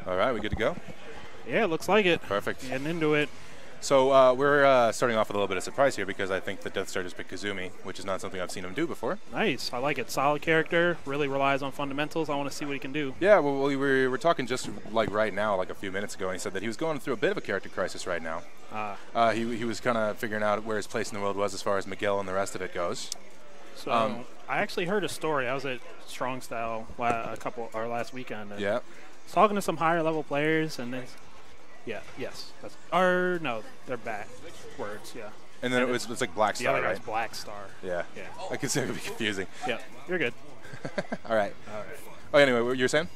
All right, we good to go? Yeah, it looks like it. Perfect. Getting into it. So we're starting off with a little bit of surprise here because I think the Death Star just picked Kazumi, which is not something I've seen him do before. Nice. I like it. Solid character. Really relies on fundamentals. I want to see what he can do. Yeah, well, we were talking just like right now, like a few minutes ago, and he said that he was going through a bit of a character crisis right now. He was kind of figuring out where his place in the world was as far as Miguel and the rest of it goes. So I actually heard a story. I was at Strong Style last weekend. And yeah. Talking to some higher level players, and no, they're backwards, yeah. And then it's like Black Star, the other right? guy's Black Star. Yeah. I could say it would be confusing. Yeah, you're good. All right. Oh, anyway, what you were saying?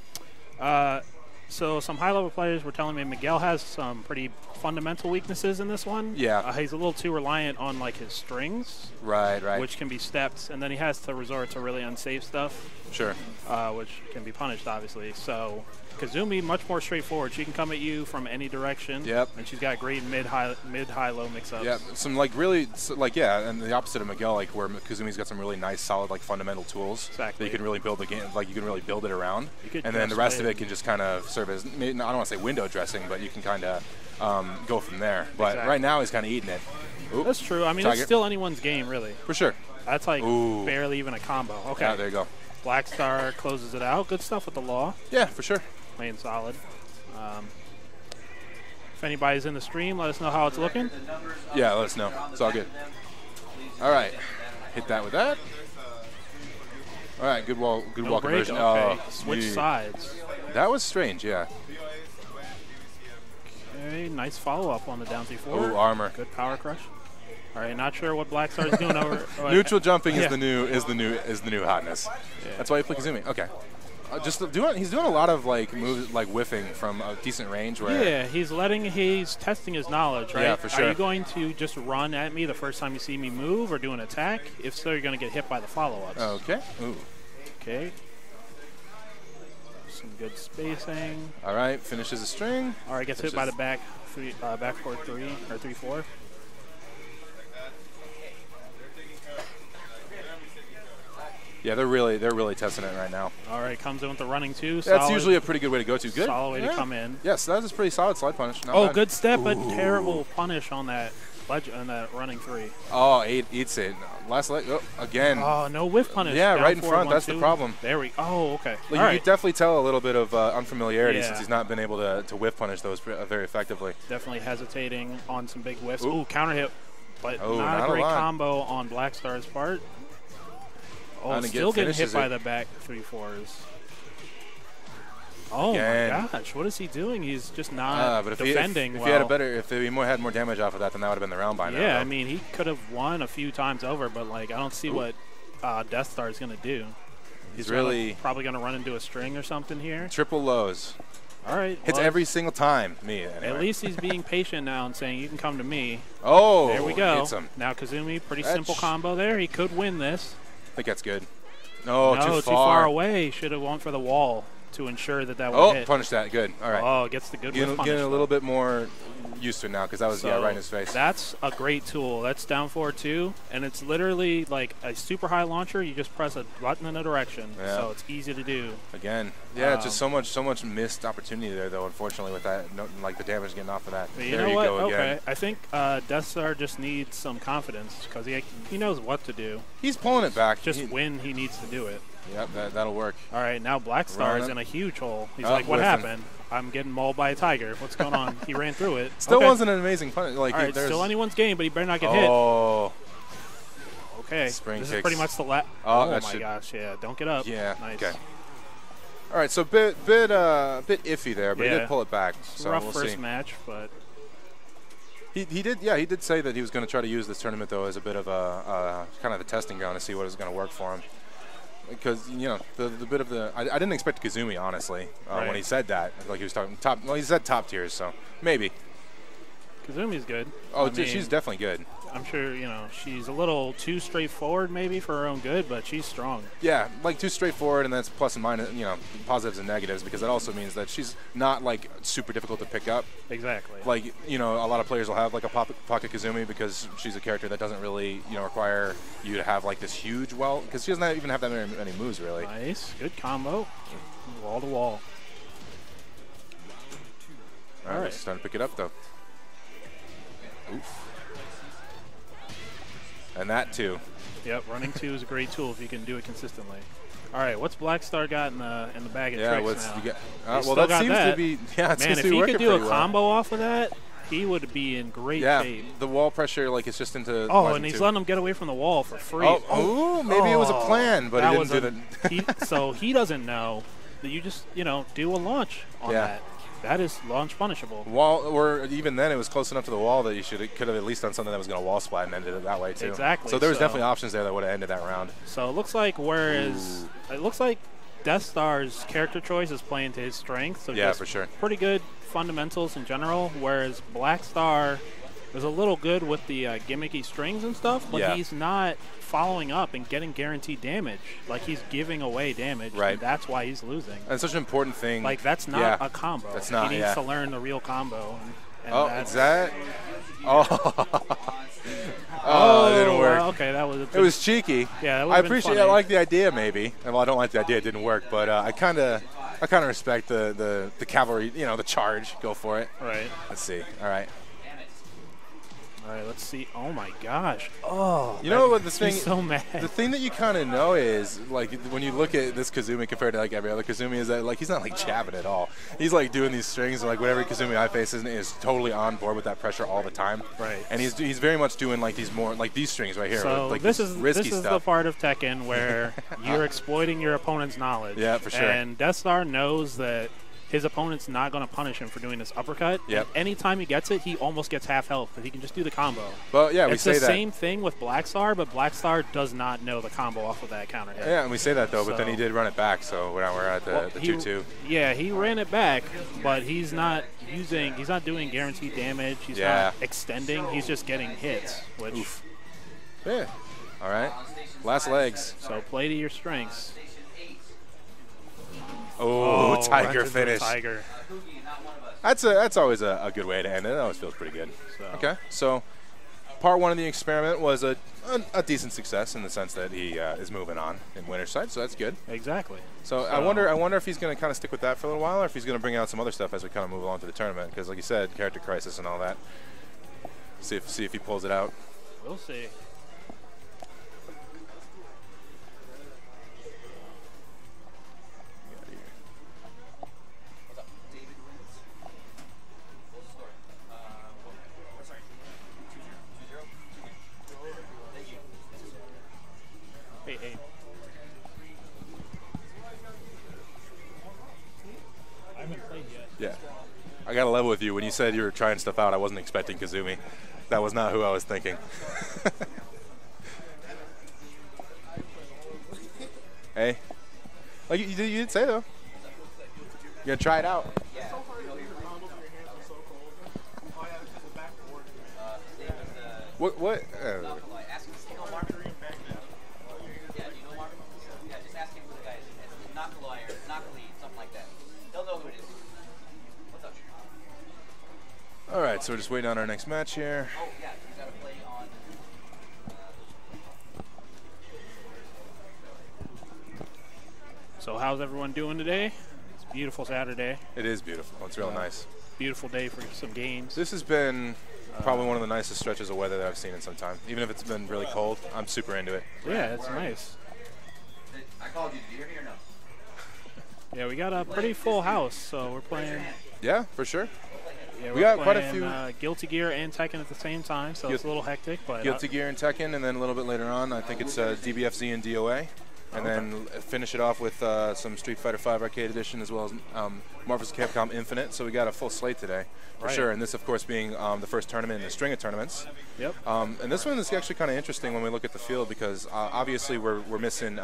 So some high-level players were telling me Miguel has some pretty fundamental weaknesses in this one. Yeah. He's a little too reliant on like his strings. Right. Which can be stepped, and then he has to resort to really unsafe stuff. Sure. Which can be punished, obviously. So Kazumi, much more straightforward. She can come at you from any direction. Yep. And she's got great mid-high-low mix-ups. Yeah. Some like really and the opposite of Miguel, like where Kazumi's got some really nice, solid like fundamental tools that you can really build the game, like you can really build it around. And then the rest of it can just kind of serve as, I don't want to say window dressing, but you can kind of go from there. But right now he's kind of eating it. Oop. That's true. I mean, it's still anyone's game, really. For sure. That's like barely even a combo. Okay. Yeah, there you go. Black Star closes it out. Good stuff with the law. Yeah, for sure. Playing solid. If anybody's in the stream, let us know how it's looking. Yeah, let us know. It's all good. All right. Hit that with that. All right, good wall conversion. Okay. Switch sides. That was strange, yeah. Okay, nice follow-up on the down 3-4. Oh, armor. Good power crush. All right, not sure what Black Star is doing over. Neutral jumping is the new hotness. Yeah. That's why you play Kazumi. Okay. He's doing a lot of like moves, like whiffing from a decent range. Where he's testing his knowledge, right? Yeah, for sure. Are you going to just run at me the first time you see me move, or do an attack? If so, you're going to get hit by the follow-ups. Okay. Ooh. Okay. Some good spacing. All right, finishes a string. All right, gets hit by the back 4-3 or 3-4. Yeah, they're really testing it right now. All right, comes in with the running two. That's usually a pretty good way to go to. Good. Solid way to come in. Yes, that was a pretty solid slide punish. Not bad. Good step, but terrible punish on that running 3. Oh, eats it. Last leg. Oh, again. Oh, no whiff punish. Yeah, down right in 4, front. 1, That's 2. the problem. There we. Oh, okay. Like, you can definitely tell a little bit of unfamiliarity since he's not been able to whiff punish those very effectively. Definitely hesitating on some big whiffs. Ooh, counter hit, but not a great combo on Black Star's part. Oh, still getting hit by the back 3-4s. Oh my gosh, what is he doing? He's just not defending well. If he had more damage off of that, then that would have been the round by now. Yeah, I mean, he could have won a few times over, but like I don't see what Death Star is going to do. He's really probably going to run into a string or something here. Triple lows. All right. Hits every single time. Anyway. At least he's being patient now and saying, you can come to me. Oh, there we go. Hits him. Now Kazumi, pretty simple combo there. He could win this. I think that's good. No, too far away. Should have won for the wall to ensure that would hit. Punish that. Good. All right. Oh, gets the good whiff punish. Getting a little bit more used to it now because that was right in his face. That's a great tool. That's down 4-2, and it's literally like a super high launcher. You just press a button in a direction, so it's easy to do. Again, just so much missed opportunity there, though. Unfortunately, with that, like the damage getting off of that. But you know what? Okay, I think Death Star just needs some confidence because he knows what to do. He's pulling it back. Just when he needs to do it. Yep, that'll work. All right, now Black Star is in a huge hole. He's like, what happened? I'm getting mauled by a tiger. What's going on? He ran through it. Still wasn't an amazing punish. Like, all right, still anyone's game, but he better not get hit. Okay, this is pretty much the last. Oh my gosh, yeah, don't get up. Yeah, nice. Okay. All right, so bit iffy there, but he did pull it back. So rough we'll first see. match, but he did say that he was going to try to use this tournament though as a bit of a kind of a testing ground to see what is going to work for him. Because the bit of I didn't expect Kazumi honestly when he said that, like he was talking top. Well, he said top tiers, so maybe. Kazumi's good. Oh, she's definitely good. I'm sure she's a little too straightforward maybe for her own good, but she's strong. Yeah, like too straightforward, and that's plus and minus, positives and negatives, because it also means that she's not like super difficult to pick up. Exactly. Like a lot of players will have like a pocket Kazumi because she's a character that doesn't really require you to have like this huge because she doesn't even have that many moves really. Nice, good combo, wall to wall. All right. Just trying to pick it up, though. Oof. And that, too. Yep, running 2 is a great tool if you can do it consistently. All right, what's Black Star got in the bag of tricks now? You got, well, that seems to be, man, if he could do a combo off of that, he would be in great shape. The wall pressure, like, it's just into. Oh, and he's letting him get away from the wall for free. Maybe it was a plan, but he didn't do that. So he doesn't know that you just, do a launch on that. That is launch punishable. Or even then, it was close enough to the wall that you could have at least done something that was going to wall splat and ended it that way too. Exactly. So there was definitely options there that would have ended that round. So it looks like it looks like Death Star's character choice is playing to his strength. So yeah, for sure. Pretty good fundamentals in general. Whereas Black Star is a little good with the gimmicky strings and stuff, but he's not following up and getting guaranteed damage. Like, he's giving away damage. Right. And that's why he's losing. And such an important thing. Like, that's not a combo. That's not. He needs to learn the real combo. And is that? It didn't work. Okay, that was. It was cheeky. Yeah, I appreciate. I like the idea, maybe. Well, I don't like the idea. It didn't work, but I kind of respect the cavalry. The charge. Go for it. Right. Let's see. All right. All right, let's see. Oh my gosh! Oh, you know what this thing? He's so mad. The thing that you kind of know is, like, when you look at this Kazumi compared to like every other Kazumi, is that, like, he's not like jabbing at all. He's like doing these strings, and like whatever Kazumi I face is totally on board with that pressure all the time. Right. And he's very much doing like these more like these strings right here. So with, like, this is risky stuff. The part of Tekken where you're exploiting your opponent's knowledge. Yeah, for sure. And Death Star knows that his opponent's not going to punish him for doing this uppercut. Yep. Anytime he gets it, he almost gets half health, but he can just do the combo. Well, yeah, we say that. It's the same thing with Black Star, but Black Star does not know the combo off of that counter hit. Yeah, and we say that, though, but then he did run it back, so now we're at the 2-2. Yeah, he ran it back, but he's not doing guaranteed damage. He's not extending. He's just getting hits, which. Oof. Yeah. All right. Last legs. So play to your strengths. Oh, tiger finish. Tiger. That's always a good way to end it. It always feels pretty good. Okay, so part 1 of the experiment was a decent success in the sense that he is moving on in winner's side, so that's good. Exactly. So I wonder if he's going to kind of stick with that for a little while, or if he's going to bring out some other stuff as we kind of move along to the tournament, because like you said, character crisis and all that. See if he pulls it out. We'll see. Hey. I haven't played yet. Yeah. I got to level with you. When you said you were trying stuff out, I wasn't expecting Kazumi. That was not who I was thinking. Hey. Like you did say, though. You're going to try it out. What? All right, so we're just waiting on our next match here. So how's everyone doing today? It's a beautiful Saturday. It is beautiful. It's real nice. Beautiful day for some games. This has been probably one of the nicest stretches of weather that I've seen in some time. Even if it's been really cold, I'm super into it. Yeah, it's nice. I called you. Did you hear me or no? Yeah, we got a pretty full house, so we're playing. Yeah, for sure. Yeah, we got quite a few. Guilty Gear and Tekken at the same time, so it's a little hectic. But Guilty Gear and Tekken, and then a little bit later on, I think it's DBFZ and DOA. And then finish it off with some Street Fighter V Arcade Edition, as well as Marvel's Capcom Infinite. So we got a full slate today, for sure. And this, of course, being the first tournament in a string of tournaments. Yep. And this one is actually kind of interesting when we look at the field, because obviously we're missing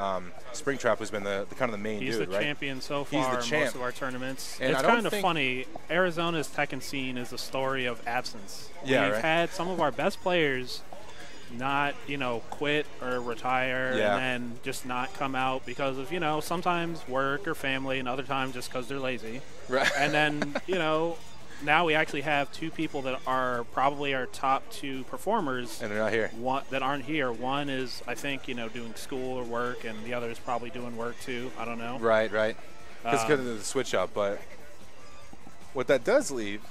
Springtrap, who's been the kind of the main dude, right? He's the champion so far in most of our tournaments. And it's kind of funny. Arizona's Tekken scene is a story of absence. Yeah, We've had some of our best players not, quit or retire and then just not come out because of, sometimes work or family, and other times just because they're lazy. Right. And then, now we actually have two people that are probably our top two performers. And they're not here. That aren't here. One is, I think, doing school or work, and the other is probably doing work too. I don't know. Right. Because of the switch up, but What that does leave.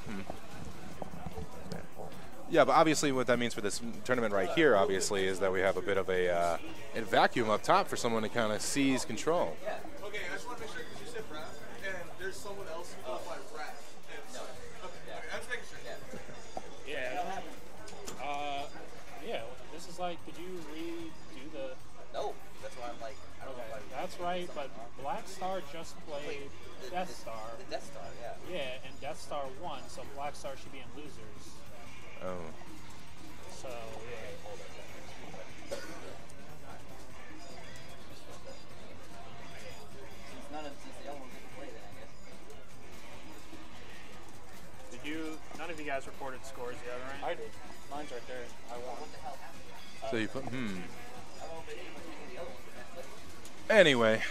Yeah, but obviously what that means for this tournament right here, obviously, is that we have a bit of a vacuum up top for someone to kind of seize control. Yeah. Okay, I just want to make sure because you said Raph, and there's someone else who goes by Raph. No. Okay, I'm just making sure. Yeah. Yeah, this is like, did you redo the... No, that's why I'm like, I don't know if I... That's right, but Black Star just played Death Star. The Death Star, yeah. Yeah, and Death Star won, so Black Star should be in losers. Oh. So, yeah. Since the other one didn't play then, I guess. None of you guys reported scores yet, right? I did. Mine's right there. I won. What the hell happened? So you put, Anyway,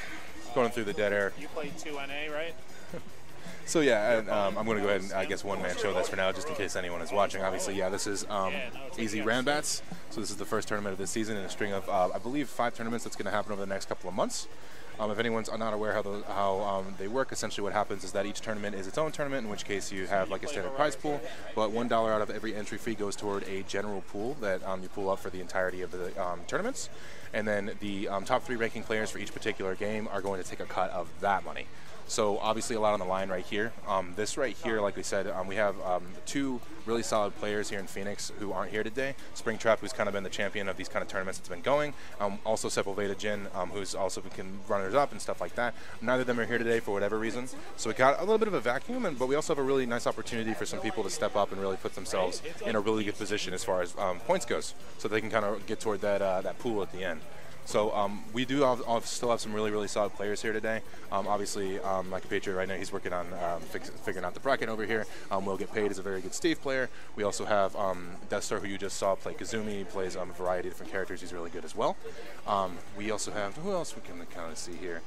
going through the dead air. You played 2 NA, right? So yeah, I'm going to go ahead and I guess one-man show this for now, just in case anyone is watching. Obviously, yeah, this is Easy Ranbats. So this is the first tournament of this season in a string of, I believe, 5 tournaments that's going to happen over the next couple of months. If anyone's not aware how they work, essentially what happens is that each tournament is its own tournament, in which case you have like a standard prize pool, but $1 out of every entry fee goes toward a general pool that you pool up for the entirety of the tournaments. And then the top 3 ranking players for each particular game are going to take a cut of that money. So obviously a lot on the line right here. This right here, like we said, we have 2 really solid players here in Phoenix who aren't here today. Springtrap, who's kind of been the champion of these kind of tournaments that's been going. Also Sepulveda Jin, who's also been runners-up and stuff like that. Neither of them are here today for whatever reason. So we got a little bit of a vacuum, but we also have a really nice opportunity for some people to step up and really put themselves in a really good position as far as points goes, so they can kind of get toward that pool at the end. So we do still have some really, really solid players here today. Obviously, my compatriot right now, he's working on figuring out the bracket over here. Will Get Paid is a very good Steve player. We also have Death Star, who you just saw play Kazumi. He plays a variety of different characters. He's really good as well. We also have, who else we can kind of see here?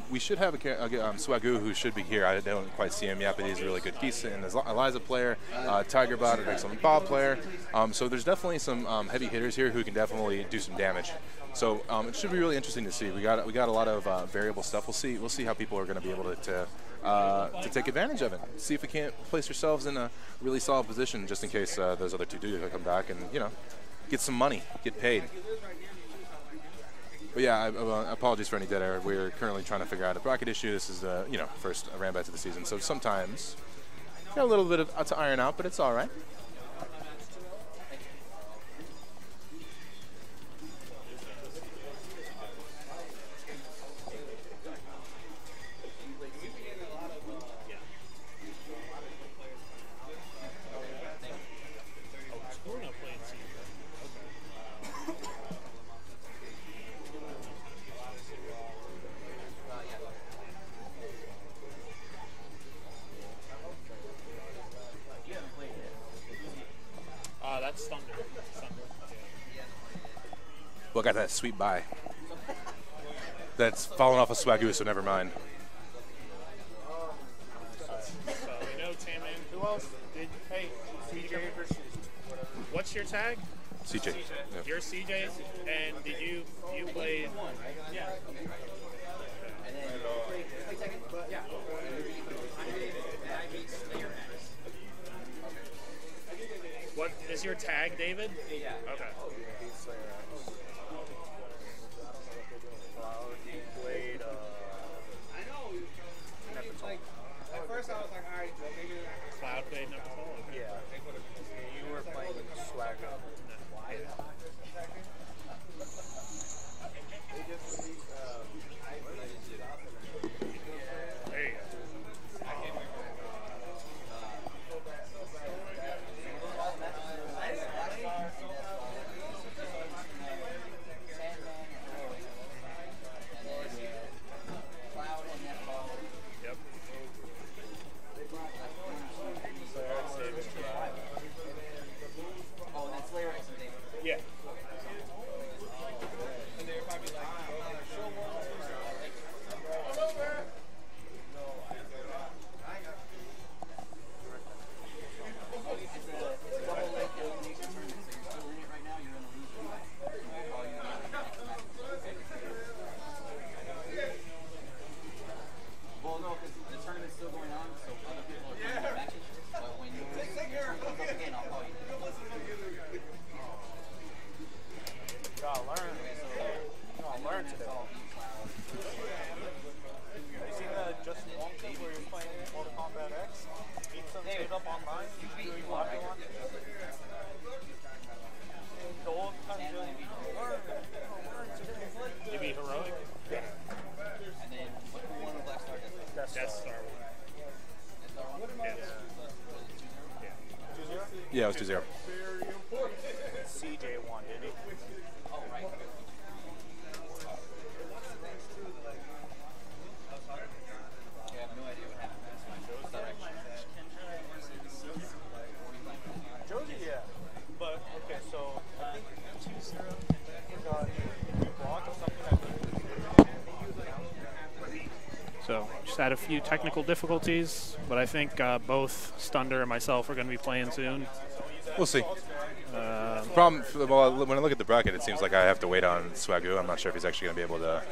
We should have Swagoo, who should be here. I don't quite see him yet, but he's a really good Kisa and Eliza player. Tigerbot, an excellent Bob player. So there's definitely some heavy hitters here who can definitely do some damage. So it should be really interesting to see. We got a lot of variable stuff. We'll see how people are going to be able to take advantage of it. See if we can't place ourselves in a really solid position, just in case those other 2 do come back and get some money, get paid. But yeah, apologies for any dead air. We're currently trying to figure out a bracket issue. This is the first Ranbats of the season, so sometimes got a little bit to iron out, but it's all right. That's Thunder. Well, I got that sweet buy. That's fallen off of Swagoo, so never mind. So we know Taman. Who else? Hey, CJ versus whatever. What's your tag? CJ. Yeah. You're CJ, and did you played? Yeah. What is your tag, David? Yeah. Okay. Played, At first I was like, all right, maybe Cloud played Nepal. yeah. You were playing Swaggo. There you go. Yeah. Well, no, because the tournament tournament's still going on, so other people are playing their matches. But when you comes up again, I'll call you. You gotta learn. You gotta learn today. Have you seen the Justin Wong thing where you're playing Mortal Kombat X? Beat some straight up online? You walk on? The whole time you learn today. You beat Heroic? Yeah. And then who won the Black Star? Death Star one. Yes. Yeah, it was 2-0. CJ won, didn't he? Oh, right. I have no idea what happened. Josie, yeah. But, okay, so I think 2-0 got blocked or something like that. So just had a few technical difficulties, but I think both Stunder and myself are going to be playing soon. We'll see. Problem. Well, when I look at the bracket, it seems like I have to wait on Swagoo. I'm not sure if he's actually going to be able to.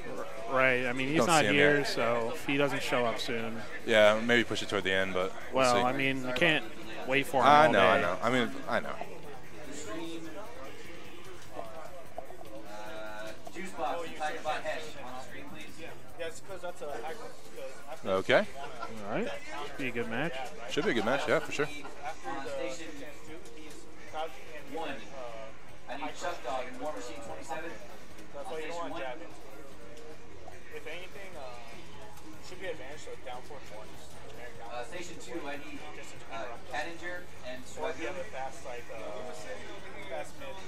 Right. I mean, he's not here, so if he doesn't show up soon. Yeah, maybe push it toward the end, but. Well, we'll see. I mean, you can't wait for him. I all know. day. I know. I mean, I know. Juice box and Tiger Bot Hesh on the screen, please. Yes, because that's a hack. Okay. All right. Should be a good match. Should be a good match, yeah, for sure. Station 1. I need Chuck Dog and War Machine 27. That's why you don't want jabbing. If anything, should be advantage, so down 4-1. Station 2, I need Cattinger and Or Swagoo. the other fast, like, fast mid.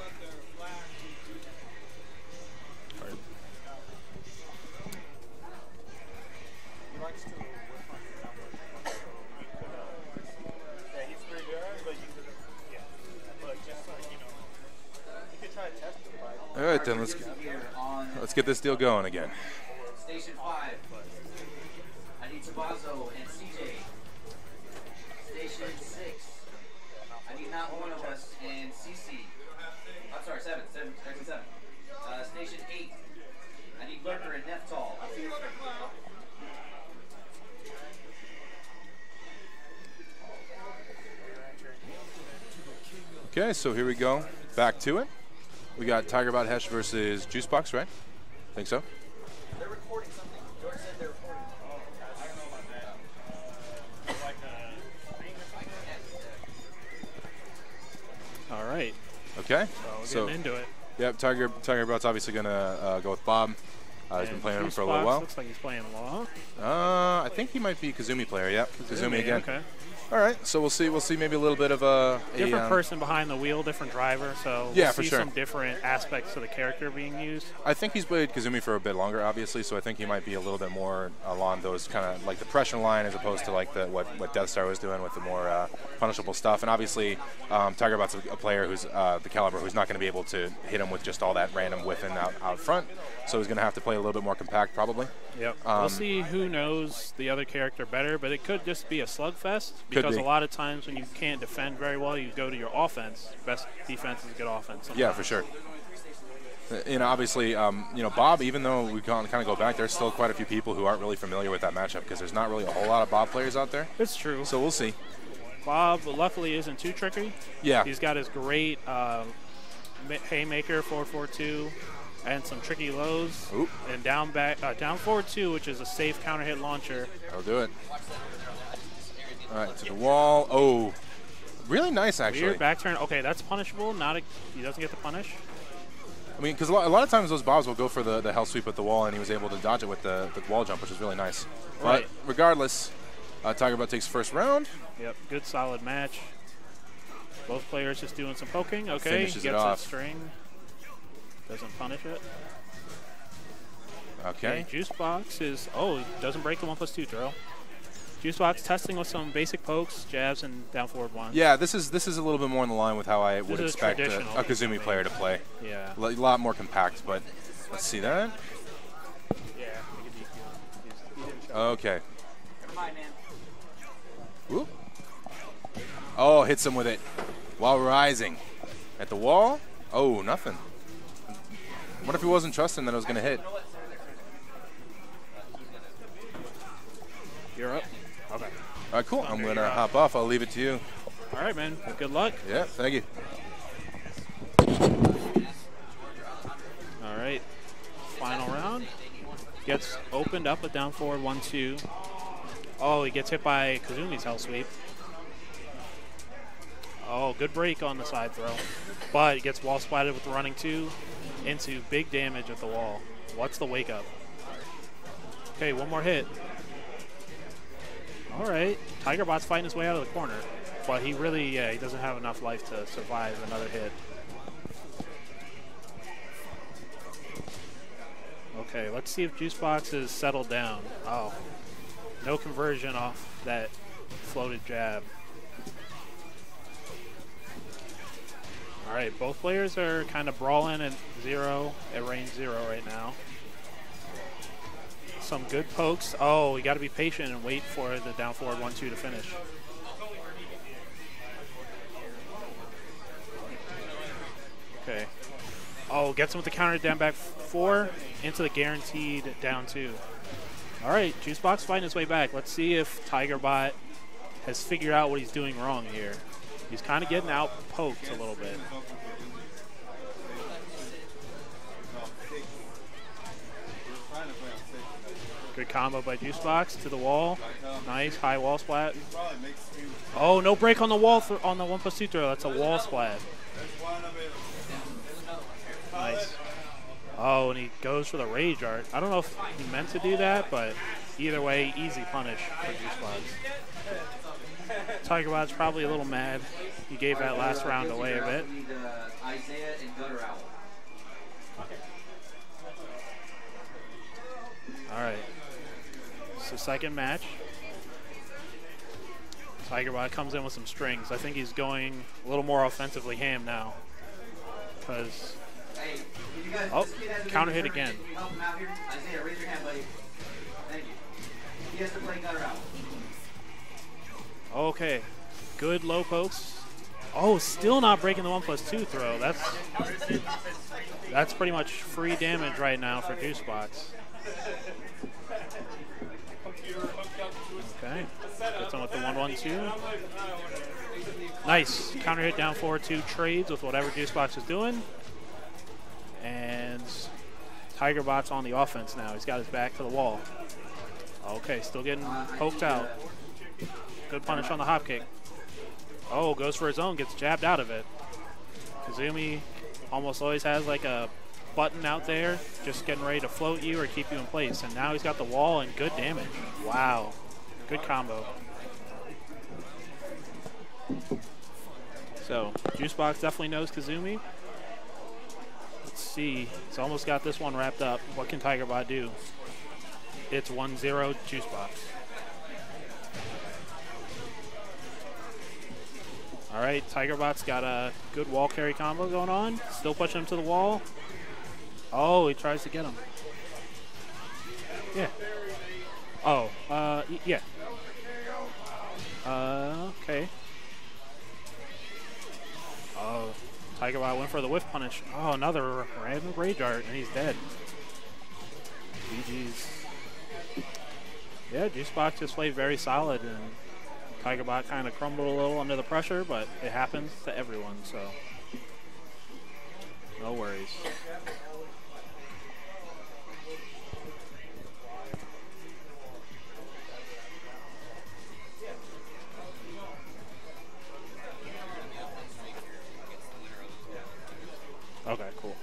He likes to whip on the number. Yeah, he's pretty good, but you could, yeah. But just like, you could try to test him, right? All right, then let's get this deal going again. Station 5. I need Tabazzo and CJ. Station 6. I need not one of us and CC. I'm sorry, 7. Station 7. Station 8. I need Lurker and Neftal. Okay, so here we go. Back to it. We got Tigerbot Hesh versus Juicebox, right? Think so? They're recording something. George said they're recording. I don't know about that. All right. Okay. So we're getting into it. Yep, Tigerbot's obviously going to go with Bob. He's been playing him for a little while. Looks like he's playing Law. I think he might be Kazumi player, yep. Kazumi again. Okay. All right, so we'll see. We'll see maybe a little bit of a different person behind the wheel, different driver. So yeah, we'll for see sure. some different aspects of the character being used. I think he's played Kazumi for a bit longer, obviously. So I think he might be a little bit more along those kind of like the pressure line, as opposed to like what Death Star was doing with the more punishable stuff. And obviously, Tigerbot's a player who's the caliber who's not going to be able to hit him with just all that random whiffing out front. So he's going to have to play a little bit more compact, probably. Yep. We'll see who knows the other character better, but it could just be a slugfest because a lot of times when you can't defend very well, you go to your offense. Best defense is good offense. Sometimes. Yeah, for sure. Obviously, Bob, even though we kind of go back, there's still quite a few people who aren't really familiar with that matchup because there's not really a whole lot of Bob players out there. It's true. So we'll see. Bob, luckily, isn't too tricky. Yeah. He's got his great haymaker 4-4-2 and some tricky lows. Oop. And down forward 2, which is a safe counter hit launcher. I'll do it. All right, to the wall. Oh, really nice, actually. Weird back turn. Okay, that's punishable. He doesn't get to punish. I mean, because a lot of times those Bobs will go for the hell sweep at the wall, and he was able to dodge it with the wall jump, which is really nice. Right. But regardless, Tigerbot takes first round. Yep, good solid match. Both players just doing some poking. Okay, Finishes gets it off. that string. Doesn't punish it. Okay. Juicebox is, doesn't break the 1+2 throw. Juicebox testing with some basic pokes, jabs, and down forward 1. Yeah, this is a little bit more in the line with how I would expect a Kazumi player to play. Yeah. A lot more compact, but let's see that. Yeah. Okay. Come on, man. Whoop. Oh, hits him with it while rising. At the wall? Oh, nothing. What if he wasn't trusting that it was going to hit? You're up. Okay. All right, cool. I'm going to hop off. I'll leave it to you. All right, man. Good luck. Yeah, thank you. All right. Final round. Gets opened up with down forward 1-2. Oh, he gets hit by Kazumi's hell sweep. Oh, good break on the side throw. But he gets wall splatted with the running 2 into big damage at the wall. What's the wake up? Okay, one more hit. All right. Tigerbot's fighting his way out of the corner. But he really, he doesn't have enough life to survive another hit. Okay, let's see if Juicebox is settled down. Oh, no conversion off that floated jab. All right, both players are kind of brawling at range 0 right now. Some good pokes. Oh, you got to be patient and wait for the down forward 1-2 to finish. Okay. Oh, gets him with the counter down back 4 into the guaranteed down 2. All right, Juicebox fighting his way back. Let's see if Tigerbot has figured out what he's doing wrong here. He's kind of getting out poked a little bit. Good combo by Juicebox to the wall. Nice high wall splat. Oh, no break on the wall on the 1+2 throw. That's a wall splat. Nice. Oh, and he goes for the rage art. I don't know if he meant to do that, but either way, easy punish for Juicebox. Tigerbot's probably a little mad. He gave that last round away a bit. All right. It's the second match. Tigerbot comes in with some strings. I think he's going a little more offensively ham now. Because, oh, counter hit again. Isaiah, raise your hand, buddy. Thank you. He has to play gutter out. Okay, good low pokes. Oh, still not breaking the 1+2 throw. That's pretty much free damage right now for Juicebox. Okay, gets on with the 1-1-2. Nice counter hit down forward 2 trades with whatever Juicebox is doing, and Tigerbot's on the offense now. He's got his back to the wall. Okay, still getting poked out. Good punish on the hop kick. Oh, goes for his own, gets jabbed out of it. Kazumi almost always has like a button out there, just getting ready to float you or keep you in place. And now he's got the wall and good damage. Wow, good combo. So, Juicebox definitely knows Kazumi. Let's see, he's almost got this one wrapped up. What can Tigerbot do? It's 1-0 Juicebox. All right, Tigerbot's got a good wall carry combo going on. Still pushing him to the wall. Oh, he tries to get him. Yeah. Oh, yeah. Okay. Oh, Tigerbot went for the whiff punish. Oh, another random rage art, and he's dead. GG's. Yeah, Juicebox just played very solid, and Tigerbot kind of crumbled a little under the pressure, but it happens to everyone, so no worries. Okay, cool.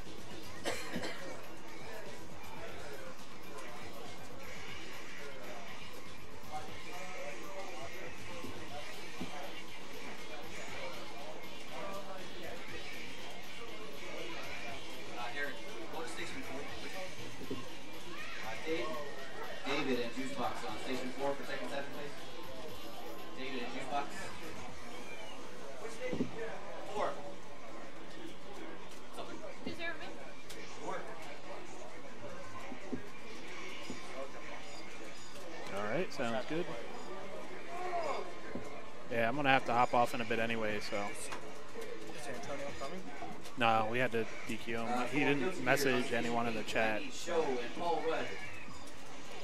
David and Juicebox on station 4 for second 7, please. David and Juicebox. Which station? 4. Is there a minute? Sure. All right, sounds good. Yeah, I'm going to have to hop off in a bit anyway, so. Is Antonio coming? No, we had to DQ him. He didn't message anyone in the chat. Show and Paul Rudd.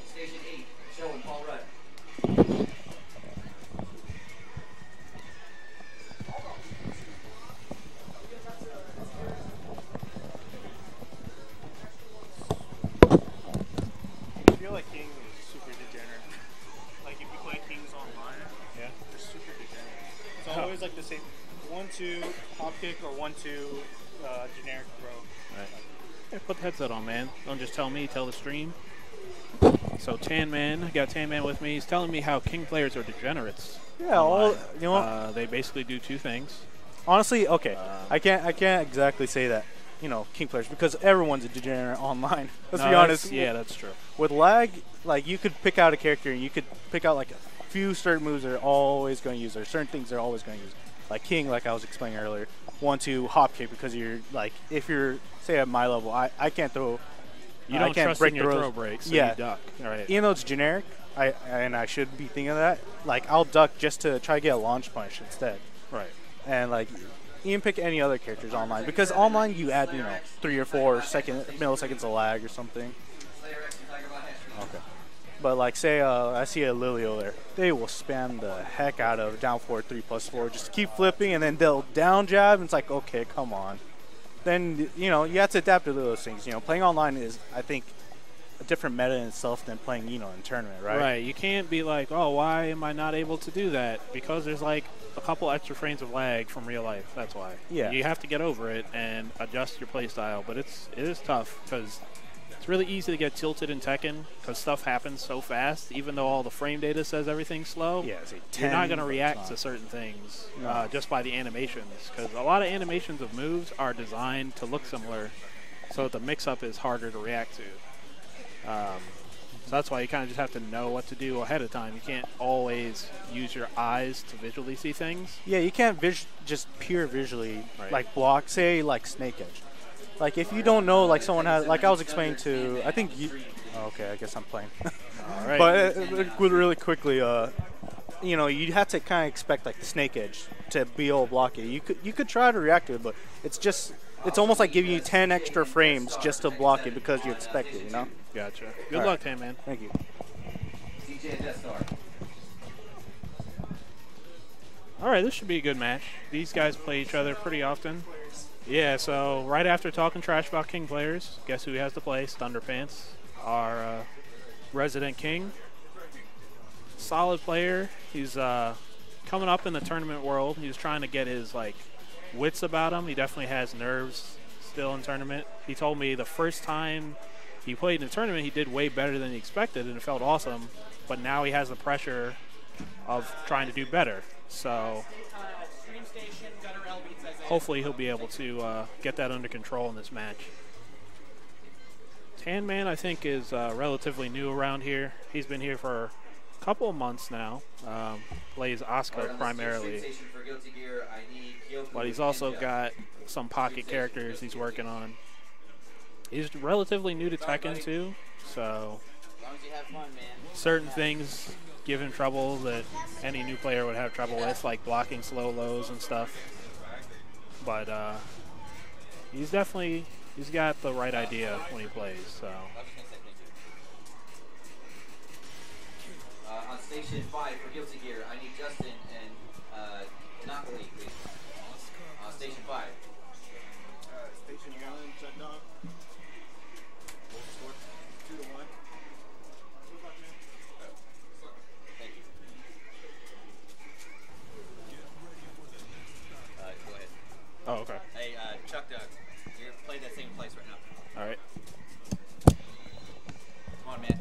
Station 8, Show and Paul Rudd. say 1-2 hop kick or 1-2 generic throw. All right. Yeah, put the headset on, man. Don't just tell me, tell the stream. So Tan Man, I got Tan Man with me. He's telling me how King players are degenerates. Yeah, you know, they basically do two things. Honestly, okay, I can't exactly say that, you know, King players, because everyone's a degenerate online. Let's be honest. Yeah, that's true. With lag, like, you could pick out a character and you could pick out like a few certain moves they're always going to use, or certain things they're always going to use. Like King, like I was explaining earlier, 1-2 hop kick, because you're like, if you're say at my level, I can't throw. You don't trust in your throw breaks, so you duck. All right. Even though it's generic, I should be thinking of that. Like, I'll duck just to try to get a launch punish instead. Right. And like, even pick any other characters online, because online you add, you know, 3 or 4 milliseconds of lag or something. Okay. But like, say I see a Lilio there, they will spam the heck out of down forward 3+4, just keep flipping, and then they'll down jab, and it's like, okay, come on. Then, you know, you have to adapt to those things. You know, playing online is, I think, a different meta in itself than playing, you know, in tournament, right? Right. You can't be like, oh, why am I not able to do that? Because there's like a couple extra frames of lag from real life. That's why. Yeah. You have to get over it and adjust your play style. But it is tough, because it's really easy to get tilted in Tekken, because stuff happens so fast. Even though all the frame data says everything's slow, you're not going to react to certain things just by the animations, because a lot of animations of moves are designed to look similar, so the mix-up is harder to react to. So that's why you kind of just have to know what to do ahead of time. You can't always use your eyes to visually see things. Yeah, you can't just pure visually like block, say like Snake Edge. Like, if you don't know, like someone has, like I was explaining to, I think you, okay, I guess I'm playing. All right. But really quickly, you know, you have to kind of expect like the Snake Edge to be able to block it. You could try to react to it, but it's almost like giving you 10 extra frames just to block it because you expect it, you know? Gotcha. Good luck, Tan Man. Thank you. All right, this should be a good match. These guys play each other pretty often. Yeah, so right after talking trash about King players, guess who has to play? Thunderpants, our resident King. Solid player. He's coming up in the tournament world. He's trying to get his like wits about him. He definitely has nerves still in tournament. He told me the first time he played in the tournament, he did way better than he expected, and it felt awesome. But now he has the pressure of trying to do better. So hopefully he'll be able to get that under control in this match. Tan Man, I think, is relatively new around here. He's been here for a couple of months now. Plays Oscar primarily. But he's also got some pocket characters he's working on. He's relatively new to Tekken, too. So certain things give him trouble that any new player would have trouble with, like blocking slow lows and stuff. But he's got the right idea when he plays. So. On station 5 for Guilty Gear, I need Justin and Nakali, please. Station 5. Station 1, shut down. What's the score? 2-1. Thank you. Go ahead. Oh, okay. Hey, Chuck, you're playing that same place right now. All right. Come on, man.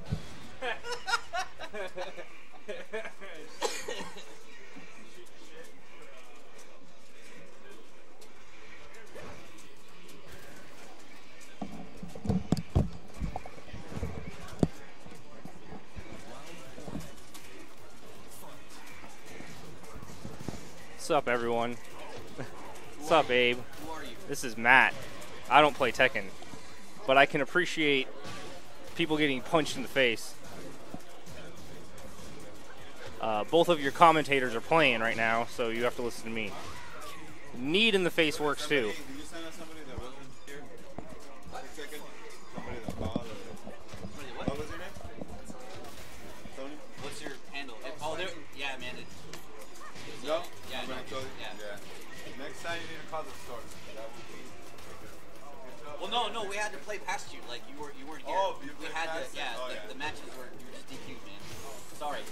What's up, everyone? What's up, Abe? Who are you? This is Matt. I don't play Tekken, but I can appreciate people getting punched in the face. Both of your commentators are playing right now, so you have to listen to me. Need in the face works too. Did you send us somebody that wasn't here? For Tekken? Somebody that called? What was your name? Tony? What's your handle? Oh, there. Yeah, man. No? Yeah, I'm gonna no, tell you. yeah. Next time you need to call the store. That would be. Well, no, we had to play past you. Like you weren't here. Oh, you we played had past to. us? Yeah, Oh, the matches were you were just DQ'd, man. Sorry.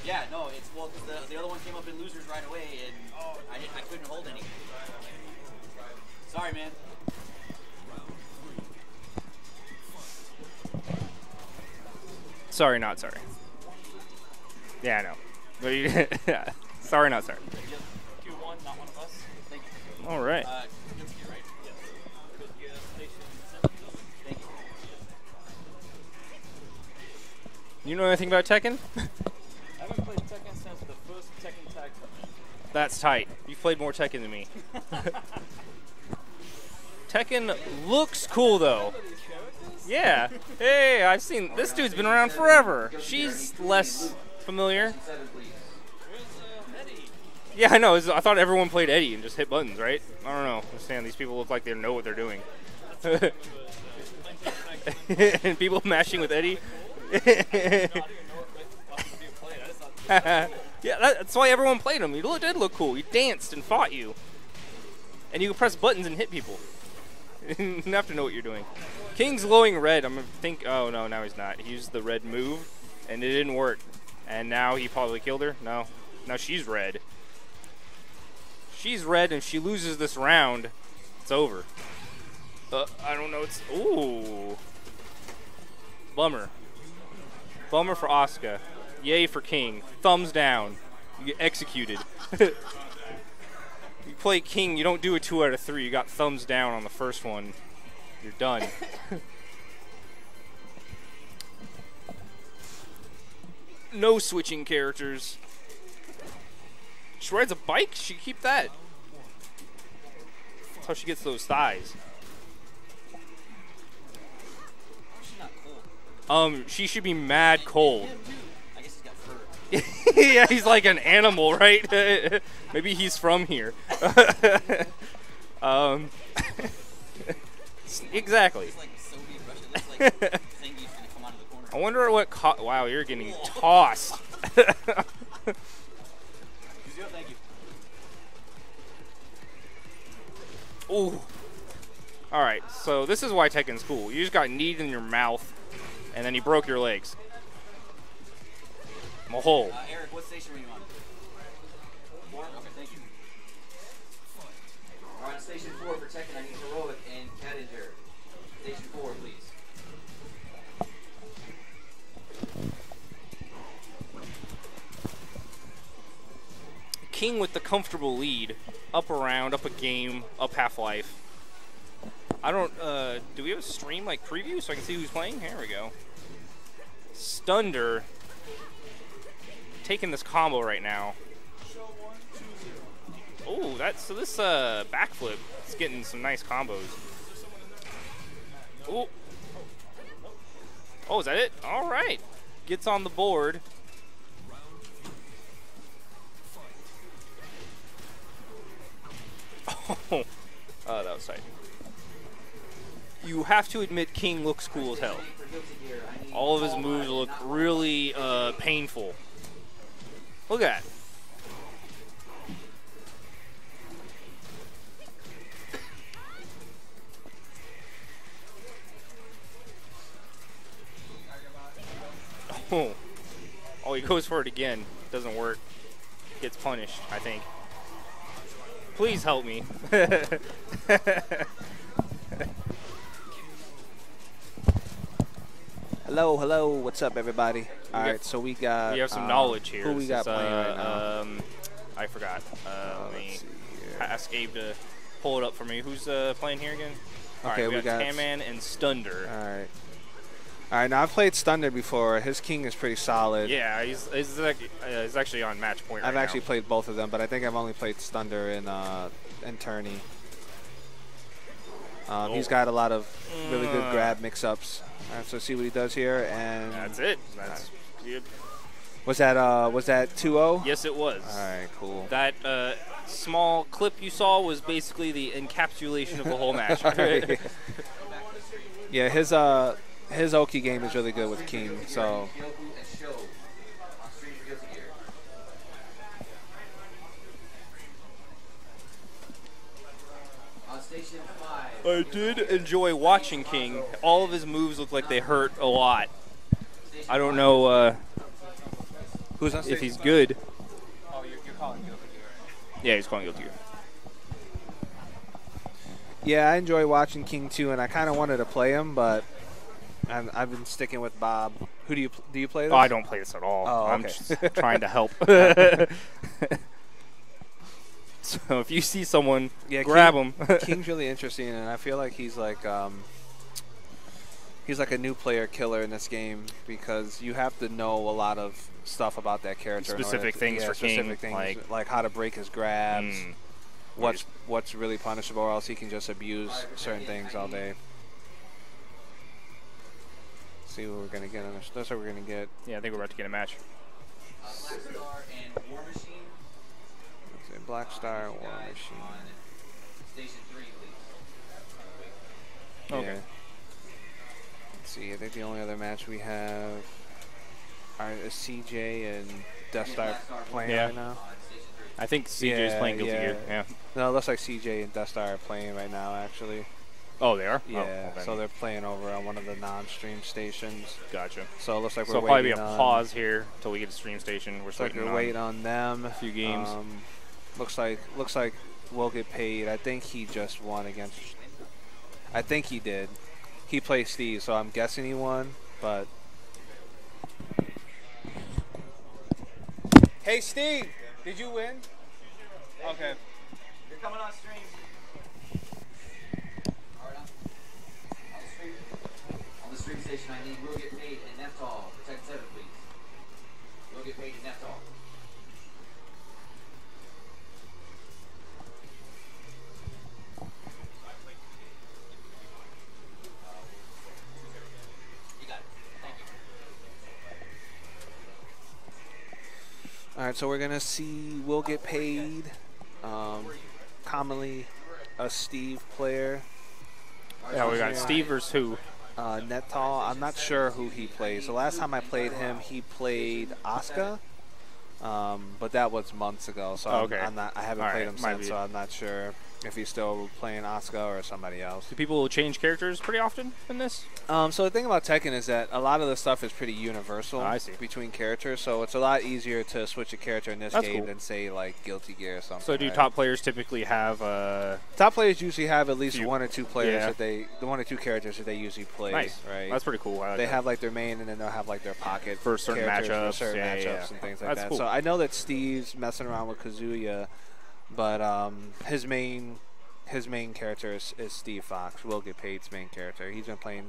Yeah, no, it's well because the other one came up in losers right away, and I couldn't hold any. Sorry, man. Sorry, not sorry. Yeah, I know. But you, sorry, not sorry. Q1, not one of us. Thank you. All right. You know anything about Tekken? I haven't played Tekken since the first Tekken tag. That's tight. You've played more Tekken than me. Tekken looks cool, though. Yeah. Hey, I've seen this dude's been around forever. She's less familiar. Yeah, I know. I thought everyone played Eddie and just hit buttons, right? I don't know. Understand? These people look like they know what they're doing. And people mashing with Eddie. Yeah, that's why everyone played him. He did look cool. He danced and fought you. And you could press buttons and hit people. You didn't have to know what you're doing. King's glowing red. I'm going to think, oh no, now he's not. He used the red move, and it didn't work. And now he probably killed her. No. Now she's red. She's red, and if she loses this round, it's over. I don't know. It's, ooh. Bummer. Bummer for Asuka. Yay for King. Thumbs down. You get executed. You play King, you don't do a 2 out of 3. You got thumbs down on the first one. You're done. No switching characters. She rides a bike? She can keep that. That's how she gets those thighs. She's not cold. She should be mad cold. I guess he's got fur. Yeah, he's like an animal, right? Maybe he's from here. Exactly. It's like Soviet Russia. It looks like Zangief's gonna come out of the corner. I wonder what. Wow, you're getting tossed. Thank you. Ooh. All right, so this is why Tekken's cool. You just got kneed in your mouth, and then you broke your legs. Mahol. Eric, what station were you on? 4? Okay, thank you. All right, station 4 for Tekken. I need Heroic and Cadinger. Station 4, please. King with the comfortable lead. Up a round, up a game, up Half-Life. I don't, do we have a stream, like, preview so I can see who's playing? Here we go. Stunder taking this combo right now. Oh, so this backflip is getting some nice combos. Oh. Oh, is that it? All right. Gets on the board. Oh, that was tight. You have to admit King looks cool as hell. All of his moves look really painful. Look at that. Oh, he goes for it again. Doesn't work. Gets punished, I think. Please help me. Hello, hello. What's up, everybody? All right, so we got. We have some knowledge here. Who we got playing right now? I forgot. Let me ask Abe to pull it up for me. Who's playing here again? Okay, all right, we got Tan-Man and Stunder. All right. All right, now I've played Stunder before. His King is pretty solid. Yeah, he's actually on match point right I've actually now. played both of them, but I think I've only played Stunder in tourney. He's got a lot of really good grab mix-ups. So see what he does here, and that's it. That's good. Was that 2-0? Yes, it was. All right, cool. That small clip you saw was basically the encapsulation of the whole match. Yeah, his Oki game is really good with King. So. I did enjoy watching King. All of his moves look like they hurt a lot. I don't know. Who's on stage? If he's good. Oh, you're calling Guilty Gear. Yeah, he's calling Guilty Gear. Yeah, I enjoy watching King 2, and I kind of wanted to play him, but I've been sticking with Bob. Who do you play this? Oh, I don't play this at all. Oh, I'm okay. just trying to help. So if you see someone, grab him. King's really interesting, and I feel like he's like a new player killer in this game because you have to know a lot of stuff about that character. Specific things for specific King, things like how to break his grabs, what's really punishable, or else he can just abuse certain things all day. See what we're gonna get on this. That's what we're gonna get. Yeah, I think we're about to get a match. Black Star and War Machine. Black Star, War Machine. Station 3, please. Okay. Yeah. Let's see. I think the only other match we have is CJ and Death Star playing right now. I think CJ is playing Guilty Gear. Yeah. No, it looks like CJ and Death Star are playing right now, actually. Oh, they are? Yeah. Oh, so they're playing over on one of the non-stream stations. Gotcha. So it looks like we're waiting. So probably be a pause here until we get a stream station. We're waiting on them. A few games. Looks like we'll get paid. I think he just won against. I think he did. He played Steve, so I'm guessing he won. But hey, Steve, did you win? Okay. You're coming on stream. On the stream station, I need Will Get Paid and Neftall. Protect 7, please. Will Get Paid and Neftall. All right, so we're going to see Will Get Paid, commonly a Steve player. Yeah, we got Steve versus who? Nettall. I'm not sure who he plays. The last time I played him, he played Asuka, but that was months ago, so I haven't played him since, so I'm not sure if he's still playing Asuka or somebody else. Do people change characters pretty often in this? So the thing about Tekken is that a lot of the stuff is pretty universal between characters, so it's a lot easier to switch a character in this game than, say, like Guilty Gear or something. So do top players typically have top players usually have at least one or two players the one or two characters that they usually play. Nice. Right? That's pretty cool. They have like their main, and then they'll have like their pocket for certain matchups, and things like that. Cool. So I know that Steve's messing around with Kazuya, but his main character is Steve Fox. Will Get Paid's main character. He's been playing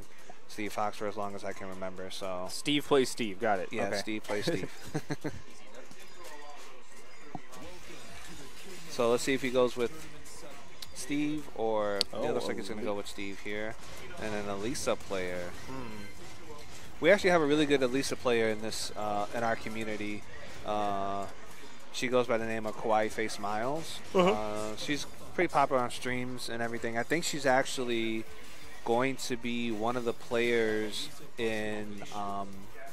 Steve Fox for as long as I can remember. So Steve plays Steve. Got it. Yeah, okay. Steve plays Steve. So let's see if he goes with Steve or it looks like he's going to go with Steve here. And an Elisa player. We actually have a really good Elisa player in this in our community. She goes by the name of Kawaii Face Miles. She's pretty popular on streams and everything. I think she's actually going to be one of the players in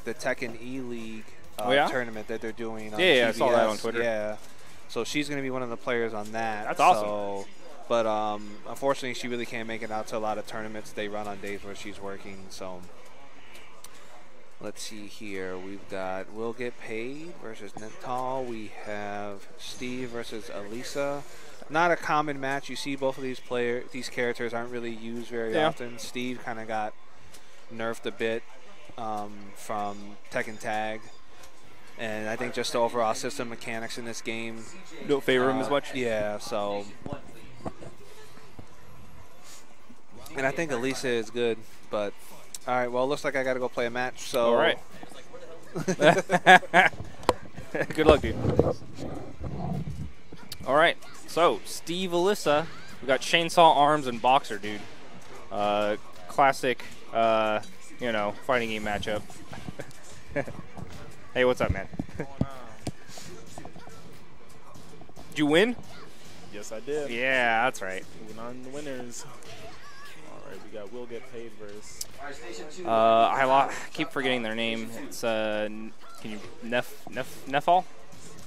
the Tekken E-League tournament that they're doing on TBS. I saw that on Twitter. Yeah, so she's going to be one of the players on that. That's awesome. But unfortunately, she really can't make it out to a lot of tournaments. They run on days where she's working. So let's see here. We've got Will Get Paid versus Nettall. We have Steve versus Elisa. Not a common match. You see both of these characters aren't really used very often. Steve kind of got nerfed a bit from Tekken Tag. And I think just the overall system mechanics in this game don't favor him as much. Yeah, so. And I think Elisa is good, but all right. Well, it looks like I got to go play a match. So. All right. Good luck, dude. All right. So Steve, Elisa, we got chainsaw arms and boxer, dude. Classic, fighting game matchup. Hey, what's up, man? Did you win? Yes, I did. Yeah, that's right. Moving on to the winners. All right, we got Will Get Paid versus. I keep forgetting their name. It's can you Nefal?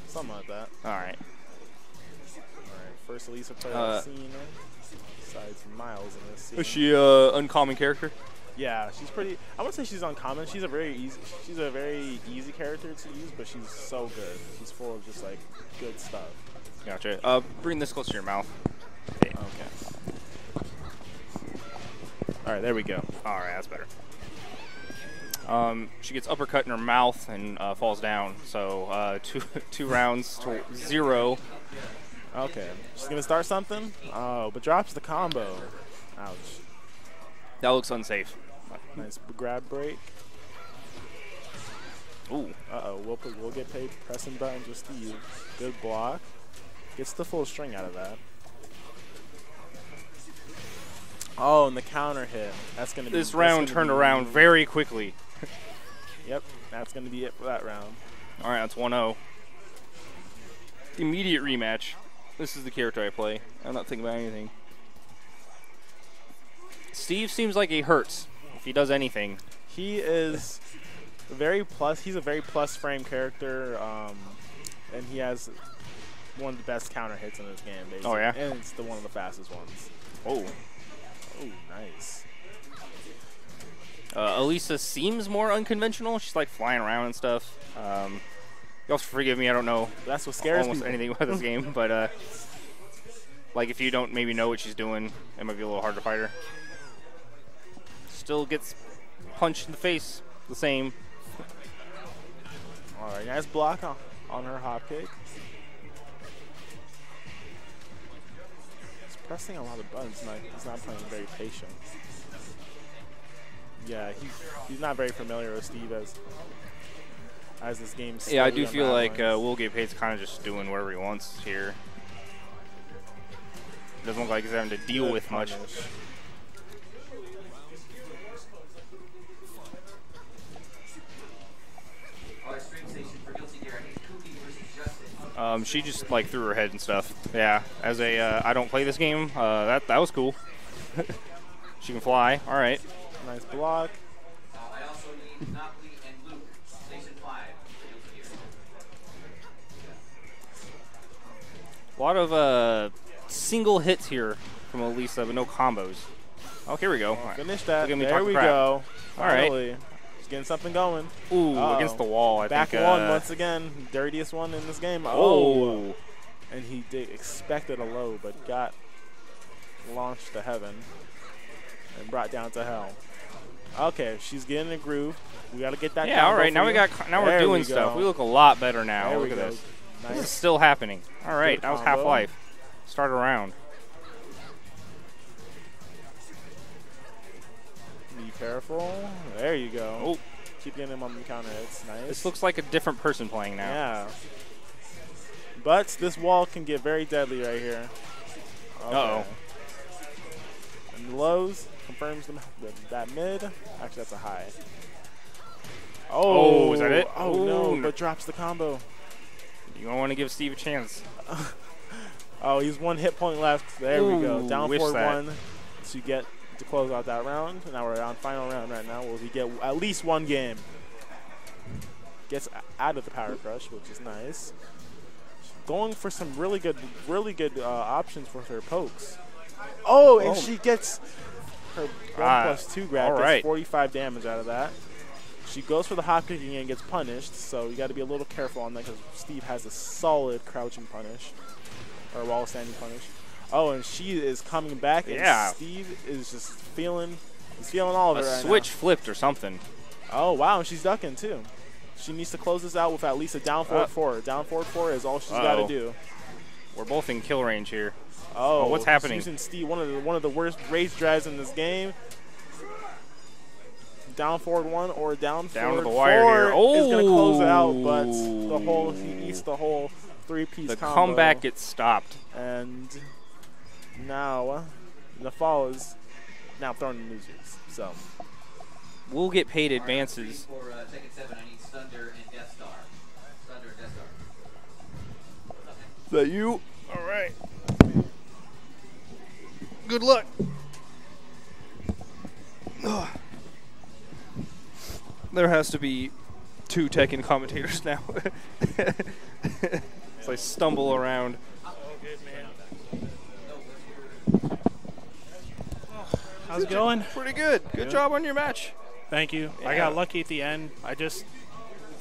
Something like that. All right. First Elisa player I've seen besides Miles in this scene. Is she an uncommon character? Yeah, she's pretty. I wouldn't say she's uncommon. She's a very easy character to use, but she's so good. She's full of just like good stuff. Gotcha. Bring this close to your mouth. Okay. All right, there we go. All right, that's better. She gets uppercut in her mouth and falls down. So two rounds to 0. Okay, she's gonna start something. Oh, but drops the combo. Ouch. That looks unsafe. Nice grab break. Ooh. Uh-oh, we'll get paid pressing buttons with Steve. Good block. Gets the full string out of that. Oh, and the counter hit. That's going to be... This round turned around very quickly. Yep, that's going to be it for that round. All right, that's 1-0. Immediate rematch. This is the character I play. I'm not thinking about anything. Steve seems like he hurts if he does anything. He is he's a very plus frame character, and he has one of the best counter hits in this game, basically. Oh, yeah? And it's one of the fastest ones. Oh. Oh, nice. Elisa seems more unconventional. She's like flying around and stuff. You also forgive me, I don't know that's what scares almost people. anything about this game, but like if you don't maybe know what she's doing, it might be a little hard to fight her. Still gets punched in the face the same. All right, nice block on her hop kick. He's pressing a lot of buttons. He's not playing very patient. Yeah, he's not very familiar with Steve as this game. Yeah, I do feel like Will Get Paid's kind of just doing whatever he wants here. Doesn't look like he's having to deal with much. She just like threw her head and stuff. Yeah, as a I don't play this game. That was cool. She can fly. All right. Nice block. I also need Napoli and Luke, Station 5. A lot of single hits here from Elisa, but no combos. Oh, here we go. Right. Finish that. There we go. All right. She's getting something going. Ooh, against the wall. I think. Back one once again. Dirtiest one in this game. Oh. And he expected a low, but got launched to heaven and brought down to hell. Okay, she's getting a groove. We got to get that. Yeah, all right. Now we're doing stuff. We look a lot better now. There look at go. this. Nice. This is still happening. All right, that was Half-Life. Start around. Be careful. There you go. Oh, keep getting him on the counter hits. Nice. This looks like a different person playing now. Yeah. But this wall can get very deadly right here. Okay. Uh-oh. And the lows confirms that mid. Actually, that's a high. Oh, is that it? Oh, no, but drops the combo. You don't want to give Steve a chance. Oh, he's 1 hit point left. There we go. Down 4-1 to get to close out that round. Now we're on final round right now. Will he get at least one game? Gets out of the power crush, which is nice. Going for some really good options for her pokes. Oh, and she gets her 1+2 grab. Gets 45 damage out of that. She goes for the hop kick and gets punished, so you got to be a little careful on that because Steve has a solid crouching punish or wall standing punish. Oh, and she is coming back, and Steve is just feeling all of it right now. A switch flipped or something. Oh, wow, and she's ducking too. She needs to close this out with at least a down forward 4. Down forward 4 is all she's got to do. We're both in kill range here. Oh, what's happening? Using Steve, one of the worst rage drives in this game. Down forward 1 or down forward to the wire 4 here. Oh, is going to close it out, but he eats the whole 3-piece combo. The comeback gets stopped. And now the fall is now thrown in losers. So We'll Get Paid advances. For Tekken 7, I need Thunder and Death Star. Thunder and Death Star. Is that you? All right. Good luck. Ugh. There has to be 2 Tekken commentators now. As I stumble around. Oh, good, man. How's it going? Pretty good. Good job on your match. Thank you. Yeah. I got lucky at the end. I just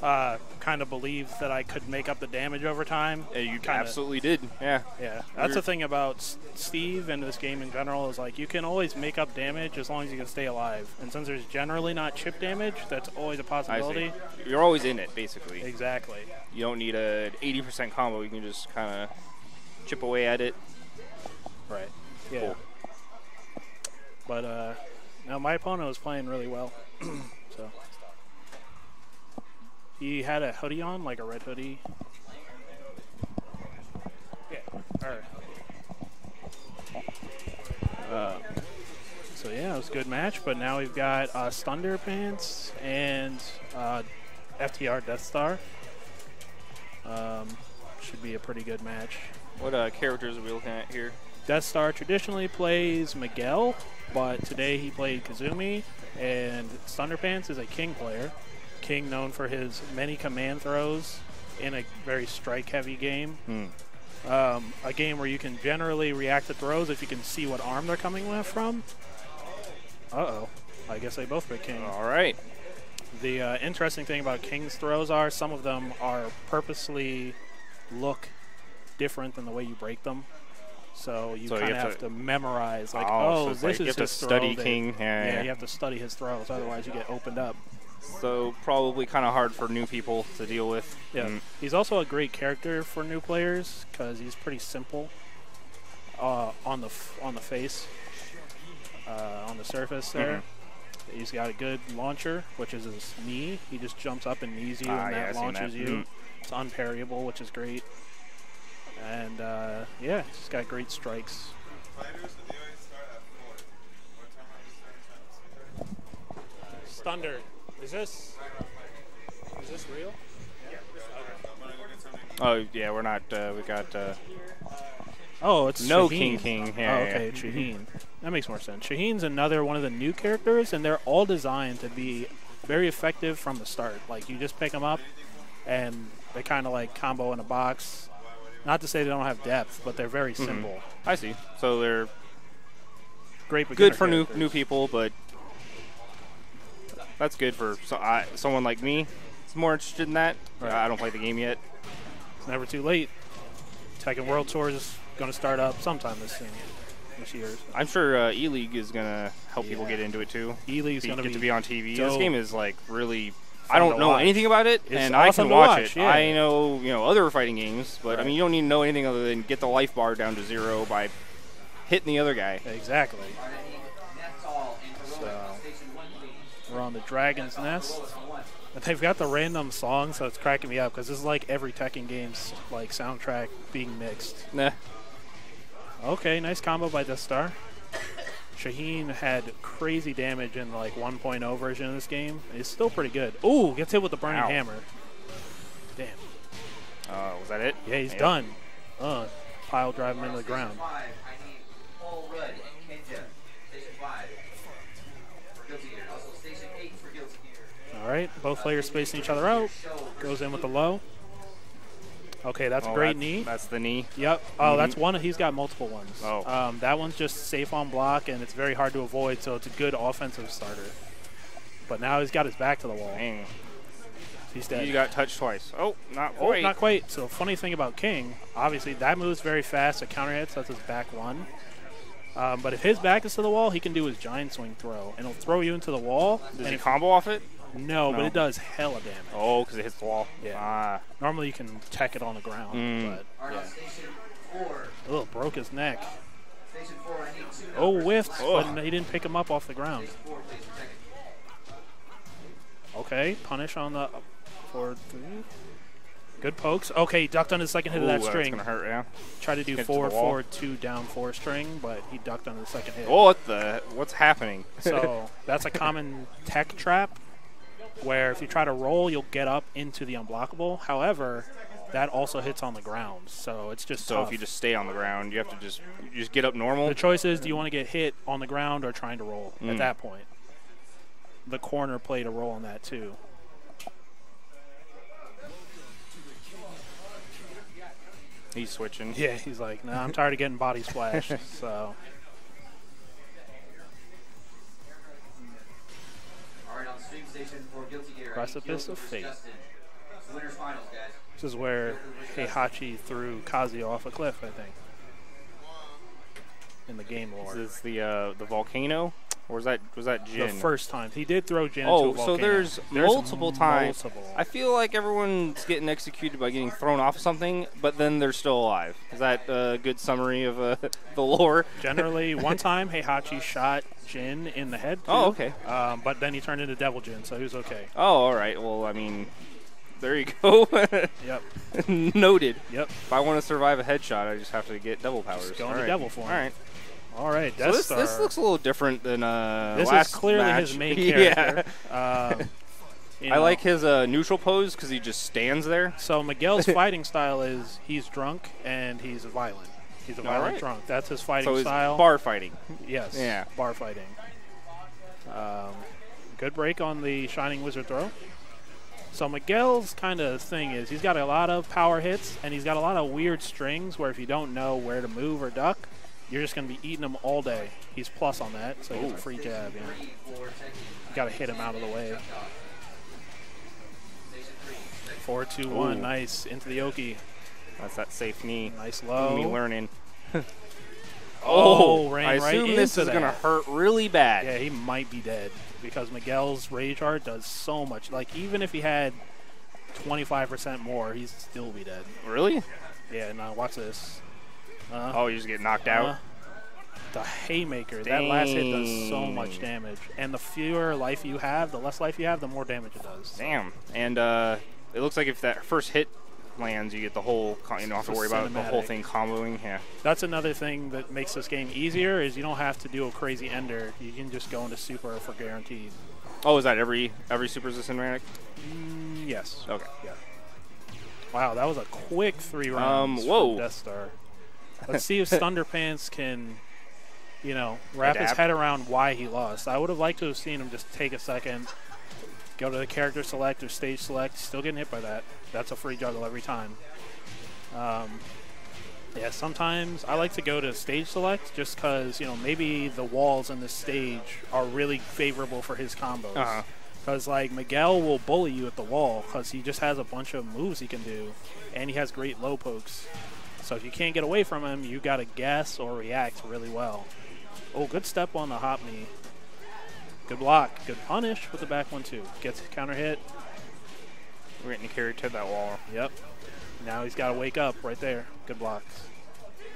kind of believed that I could make up the damage over time. Yeah, you absolutely did. Yeah. Yeah. That's the thing about Steve and this game in general is like you can always make up damage as long as you can stay alive. And since there's generally not chip damage, that's always a possibility. I see. You're always in it, basically. Exactly. You don't need an 80% combo. You can just kind of chip away at it. Right. Yeah. Cool. But now my opponent was playing really well. So he had a hoodie on, like a red hoodie. Yeah. All right. So yeah, it was a good match. But now we've got Thunderpants and FTR Death Star. Should be a pretty good match. What characters are we looking at here? Death Star traditionally plays Miguel, but today he played Kazumi, and Thunderpants is a King player. King known for his many command throws in a very strike-heavy game. A game where you can generally react to throws if you can see what arm they're coming from. Uh-oh. I guess they both pick King. All right. The interesting thing about King's throws are some of them are purposely look different than the way you break them. So you kind of have to memorize, like, so this like is you have to study King. Yeah, you have to study his throws, otherwise you get opened up. So probably kind of hard for new people to deal with. Yeah, he's also a great character for new players because he's pretty simple on the face, on the surface there. He's got a good launcher, which is his knee. He just jumps up and knees you, and that launches you. It's unparryable, which is great. And, yeah, he's got great strikes. Thunder. Is this real? Oh, yeah, we're not, we got, oh, it's no Shaheen. King. Yeah, oh, okay, Shaheen. That makes more sense. Shaheen's another one of the new characters, and they're all designed to be very effective from the start. Like, you just pick them up, and they kind of like combo in a box. Not to say they don't have depth, but they're very simple. I see. So they're great, good for new people, but that's good for someone like me. Is more interested in that. Right. I don't play the game yet. It's never too late. Tekken World Tour is going to start up sometime this year. So. I'm sure E-League is going to help people get into it too. E-League's going to be on TV. Dope. This game is like really. I don't know anything about it, and awesome I can watch it. Yeah. I know other fighting games, but I mean you don't need to know anything other than get the life bar down to 0 by hitting the other guy. Exactly. So we're on the Dragon's Nest. And they've got the random song, so it's cracking me up because this is like every Tekken game's like soundtrack being mixed. Nah. Okay, nice combo by Death Star. Shaheen had crazy damage in like 1.0 version of this game. It's still pretty good. Ooh, gets hit with the burning hammer. Damn. Was that it? Yeah, he's done. Pile drive him into the ground. All right, both players spacing each other out. Goes in with the low. Okay, that's a great knee. That's the knee. Yep. Oh, that's one. He's got multiple ones. Oh. That one's just safe on block, and it's very hard to avoid, so it's a good offensive starter. But now he's got his back to the wall. Dang. He's dead. He got touched twice. Oh, not quite. Oh, not quite. So funny thing about King, obviously that moves very fast. A counter hit, so that's his back one. But if his back is to the wall, he can do his giant swing throw, and he'll throw you into the wall. Does he combo off it? No, but it does hella damage. Oh, because it hits the wall. Yeah. Normally you can tech it on the ground, but yeah. Oh, broke his neck. Oh, whiffed, but he didn't pick him up off the ground. Okay, punish on the 4-3. Good pokes. Okay, he ducked on his second hit of that string. That's gonna hurt, yeah. Tried to do 4-4-2 down 4 string, but he ducked on the second hit. Oh, what's happening? So that's a common tech trap, where if you try to roll, you'll get up into the unblockable. However, that also hits on the ground, so it's just tough. If you just stay on the ground, you have to just get up normal. The choice is, do you want to get hit on the ground or trying to roll at that point? The corner played a role in that too. He's switching. Yeah, he's like, nah, I'm tired of getting body splashed. So Precipice of Fate. Winners finals, guys. This is where Heihachi threw Kazuya off a cliff, I think. In the game lore. Is this the volcano? Or was that Jin? The first time. He did throw Jin into a volcano. So there's multiple times. I feel like everyone's getting executed by getting thrown off something, but then they're still alive. Is that a good summary of the lore? Generally, one time Heihachi shot Jin in the head. Too, okay. But then he turned into Devil Jin, so he was okay. Oh, all right. Well, I mean, there you go. Yep. Noted. Yep. If I want to survive a headshot, I just have to get devil powers. Just go into devil form. All right. All right, so this looks a little different than this last is clearly match. his main character. I like his neutral pose because he just stands there. So Miguel's fighting style is he's drunk and he's violent. He's a violent drunk. That's his fighting style. So bar fighting. Yes. Yeah. Bar fighting. Good break on the Shining Wizard throw. So Miguel's kind of thing is he's got a lot of power hits and he's got a lot of weird strings where if you don't know where to move or duck, you're just going to be eating him all day. He's plus on that, so he gets a free jab. Yeah. You got to hit him out of the way. 4-2-1, nice. Into the Oki. That's that safe knee. Nice low. Me learning. Ran I right assume this is going to hurt really bad. Yeah, he might be dead because Miguel's Rage Art does so much. Like, even if he had 25% more, he'd still be dead. Really? Yeah, now watch this. You just get knocked out? The Haymaker. Dang. That last hit does so much damage. And the fewer life you have, the less life you have, the more damage it does. Damn. And it looks like if that first hit lands, you get the whole, you don't have to worry about the whole thing comboing. Yeah. That's another thing that makes this game easier is you don't have to do a crazy ender. You can just go into super for guaranteed. Oh, is that every super is a cinematic? Yes. Okay. Yeah. Wow, that was a quick 3 rounds from Death Star. Let's see if Thunderpants can, wrap his head around why he lost. I would have liked to have seen him just take a second, go to the character select or stage select. Still getting hit by that. That's a free juggle every time. Yeah, sometimes I like to go to stage select just because, maybe the walls in the stage are really favorable for his combos. Because, like, Miguel will bully you at the wall because he just has a bunch of moves he can do, and he has great low pokes. So if you can't get away from him, you got to guess or react really well. Oh, good step on the hop knee. Good block. Good punish with the back one, too. Gets counter hit. We're getting carried to that wall. Yep. Now he's got to wake up right there. Good blocks.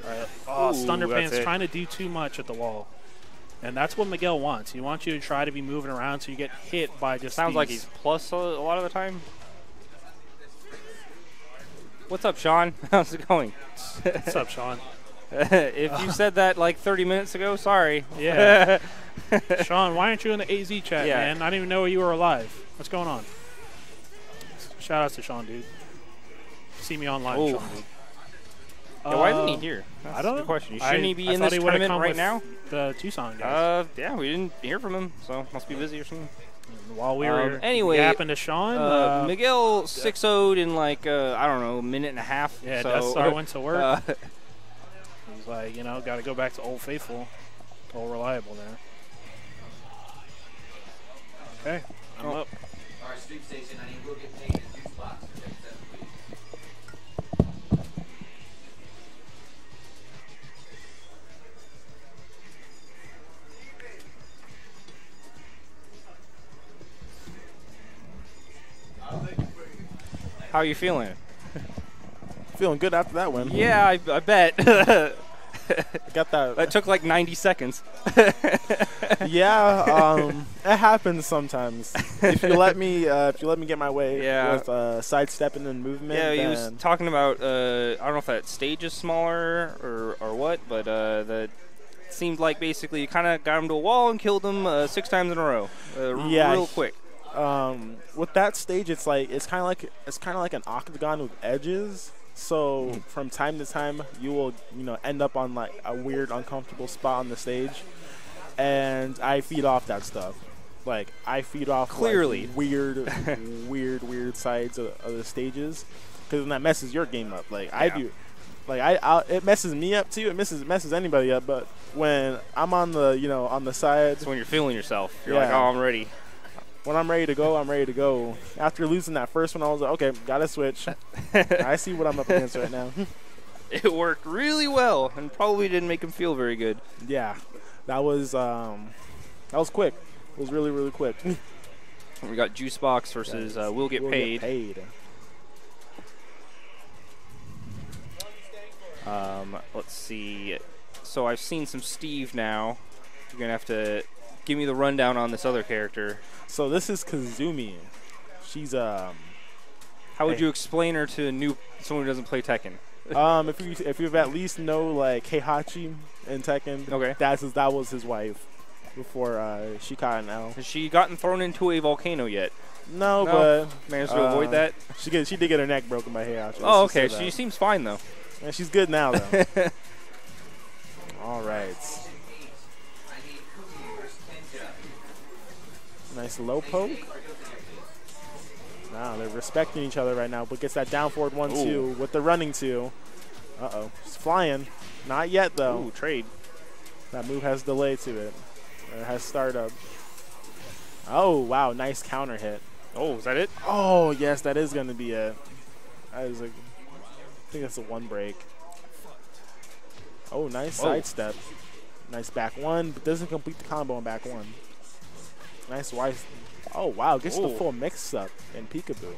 All right. Oh, Thunderpants trying to do too much at the wall. And that's what Miguel wants. He wants you to try to be moving around so you get hit by just Sounds like he's plus a lot of the time. What's up, Sean? How's it going? What's up, Sean? If you said that like 30 minutes ago, sorry. Yeah. Sean, why aren't you in the AZ chat, man? I didn't even know you were alive. What's going on? Shout out to Sean, dude. See me online, Sean, dude. Yeah, why isn't he here? That's I don't know. Good question. Shouldn't he be in this tournament right now? The Tucson guys. Yeah, we didn't hear from him, so must be busy or something. While we were yapping to Sean, Miguel 6-0'd in like I don't know, a minute and a half. Yeah, so, Death Star went to work. He's like, got to go back to Old Faithful, Old Reliable there. Okay, I'm up. All right, Street Station, I need to go get paid in juice box for 10 cents, please. How are you feeling? Feeling good after that win. Yeah, I bet. Got that. That took like 90 seconds. Yeah, it happens sometimes. If you let me get my way with sidestepping and movement. Yeah, he was talking about. I don't know if that stage is smaller or what, but that seemed like basically you kind of got him to a wall and killed him 6 times in a row. Real quick. With that stage, it's kind of like an octagon with edges. So from time to time, you will end up on like a weird, uncomfortable spot on the stage, and I feed off that stuff. Like I feed off clearly like, weird sides of the stages, because then that messes your game up. Like I do, like it messes me up too. It messes anybody up. But when I'm on the on the side, it's when you're feeling yourself. You're like, oh, I'm ready. when I'm ready to go, I'm ready to go. After losing that first one, I was like, okay, gotta switch. I see what I'm up against right now. It worked really well and probably didn't make him feel very good. Yeah, that was quick. It was really, really quick. We got Juicebox versus Will Get Paid. Let's see. So I've seen some Steve now. You're going to have to give me the rundown on this other character. So this is Kazumi. She's How would you explain her to someone who doesn't play Tekken? If you've at least know like Heihachi in Tekken, okay, that was his wife before she caught an L. Has she gotten thrown into a volcano yet? No, but managed to avoid that. She did get her neck broken by Heihachi. Oh, okay. She seems fine though. And she's good now though. All right. Nice low poke. Now they're respecting each other right now, but gets that down forward 1-2 with the running 2. Uh-oh. She's flying. Not yet, though. Ooh, trade. That move has delay to it. Or it has startup. Oh, wow. Nice counter hit. Oh, is that it? Oh, yes, that is going to be it. I think that's a one break. Oh, nice sidestep. Nice back one, but doesn't complete the combo on back one. Nice wide. Oh, wow. Gets the full mix-up in peekaboo.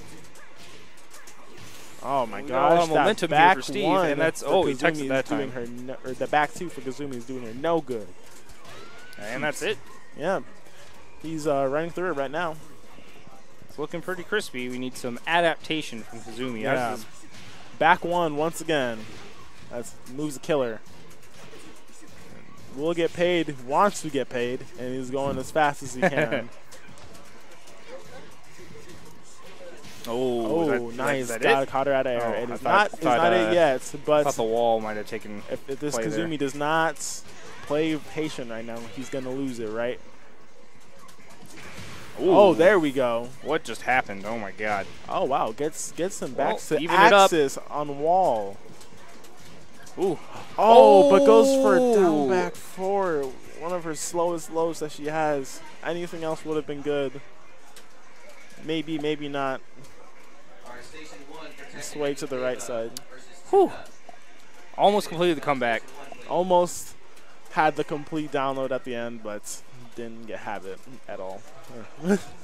Oh, my gosh. Momentum back here for Steve, one and that's, he texted that time. Or the back two for Kazumi is doing her no good. And that's it. Yeah. He's running through it right now. It's looking pretty crispy. We need some adaptation from Kazumi. Yeah. Back one once again. That moves a killer. Will Get Paid, wants to get paid, and he's going as fast as he can. Nice. Caught her out of air. It's not it yet, but I thought the wall might have taken. If this Kazumi does not play patient right now, he's going to lose it, right? Ooh. Oh, there we go. What just happened? Oh, my God. Oh, wow. Gets him back to axis on wall. Ooh. Oh, but goes for a down back four. One of her slowest lows that she has. Anything else would have been good. Maybe, maybe not. Sway to the right side. Whew. Almost completed the comeback. Almost had the complete download at the end, but didn't have it at all.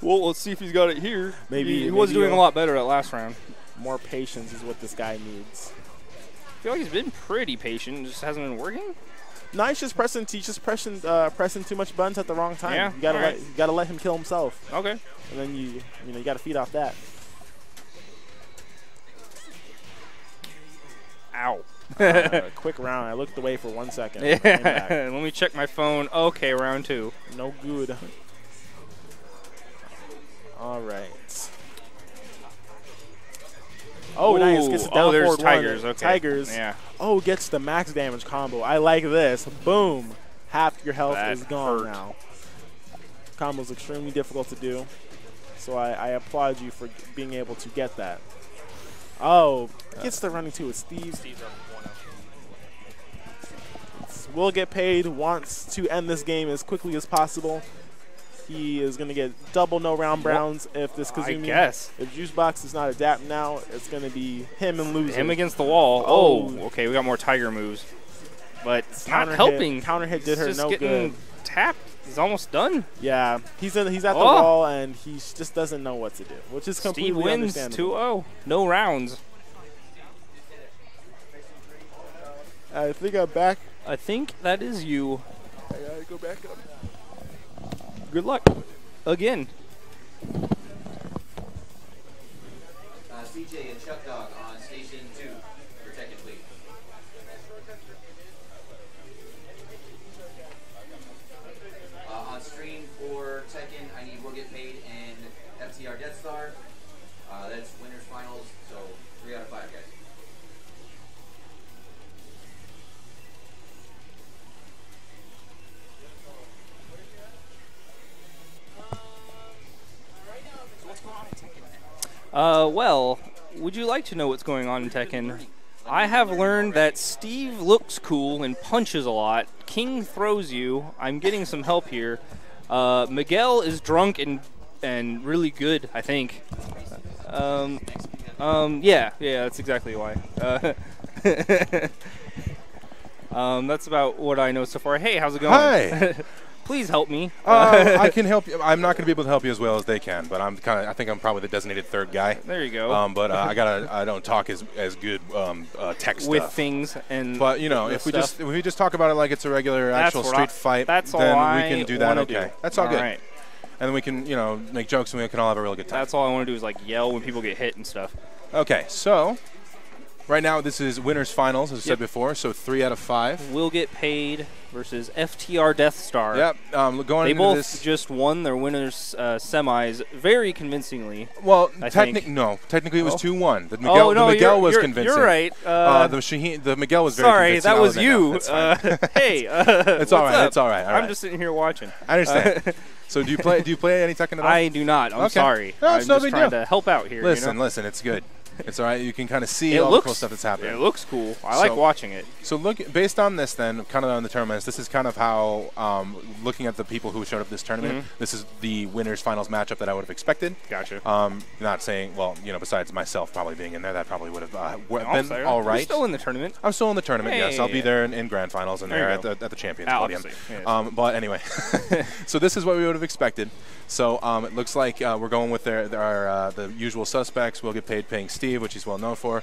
Well, let's see if he's got it here. Maybe he was doing a lot better at last round. More patience is what this guy needs. I feel like he's been pretty patient. Just hasn't been working. No, he's just pressing too much buttons at the wrong time. Yeah, you gotta let him kill himself. Okay. And then you gotta feed off that. Ow. Quick round. I looked away for 1 second. Yeah. Let me check my phone. Okay, round two. No good. All right. Oh, nice. Gets the down there's forward Tigers. one. Okay. Tigers. Yeah. Oh, gets the max damage combo. I like this. Boom. Half your health is gone now. Combo's extremely difficult to do. So I applaud you for being able to get that. Oh, gets the running two with Steve. Steve's up 1-0. Will Get Paid, wants to end this game as quickly as possible. He is going to get double no round browns if this Kazumi. I guess. If Juicebox does not adapt now, it's going to be him and losing. Him against the wall. Oh, okay. We got more Tiger moves. But it's not helping. Counter hit did her no good. Just getting tapped. He's almost done. Yeah. He's at the wall, and he just doesn't know what to do, which is completely understandable. Steve wins 2-0. No rounds. I think I'm back. I think that is you. I got to go back up. Good luck. Again. CJ and Chuck Dog on station 2 for Tekken, please. On stream for Tekken, I need Will Get Paid and FTR Death Star. That's winners finals, so 3 out of 5, guys. Well, would you like to know what's going on in Tekken? I have learned that Steve looks cool and punches a lot. King throws you. I'm getting some help here. Miguel is drunk and and really good, I think. Yeah, that's exactly why. That's about what I know so far. Hey, how's it going? Hi. Please help me. I can help you. I'm not going to be able to help you as well as they can, but I think I'm probably the designated third guy. There you go. But I don't talk as good tech stuff with things and. But you know, if we just talk about it like it's a regular actual street fight, then we can do that. Okay, that's all good. Right. And then we can make jokes and we can all have a really good time. That's all I want to do is like yell when people get hit and stuff. Okay, so. Right now, this is winners finals, as I said before, so 3 out of 5. Will get paid versus FTR Death Star. Yep, they both just won their winners semis very convincingly. Well, technically it was 2-1. The Miguel was convincing. You're right. The Miguel was very convincing. Sorry, that was you. Hey, it's all right. It's all right. I'm just sitting here watching. I understand. So do you play any Tekken at all? I do not. I'm sorry. No, I'm just trying to help out here. Listen, it's good. It's all right. You can kind of see all the cool stuff that's happening. It looks cool. I like watching it. So based on this then, kind of on the tournaments, this is kind of how, looking at the people who showed up this tournament, this is the winners finals matchup that I would have expected. Gotcha. Not saying, besides myself probably being in there, that probably would have been all right. You're still in the tournament. I'm still in the tournament, yes. I'll be there in grand finals and there at the Champions Podium. Yes. But anyway, so this is what we would have expected. So it looks like we're going with the usual suspects. We'll get paid paying Steve, which he's well known for.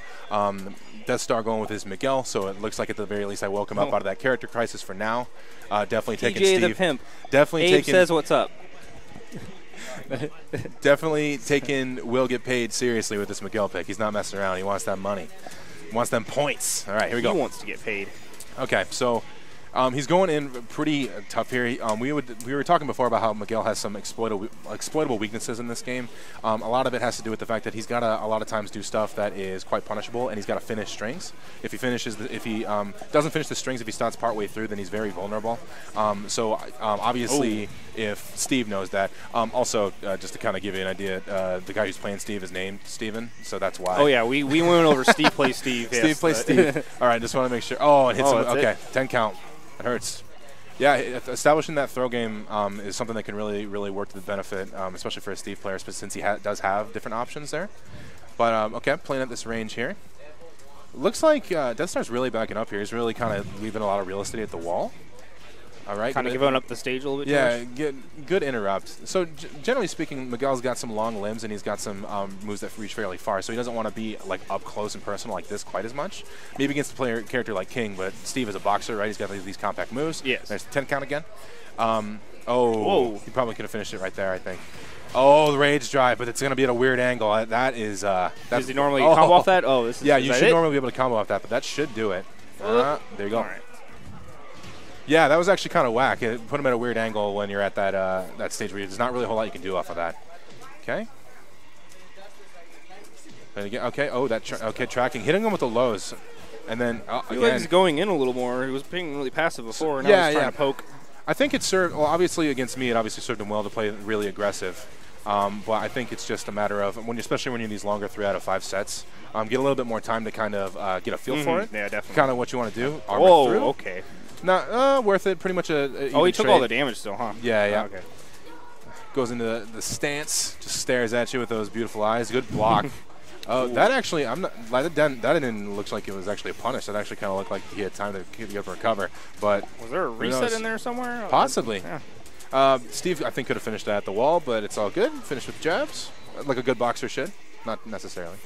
Death Star going with his Miguel, so it looks like at the very least I woke him up out of that character crisis for now. Definitely taking Steve. TJ the Pimp. Definitely Abe says what's up. Definitely taking Will get paid seriously with this Miguel pick. He's not messing around. He wants that money. He wants them points. All right, here we go. He wants to get paid. Okay, so he's going in pretty tough here. We were talking before about how Miguel has some exploitable weaknesses in this game. A lot of it has to do with the fact that he's got to a lot of times do stuff that is quite punishable, and he's got to finish strings. If he doesn't finish the strings, if he starts partway through, then he's very vulnerable. Obviously, if Steve knows that. Also, just to kind of give you an idea, the guy who's playing Steve is named Steven, so that's why. Oh yeah, we went over Steve plays Steve. Steve plays Steve. All right, just want to make sure. Oh, it hits him. Okay, 10 count. It hurts. Yeah, establishing that throw game is something that can really, really work to the benefit, especially for a Steve player, since he does have different options there. But, okay, playing at this range here. Looks like Death Star's really backing up here. He's really kind of leaving a lot of real estate at the wall. All right. Kind of giving up the stage a little bit. Yeah, good interrupt. So generally speaking, Miguel's got some long limbs and he's got some moves that reach fairly far. So he doesn't want to be like up close and personal like this quite as much. Maybe against a character like King, but Steve is a boxer, right? He's got these compact moves. Yes. There's 10 count again. Whoa. He probably could have finished it right there, I think. Oh, the rage drive, but it's going to be at a weird angle. That is. Does he normally combo off that? Oh, this is. Yeah, you should normally be able to combo off that, but that should do it. There you go. All right. Yeah, that was actually kind of whack. It put him at a weird angle when you're at that stage where there's not really a whole lot you can do off of that. Okay. And again, okay. Oh, tracking, hitting him with the lows, and then I feel like he's going in a little more. He was being really passive before, and now he's trying to poke. I think it served. Well, obviously against me, it obviously served him well to play really aggressive. But I think it's just a matter of especially when you're in these longer 3 out of 5 sets, get a little bit more time to kind of get a feel for it. Yeah, definitely. Kind of what you want to do. Whoa, okay. Not worth it. Pretty much a he took all the damage still, huh? Yeah. Oh, okay. Goes into the stance, just stares at you with those beautiful eyes. Good block. That actually, that didn't look like it was actually a punish. That actually kind of looked like he had time to get up and recover. But was there a reset in there somewhere? Possibly. Yeah. Steve, I think, could have finished that at the wall, but it's all good. Finished with jabs, like a good boxer should. Not necessarily.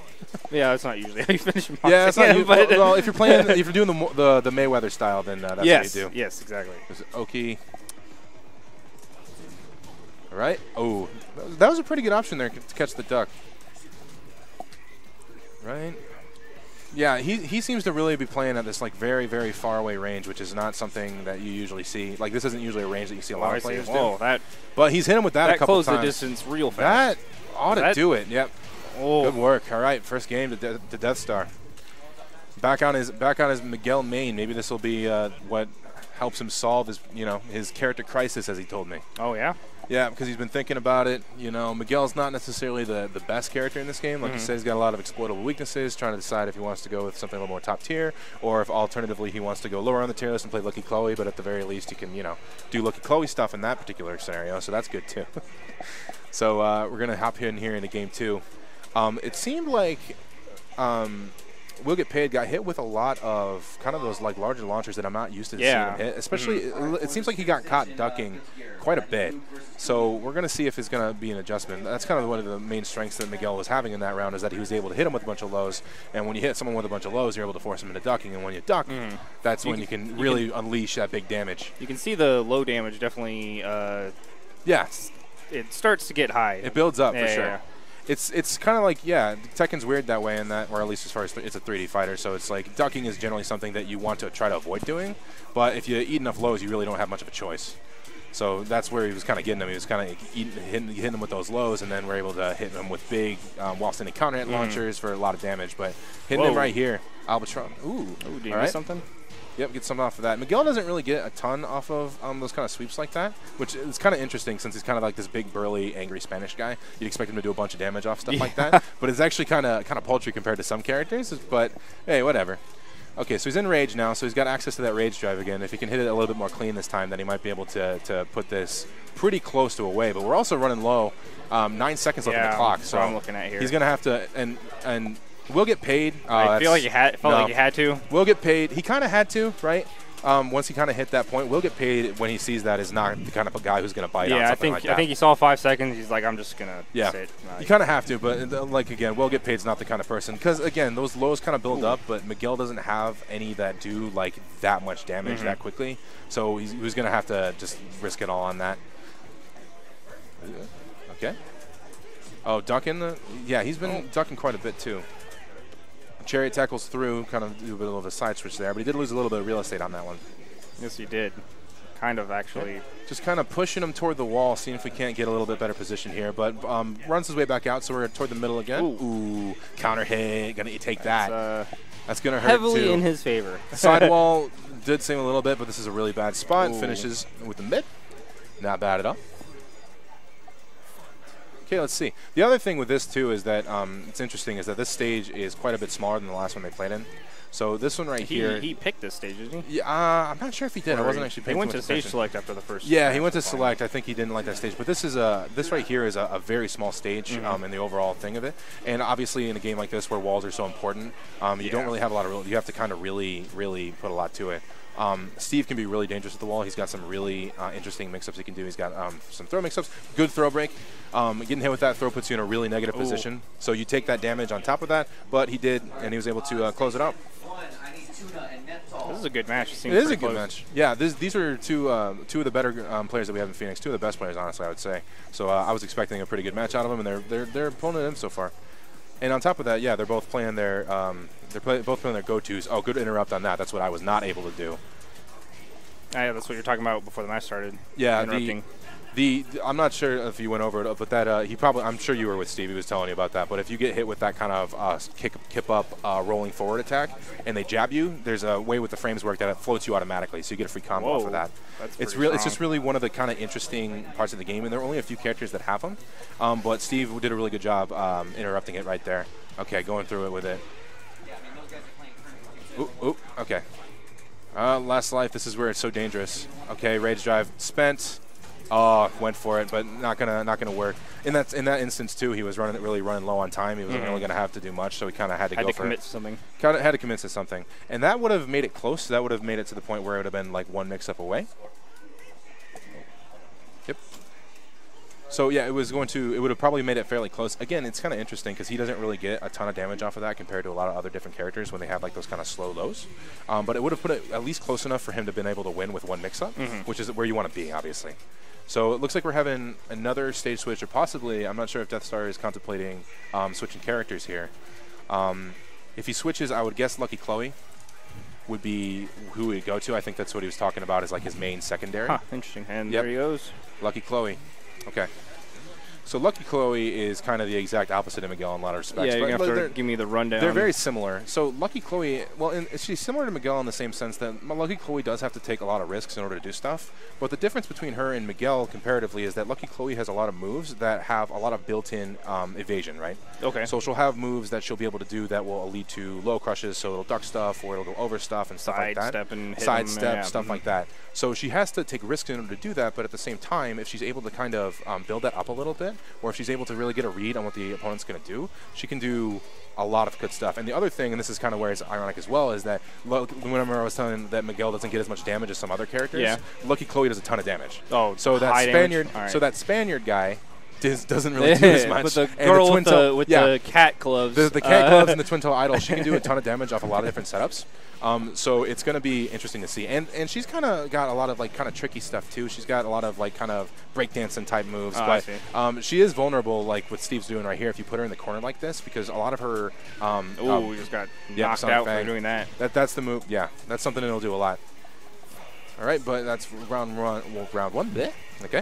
Yeah, that's not usually how you finish a boxing. Yeah, that's not usually. Well, if you're doing the Mayweather style, then that's what you do. Yes, exactly. There's Oki. All right. Oh, that was a pretty good option there to catch the duck. Right. Yeah, he seems to really be playing at this like very, very far away range, which is not something that you usually see. Like this isn't usually a range that you see a lot of players do. But he's hit him with that a couple times. That closed the distance real fast. That ought to do it. Yep. Oh. Good work. All right, first game to Death Star. Back on his Miguel main. Maybe this will be helps him solve his, his character crisis, as he told me. Oh, yeah? Yeah, because he's been thinking about it. Miguel's not necessarily the best character in this game. Like you said, he's got a lot of exploitable weaknesses, trying to decide if he wants to go with something a little more top tier, or if alternatively he wants to go lower on the tier list and play Lucky Chloe, but at the very least he can, do Lucky Chloe stuff in that particular scenario, so that's good too. So we're going to hop in here into game 2. It seemed like Will Get Paid got hit with a lot of kind of those like larger launchers that I'm not used to seeing him hit. Especially, it seems like he got caught ducking quite a bit. So we're going to see if it's going to be an adjustment. That's kind of one of the main strengths that Miguel was having in that round, is that he was able to hit him with a bunch of lows. And when you hit someone with a bunch of lows, you're able to force him into ducking. And when you duck, that's when you can really unleash that big damage. You can see the low damage definitely. Yes. It starts to get high. It builds up for sure. Yeah. It's kind of like, Tekken's weird that way, in that, or at least as far as it's a 3D fighter, so it's like ducking is generally something that you want to try to avoid doing, but if you eat enough lows, you really don't have much of a choice. So that's where he was kind of getting him. He was kind of hitting him with those lows, and then we're able to hit him with big while-standing counter hit launchers for a lot of damage, but hitting him right here, Albatron. Ooh, did you miss something? Yep, get something off of that. Miguel doesn't really get a ton off of those kind of sweeps like that, which is kind of interesting since he's kind of like this big, burly, angry Spanish guy. You'd expect him to do a bunch of damage off stuff like that, but it's actually kind of paltry compared to some characters, but hey, whatever. Okay, so he's in Rage now, so he's got access to that Rage drive again. If he can hit it a little bit more clean this time, then he might be able to put this pretty close to away, but we're also running low. 9 seconds left on the clock, so I'm looking at here. He's going to have to, and Will Get Paid. I feel like you had. Felt like you had to. Will Get Paid. He kind of had to, right? Once he kind of hit that point, Will Get Paid when he sees that is not the kind of a guy who's going to bite on something like that. I think he saw 5 seconds. He's like, I'm just going to sit. You kind of have to, but like again, Will Get Paid's not the kind of person, because again, those lows kind of build up, but Miguel doesn't have any that do like that much damage that quickly, so he was going to have to just risk it all on that. Okay. Oh, ducking. Yeah, he's been ducking quite a bit too. Chariot tackles through, kind of do a bit of a side switch there, but he did lose a little bit of real estate on that one. Yes, he did. Kind of, actually. Just kind of pushing him toward the wall, seeing if we can't get a little bit better position here, but runs his way back out, so we're toward the middle again. Ooh, counter hit, gonna take that. That's gonna hurt heavily too. In his favor. Sidewall did seem a little bit, but this is a really bad spot. Finishes with the mid. Not bad at all. Okay, let's see. The other thing with this, too, is that it's interesting is that this stage is quite a bit smaller than the last one they played in. So this one right here. He picked this stage, didn't he? Yeah, I'm not sure if he did. I wasn't actually paying attention. He too went to much stage select after the first. Yeah, he went to select. I think he didn't like that stage. But this is this right here is a very small stage in the overall thing of it. And obviously in a game like this where walls are so important, you don't really have a lot of. You have to kind of really put a lot to it. Steve can be really dangerous at the wall. He's got some really interesting mix-ups he can do. He's got some throw mix-ups, good throw break. Getting hit with that throw puts you in a really negative position. So you take that damage on top of that, but he did, and he was able to close it out. This is a good match. It is a good match. Yeah, these are two of the better players that we have in Phoenix. Two of the best players, honestly, I would say. So I was expecting a pretty good match out of them, and they're pulling it in so far. And on top of that, yeah, they're both playing their both playing their go-tos. Oh, good interrupt on that. That's what I was not able to do. Yeah, that's what you're talking about before the match started. Yeah, interrupting. I'm not sure if you went over it, but that I'm sure you were with Steve. He was telling you about that. But if you get hit with that kind of kip up rolling forward attack and they jab you, there's a way with the frames work that it floats you automatically, so you get a free combo off of that. It's just really one of the kind of interesting parts of the game, and there are only a few characters that have them. But Steve did a really good job interrupting it right there. Okay, going through it with it. Ooh, okay. Last life. This is where it's so dangerous. Okay, rage drive spent. Oh, went for it, but not gonna work. In that instance too, he was really running low on time. He wasn't really gonna have to do much, so he kind of had to go for it. Commit to something. Kind of had to commit to something, and that would have made it close. That would have made it to the point where it would have been like one mix-up away. Yep. So yeah, it would have probably made it fairly close. Again, it's kind of interesting because he doesn't really get a ton of damage off of that compared to a lot of other different characters when they have like those kind of slow lows. But it would have put it at least close enough for him to have been able to win with one mix-up, which is where you want to be, obviously. So it looks like we're having another stage switch, or possibly, I'm not sure if Death Star is contemplating switching characters here. If he switches, I would guess Lucky Chloe would be who he would go to. I think that's what he was talking about as like his main secondary. Huh, interesting. And there he goes. Lucky Chloe. Okay. So Lucky Chloe is kind of the exact opposite of Miguel in a lot of respects. Yeah, you're going to have to give me the rundown. They're very similar. So Lucky Chloe, well, she's similar to Miguel in the same sense that Lucky Chloe does have to take a lot of risks in order to do stuff. But the difference between her and Miguel comparatively is that Lucky Chloe has a lot of moves that have a lot of built-in evasion, right? Okay. So she'll have moves that she'll be able to do that will lead to low crushes, so it'll duck stuff or it'll go over stuff and stuff like that. Sidestep, stuff like that. So she has to take risks in order to do that, but at the same time, if she's able to kind of build that up a little bit, or if she's able to really get a read on what the opponent's going to do, she can do a lot of good stuff. And the other thing, and this is kind of where it's ironic as well, is that whenever I was telling that Miguel doesn't get as much damage as some other characters, Lucky Chloe does a ton of damage. Oh, so that Spaniard, so that Spaniard guy doesn't really do as much. But the girl with the cat gloves. The cat gloves and the twin toe idol, she can do a ton of damage off a lot of different setups. So it's going to be interesting to see. And she's kind of got a lot of like kind of tricky stuff too. She's got a lot of like kind of breakdancing type moves. But she is vulnerable like what Steve's doing right here if you put her in the corner like this, because a lot of her we just got knocked out for doing that. That's the move. Yeah, that's something that'll do a lot. All right, but that's round one. Okay.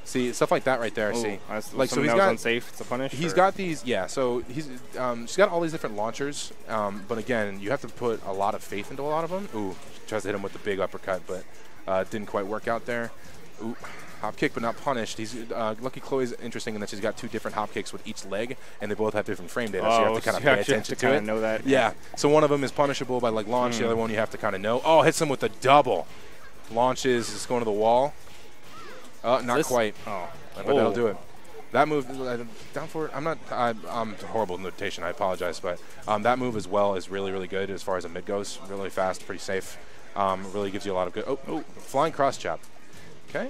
See, stuff like that right there. Ooh, see, like so he's got unsafe. It's a punish. He's got these. Yeah. So he's she's got all these different launchers. But again, you have to put a lot of faith into a lot of them. Ooh, tries to hit him with the big uppercut, but didn't quite work out there. Ooh, hop kick, but not punished. He's Lucky Chloe's interesting in that she's got two different hop kicks with each leg, and they both have different frame data. So you have to kind of pay attention to it. Know that. Yeah. So one of them is punishable by like launch. The other one you have to kind of know. Oh, hits him with a double. Launches is going to the wall. Not quite. Oh, but that'll do it. That move, down forward, I'm horrible with notation, I apologize, but that move as well is really, really good as far as a mid goes. Really fast, pretty safe. Really gives you a lot of good, flying cross chop. Okay.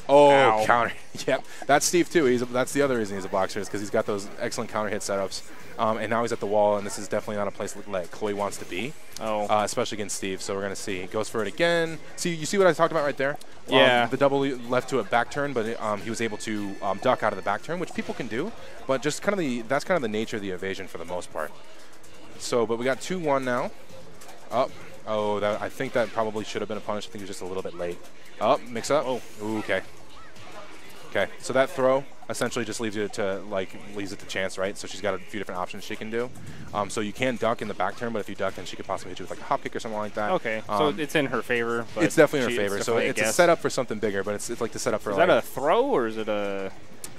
Oh, ow. Counter. Yep, that's Steve too. That's the other reason he's a boxer, is because he's got those excellent counter hit setups. And now he's at the wall, and this is definitely not a place like Chloe wants to be, especially against Steve. So we're going to see. He goes for it again. See, you see what I talked about right there? Yeah. The double left to a back turn, but he was able to duck out of the back turn, which people can do. But just kind of that's kind of the nature of the evasion for the most part. So, but we got 2-1 now. I think that probably should have been a punish. I think he was just a little bit late. Mix up. Oh, ooh, okay. Okay, so that throw essentially just leaves it to chance, right? So she's got a few different options she can do. So you can duck in the back turn, but if you duck, then she could possibly hit you with like a hop kick or something like that. Okay, so it's in her favor. But it's definitely in her favor. So it's a setup for something bigger, but it's like the setup for. Is that a throw or is it a?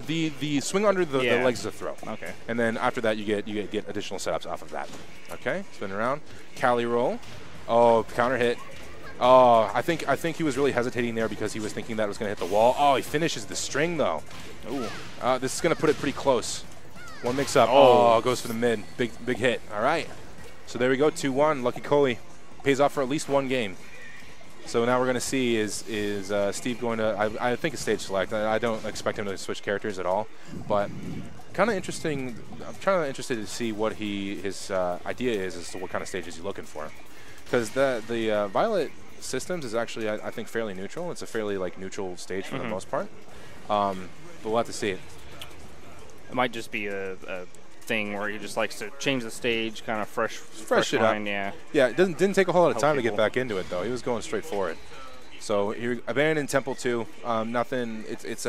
The swing under the legs is a throw. Okay. And then after that, you get additional setups off of that. Okay, spin around, Cali roll. Oh, counter hit. Oh, I think he was really hesitating there because he was thinking that it was going to hit the wall. Oh, he finishes the string, though. Ooh. This is going to put it pretty close. One mix-up. Oh, goes for the mid. Big hit. All right. So there we go, 2-1. Lucky Chloe pays off for at least one game. So now we're going to see is Steve going to – I think a stage select. I don't expect him to switch characters at all. But kind of interesting – I'm kind of interested to see what his idea is as to what kind of stage is he looking for. Because the Violet – Systems is actually, I think, fairly neutral. It's a fairly neutral stage for the most part. But we'll have to see. It might just be a thing where he just likes to change the stage, kind of fresh it mind, up. Yeah. It didn't take a whole lot of time to get back into it though. He was going straight for it. So here, Abandoned Temple 2. Nothing. It's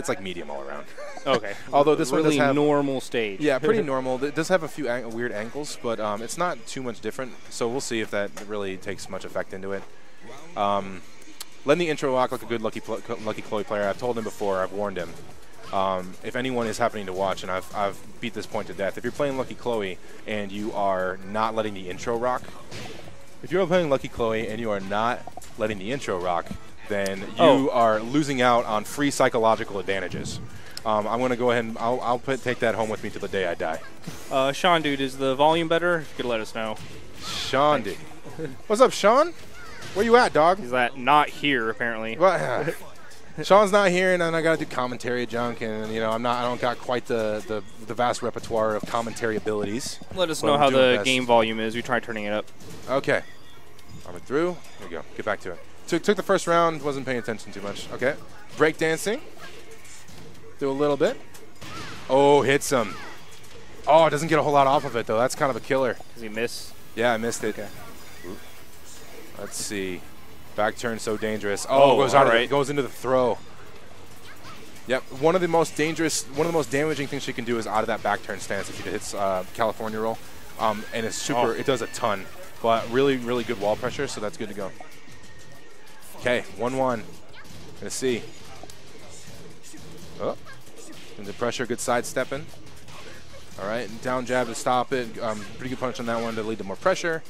like medium all around. Okay. Although this really one does have normal stage. Yeah, pretty normal. It does have a few weird angles, but it's not too much different. So we'll see if that really takes much effect into it. Letting the intro rock like a good Lucky Chloe player. I've told him before. I've warned him. If anyone is happening to watch, and I've beat this point to death, if you're playing Lucky Chloe and you are not letting the intro rock, if you're playing Lucky Chloe and you are not letting the intro rock, then you are losing out on free psychological advantages. I'm going to go ahead and I'll take that home with me to the day I die. Sean, dude, is the volume better? You could let us know. Sean, dude. What's up, Sean? Where you at, dog? He's not here, apparently. Well, Sean's not here, and then I got to do commentary junk, and I don't got quite the vast repertoire of commentary abilities. Let us know how the game volume is. We tried turning it up. Okay. Armored through. Here we go. Get back to it. Took the first round. Wasn't paying attention too much. Okay. Breakdancing. Do a little bit. Oh, hits him. Oh, it doesn't get a whole lot off of it, though. That's kind of a killer. Does he miss? Yeah, I missed it. Okay. Let's see. Back turn so dangerous. Oh, goes out right. Goes into the throw. Yep. One of the most damaging things she can do is out of that back turn stance if she hits California roll. And it's super. It does a ton, but really, really good wall pressure, so that's good to go. Okay, 1-1. Gonna see. Oh, into pressure, good sidestepping. All right, down jab to stop it. Pretty good punch on that one to lead to more pressure.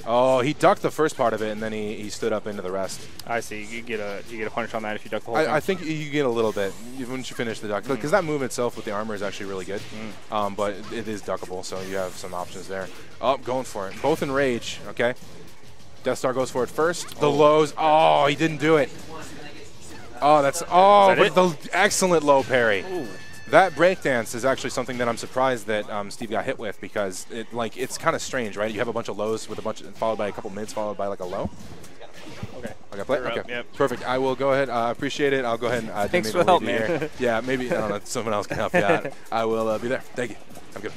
Oh, he ducked the first part of it, and then he stood up into the rest. I see. You get a punish on that if you duck the whole thing. I think you get a little bit once you finish the duck, because that move itself with the armor is actually really good. But it is duckable, so you have some options there. Oh, going for it. Both in rage. Okay. Death Star goes for it first. The lows. Oh, he didn't do it. Oh, that's the excellent low parry. Ooh. That breakdance is actually something that I'm surprised that Steve got hit with, because it's kind of strange, right? You have a bunch of lows with followed by a couple mids, followed by like a low. Okay. Okay, play. Okay. Yep. Perfect. I will go ahead. Appreciate it. I'll go ahead and thanks for the help, man. Here. Yeah, maybe I don't know. Someone else can help you out. I will be there. Thank you. I'm good.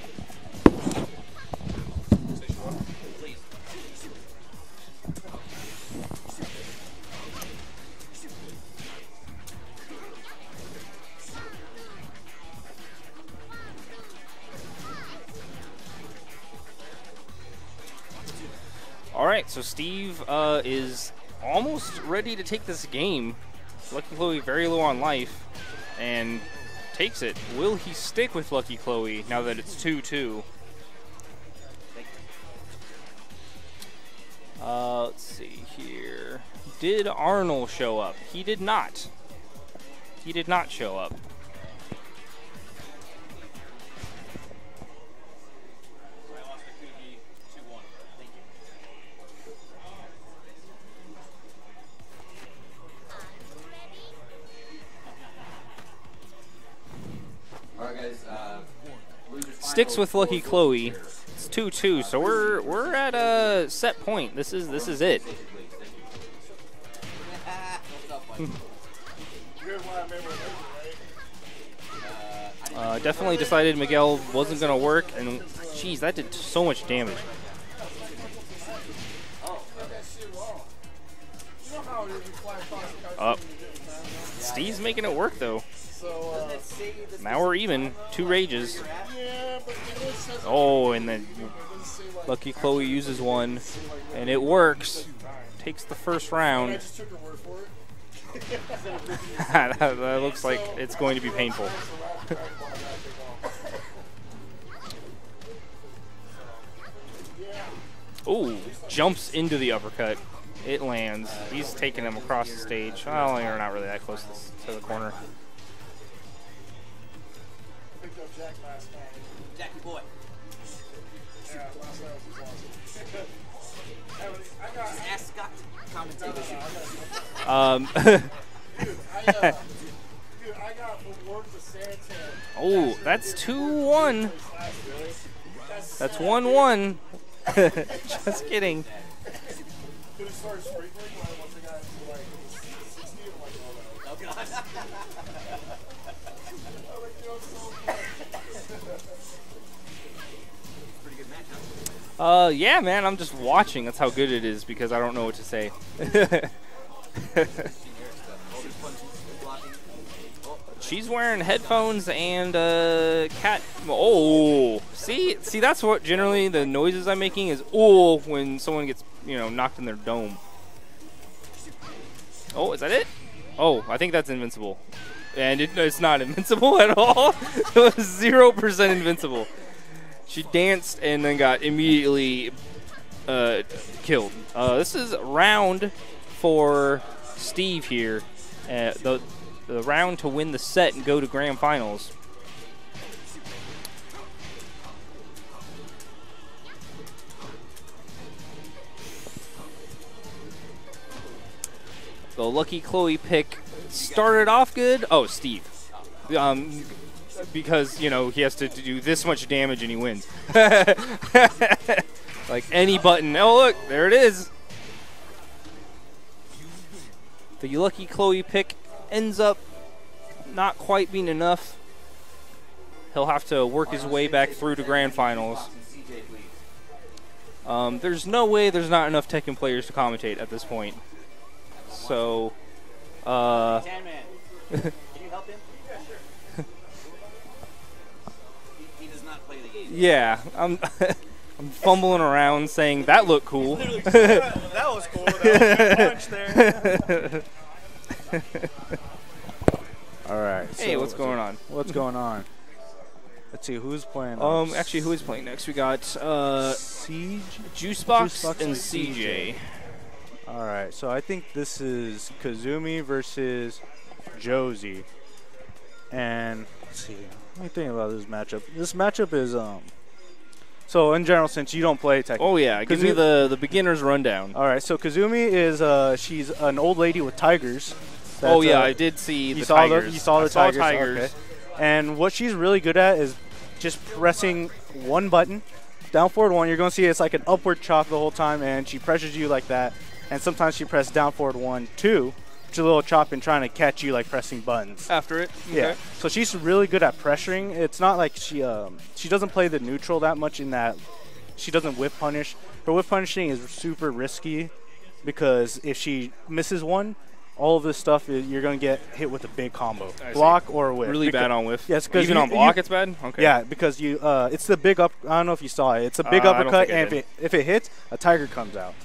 All right, so Steve is almost ready to take this game. Lucky Chloe very low on life and takes it. Will he stick with Lucky Chloe now that it's 2-2? Let's see here. Did Arnold show up? He did not. He did not show up. Sticks with Lucky Chloe. It's 2-2, so we're at a set point. This is it. Definitely decided Miguel wasn't gonna work, and geez, that did so much damage. Steve's making it work though. Now we're even. 2 rages. Oh, and then Lucky Chloe uses one, and it works. Takes the first round. that looks like it's going to be painful. Ooh, jumps into the uppercut. It lands. He's taking him across the stage. Well, you're not really that close to the corner. Jackie boy. Yeah, last night was awesome. Ask Scott to commentate this. Dude, I got from work to Santan. Oh, that's 2-1. That's 1-1. Just kidding. Could have started sprinkling once I got to like 60 and like, oh god. Yeah, man, I'm just watching. That's how good it is, because I don't know what to say. She's wearing headphones and cat. Oh, see, that's what generally the noises I'm making is oh when someone gets knocked in their dome. Oh, is that it? Oh, I think that's invincible, and it's not invincible at all. It was 0% invincible. She danced and then got immediately killed. This is round for Steve here. The round to win the set and go to grand finals. The Lucky Chloe pick started off good. Oh, Steve. Because, he has to do this much damage and he wins. Like any button. Oh, look, there it is. The Lucky Chloe pick ends up not quite being enough. He'll have to work his way back through to grand finals. There's no way there's not enough Tekken players to commentate at this point. So Tan-Man, can you help him? Yeah, sure. He does not play the game. Yeah, I'm fumbling around saying that looked cool. That was cool. That was a good punch there. All right. Hey, so what's going on? What's going on? Let's see who's playing. Actually, who is playing next? We got Siege, Juicebox, and CJ. All right. So I think this is Kazumi versus Josie. And let's see. Let me think about this matchup. This matchup is So in general, since you don't play Tekken. Oh yeah, give me the beginner's rundown. All right. So Kazumi is she's an old lady with tigers. Oh yeah, I did see the tigers. You saw the tigers. Tigers. Okay. And what she's really good at is just pressing one button, down forward one. You're going to see it's like an upward chop the whole time, and she pressures you like that. And sometimes she presses down forward 1, 2, which is a little chop and trying to catch you like pressing buttons. After it? Yeah. Okay. So she's really good at pressuring. It's not like she doesn't play the neutral that much in that she doesn't whip punish. Her whip punishing is super risky because if she misses one, all of this stuff, you're going to get hit with a big combo. Block or whiff. Really bad on whiff? Yes. Even on block it's bad? Okay. Yeah, because it's the big up. I don't know if you saw it. It's a big uppercut, and if it hits, a tiger comes out,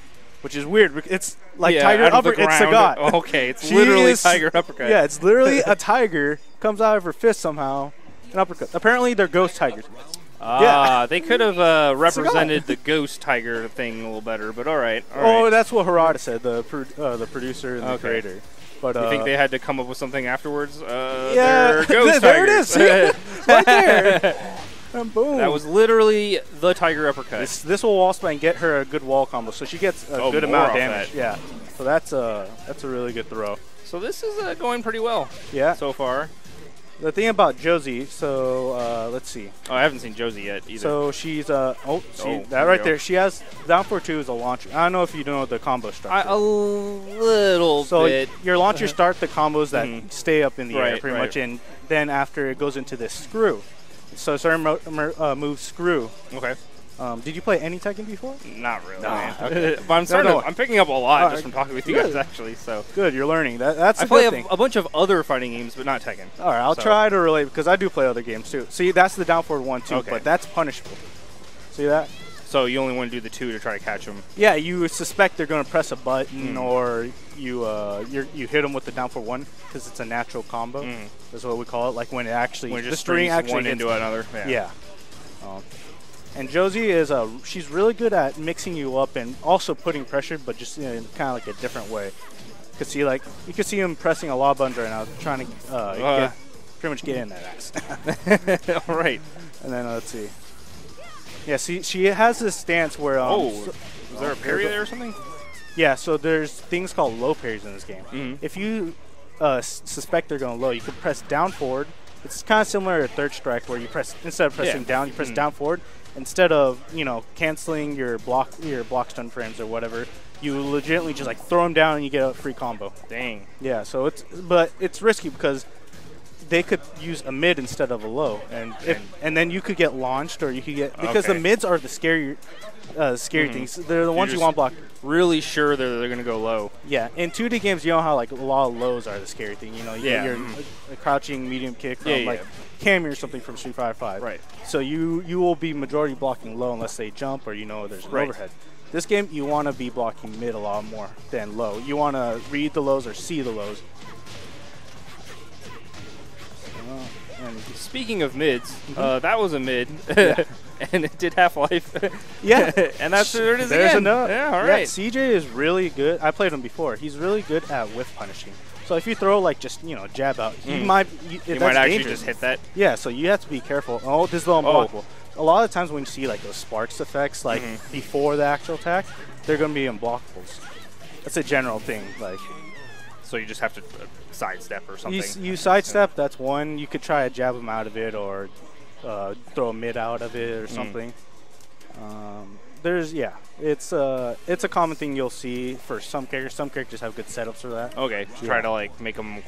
which is weird. It's like tiger uppercut. It's Sagat. Oh, okay, it's literally tiger uppercut. Yeah, it's literally a tiger comes out of her fist somehow, an uppercut. Apparently, they're ghost tigers. They could have represented the ghost tiger thing a little better, but all right. That's what Harada said, the producer and the creator. But you think they had to come up with something afterwards? Yeah, they're ghost there it tigers. is. See? Right there. And boom. That was literally the tiger uppercut. This will wall spam and get her a good wall combo, so she gets a good amount of damage. That. Yeah. So that's a really good throw. So this is going pretty well. Yeah. So far. The thing about Josie, so let's see. Oh, I haven't seen Josie yet either. So she's that right there. She has down for 2 is a launcher. I don't know if you know the combo structure. A little bit. So your launcher start the combos that stay up in the air pretty much, and then after it goes into this screw. So certain moves screw. Okay. Did you play any Tekken before? Not really. No. Okay. But I'm picking up a lot just from talking with you guys, actually. So good, you're learning. That's I play a bunch of other fighting games, but not Tekken. All right, I'll try to relate because I do play other games too. See, that's the down forward 1, 2, but that's punishable. See that? So you only want to do the 2 to try to catch them. Yeah, you suspect they're going to press a button, or you hit them with the down forward 1 because it's a natural combo. That's what we call it. Like when it actually the string actually one hits into another. Yeah. And Josie is she's really good at mixing you up and also putting pressure, but just in kind of like a different way. You can see him pressing a lot of buttons right now, trying to pretty much get in that ass. All right. And then let's see. Yeah, see, she has this stance where is there a parry there or something? Yeah, so there's things called low parries in this game. If you suspect they're going low, you can press down forward. It's kind of similar to third strike where you press instead of pressing down, you press down forward. Instead of canceling your block stun frames or whatever, you legitimately just like throw them down and you get a free combo. Dang. Yeah, so it's risky because they could use a mid instead of a low, and then you could get launched, or you could get because the mids are the scary things. They're the ones you want blocked. Really sure they're going to go low. Yeah, in 2D games, you know how like a lot of lows are the scary thing. You get your a crouching medium kick from Cammy or something from Street Fighter 5. Right. So you will be majority blocking low unless they jump or there's an overhead. This game, you want to be blocking mid a lot more than low. You want to read the lows or see the lows. And speaking of mids, that was a mid, and it did Half-Life. Yeah. And that's there it is There's again. Enough. Yeah, all right. CJ is really good. I played him before. He's really good at whiff punishing. So if you throw like just jab out, you might actually just hit that. Yeah, so you have to be careful. Oh, this is the unblockable. A lot of times when you see like those sparks effects, like before the actual attack, they're going to be unblockables. That's a general thing. Like, so you just have to sidestep or something. You sidestep. That's one. You could try to jab them out of it or throw a mid out of it or something. It's a common thing you'll see for some characters. Some characters have good setups for that. Okay, try to like make them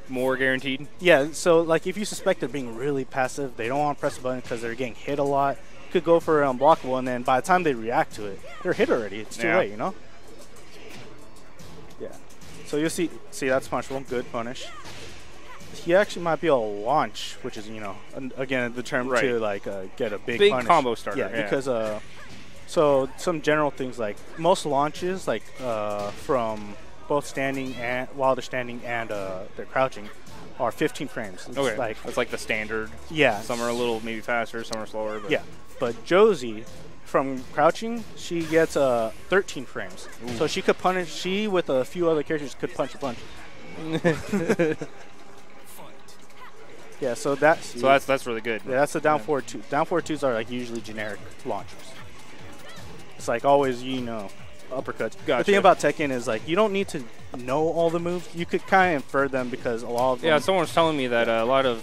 more guaranteed. Yeah, so like if you suspect they're being really passive, they don't want to press a button because they're getting hit a lot. You could go for an unblockable, and then by the time they react to it, they're hit already. It's too late, Yeah. So you'll see that's punishable. Good punish. He actually might be able to launch, which is, again, the term to, like, get a big punish. Combo starter. Yeah, because, so some general things, like, most launches, like, from both standing and while they're standing and they're crouching, are 15 frames. It's okay. That's like the standard. Yeah. Some are a little maybe faster, some are slower. But yeah. But Josie, from crouching, she gets 13 frames. Ooh. So she could punish. She, with a few other characters, could punch a punch. Yeah, so that's really good. Yeah, that's the down forward two. Down forward twos are like usually generic launchers. It's like always, uppercuts. Gotcha. The thing about Tekken is like you don't need to know all the moves. You could kind of infer them because a lot of them. Yeah, someone was telling me that a lot of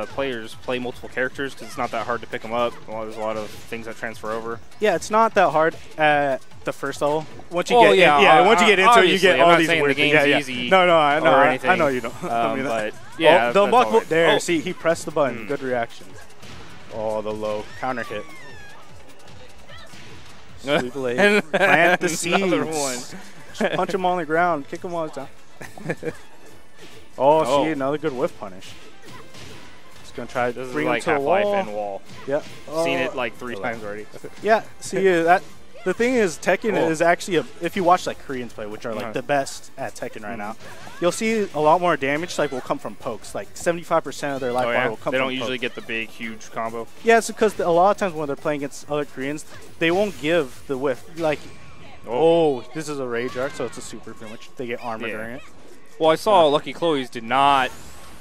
players play multiple characters because it's not that hard to pick them up. There's a lot of things that transfer over. Yeah, it's not that hard at the first level. Once you once you get into it, you get all these weird. The game's easy. No, I know. I know you don't. But yeah, the unblockable. There, see, he pressed the button. Good reaction. Oh, the low counter hit. Sweet blade. Plant the seeds. Another one. Punch him on the ground. Kick him while he's down. See, another good whiff punish. Just going to try to bring him to the wall. Half-Life and wall. Yeah. Seen it like 3 times already. Yeah. See, the thing is, Tekken is actually, if you watch like Koreans play, which are like the best at Tekken right now, you'll see a lot more damage will come from pokes. Like 75% of their life bar will come from pokes. They don't usually get the big, huge combo? Yeah, it's because a lot of times when they're playing against other Koreans, they won't give the whiff. Like, this is a rage art, so it's a super pretty much. They get armor during it. Well, I saw Lucky Chloe's did not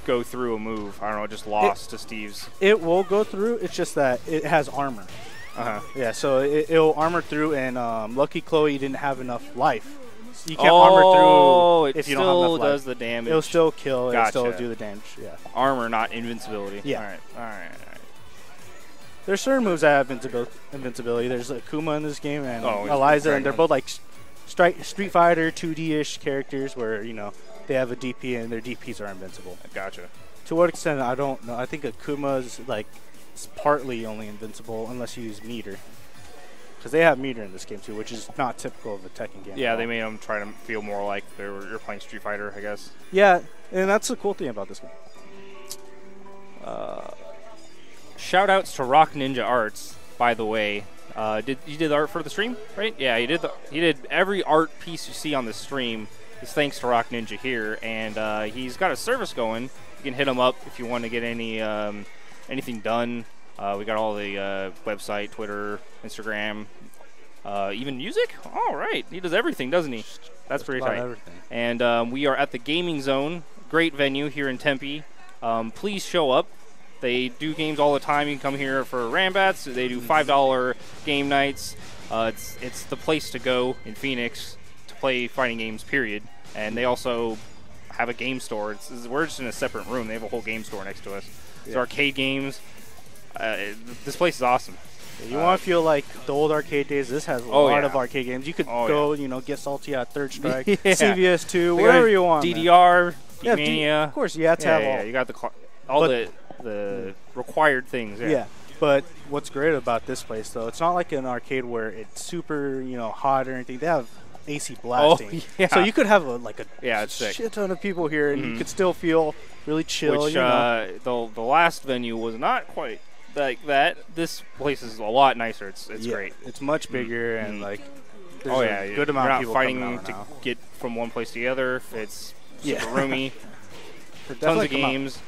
go through a move. I don't know, just lost to Steve's. It will go through. It's just that it has armor. Yeah, so it'll armor through, and Lucky Chloe didn't have enough life. So you can't armor through if you don't have enough life. It still does the damage. It'll still kill. Gotcha. It'll still do the damage. Yeah. Armor, not invincibility. Yeah. All right. There's certain moves that have invincibility. There's Akuma in this game and Eliza, and they're both like Street Fighter 2D-ish characters where they have a DP and their DPs are invincible. Gotcha. To what extent, I don't know. I think Akuma's like partly only invincible unless you use meter. Because they have meter in this game too, which is not typical of a Tekken game. Yeah, they made them try to feel more like you're playing Street Fighter, I guess. Yeah, and that's the cool thing about this game. Shout outs to Rock Ninja Arts, by the way. You did the art for the stream, right? Yeah, he did every art piece you see on the stream is thanks to Rock Ninja here, and he's got a service going. You can hit him up if you want to get anything done. We got all the website, Twitter, Instagram, even music. All right, he does everything, doesn't he? That's pretty tight. Everything. And we are at the Gaming Zone, great venue here in Tempe. Please show up. They do games all the time. You can come here for Ranbats. They do $5 game nights. It's the place to go in Phoenix to play fighting games, period. And they also have a game store. We're just in a separate room. They have a whole game store next to us. It's arcade games. This place is awesome. You want to feel like the old arcade days. This has a lot of arcade games. You could go, get salty at Third Strike, CVS 2, wherever you want. DDR, Mania. Of course, you have to have all. Yeah, you got all the required things. Yeah, but what's great about this place, though, it's not like an arcade where it's super, hot or anything. They have AC blasting. So you could have a shit ton of people here, and you could still feel really chill. Which the last venue was not quite like that. This place is a lot nicer. It's great. It's much bigger and there's a good you're amount of not people fighting to get from one place to the other. It's super roomy. Tons of games.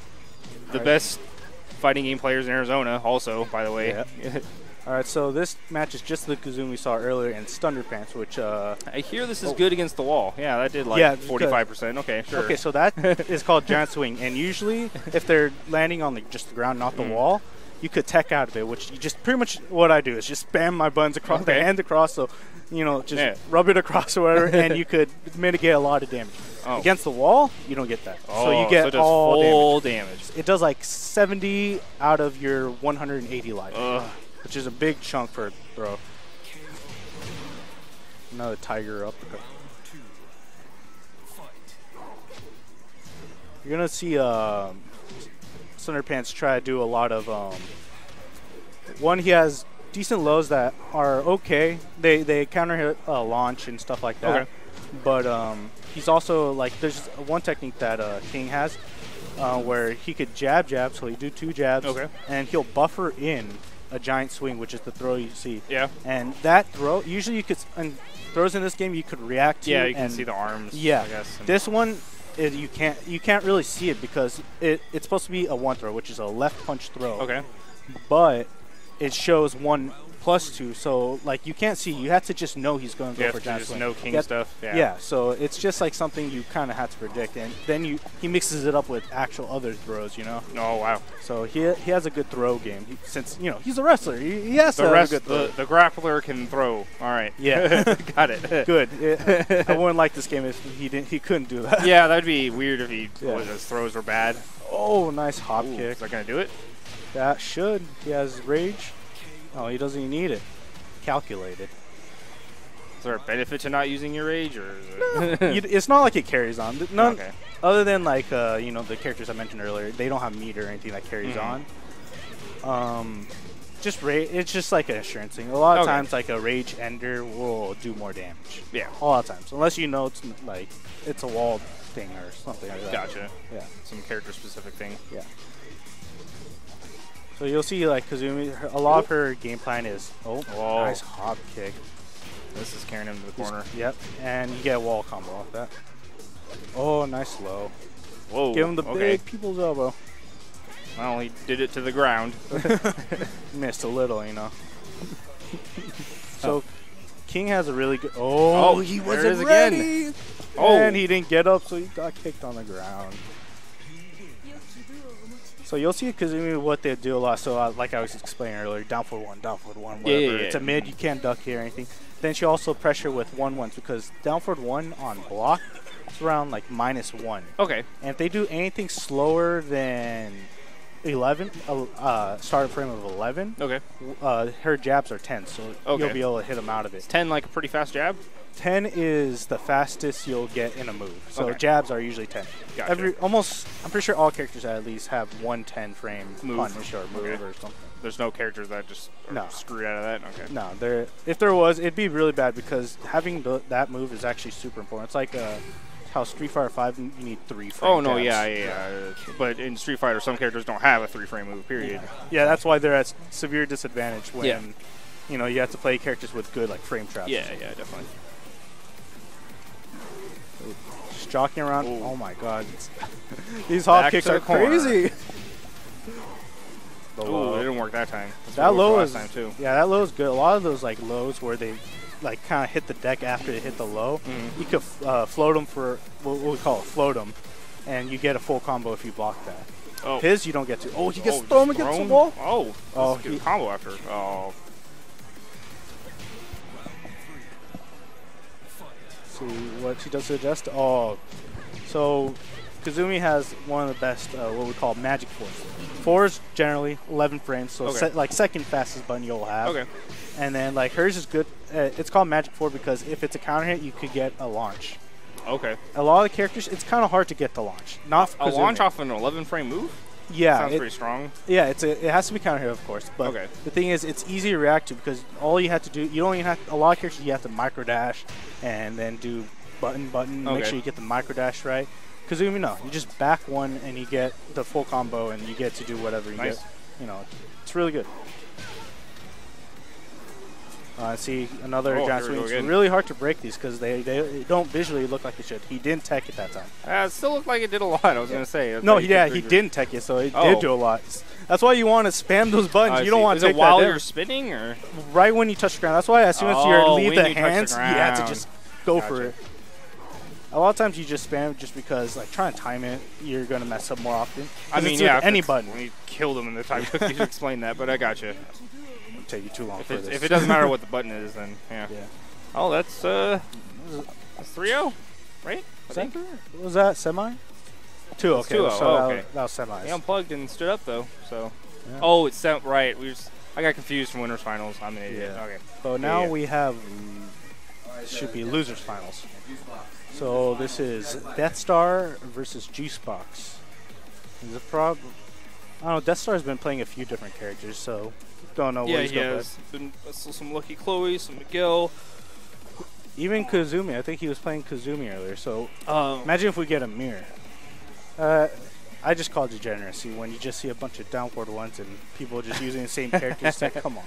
The best fighting game players in Arizona, also, by the way. Yeah. All right, so this match is just the Kazumi we saw earlier in Thunderpants, which I hear this is good against the wall. Yeah, that did 45%. Okay, sure. Okay, so that is called Giant Swing, and usually if they're landing on just the ground, not the wall, you could tech out of it, which you just pretty much what I do is just spam my buttons across the hand across, so just rub it across or whatever, and you could mitigate a lot of damage. Against the wall, you don't get that. So you get all full damage. It does like 70 out of your 180 life, which is a big chunk for a throw. Another tiger uppercut. You're going to see Thunderpants try to do a lot of one, he has decent lows that are okay. They counter hit launch and stuff like that. But he's also like there's one technique that King has where he could jab, so he do 2 jabs, and he'll buffer in a giant swing, which is the throw you see. Yeah. And that throw, usually you could, and throws in this game you could react to. Yeah, you can see the arms. Yeah. I guess. This one, you can't really see it because it's supposed to be a 1 throw, which is a left punch throw. Okay. But it shows 1+2, so like you can't see. You have to just know he's going to go for giant swing. No King stuff. Yeah. So it's just like something you kind of have to predict, and then he mixes it up with actual other throws. Oh wow. So he has a good throw game since he's a wrestler. He has to have a good throw. The grappler can throw. All right. Yeah. Got it. Good. I wouldn't like this game if he couldn't do that. Yeah, that'd be weird if his throws were bad. Oh, nice hop kick. Is that gonna do it? That should. He has rage. Oh, he doesn't even need it. Calculated. Is there a benefit to not using your rage, or is it it's not like it carries on. None, okay. Other than like the characters I mentioned earlier, they don't have meter or anything that carries on. Just rage. It's just like an assurance thing. A lot of times, like a rage ender will do more damage. Yeah. A lot of times, unless it's like it's a wall thing or something like that. Gotcha. Yeah. Some character specific thing. Yeah. So you'll see, like, Kazumi, a lot of her game plan is, nice hop kick. This is carrying him to the corner. Yep, and you get a wall combo off that. Oh, nice low. Whoa. Give him the big people's elbow. Well, he did it to the ground. Missed a little, So King has a really good... Oh, he wasn't ready! Again. And he didn't get up, so he got kicked on the ground. So you'll see Kazumi what they do a lot. So like I was explaining earlier, down forward one, whatever. Yeah. It's a mid, you can't duck here or anything. Then she also pressure with 1-1s because down forward 1 on block, it's around like -1. Okay. And if they do anything slower than 11, start frame of 11, her jabs are 10, so you'll be able to hit them out of it. Is 10 like a pretty fast jab? 10 is the fastest you'll get in a move. So jabs are usually 10. Gotcha. I'm pretty sure all characters at least have 110 frame punish or move or something. There's no characters that just are screwed out of that? Okay. No, if there was, it'd be really bad because having that move is actually super important. It's like how Street Fighter 5, you need 3 frame Oh, no, jabs. yeah. But in Street Fighter, some characters don't have a 3-frame move, period. Yeah, that's why they're at severe disadvantage when you have to play characters with good like frame traps. Yeah, definitely. Just jockeying around. Ooh. Oh my god. These hop kicks are crazy. Oh, it didn't work that time. That low is time too. Yeah, that low is good. A lot of those like lows where they like kind of hit the deck after they hit the low, you could float them for what we call it, float them, and you get a full combo if you block that. Oh. His you don't get to. Oh, he gets thrown against the wall. Oh, he combo after. Oh. See what she does to adjust. Oh, so Kazumi has one of the best what we call magic fours. 4s generally 11 frames, so like second fastest button you'll have. Okay. And then like hers is good. It's called magic 4 because if it's a counter hit, you could get a launch. Okay. A lot of the characters, it's kind of hard to get the launch. Not a launch off an 11-frame move. Yeah, sounds pretty strong. Yeah, it has to be counter hit, of course. But the thing is, it's easy to react to because all you have to do, you don't even have a lot of characters. You have to micro dash and then do button. Make sure you get the micro dash right. Kazumi, no, you just back one and you get the full combo and you get to do whatever you get. It's really good. See another giant swing. It's really hard to break these because they don't visually look like it should. He didn't tech it that time. It still looked like it did a lot. I was gonna say. No, he didn't tech it, so it did do a lot. That's why you want to spam those buttons. You don't want to take that while you're spinning, or right when you touch the ground. That's why as soon as you leave the hands, you have to just go for it. A lot of times you just spam just because, like, trying to time it, you're going to mess up more often. I mean, any button. We killed him in the time it took you to explain that, but I got you. It'll take you too long for this. If it doesn't matter what the button is, then yeah. Oh, that's 3-0, right? Was that semi? 2-0. Okay. 2-0. So that was semis. He unplugged and stood up though. So. Yeah. Oh, it's right. I got confused from winners finals. I'm an idiot. Yeah. Okay. So now we have should be losers finals. So this is Death Star versus Juicebox. The problem, I don't know. Death Star's been playing a few different characters, so don't know. Yeah, he has been some Lucky Chloe, some Miguel. Even Kazumi, I think he was playing Kazumi earlier. So imagine if we get a mirror. I just call degeneracy when you just see a bunch of down forward ones and people just using the same characters. Like, come on.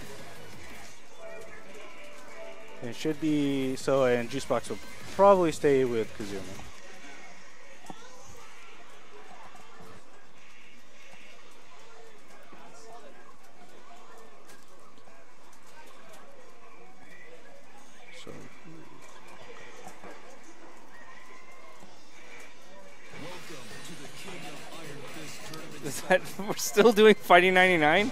And it should be so, and Juicebox will probably stay with Kazumi. So. Is that we're still doing Fighting 99?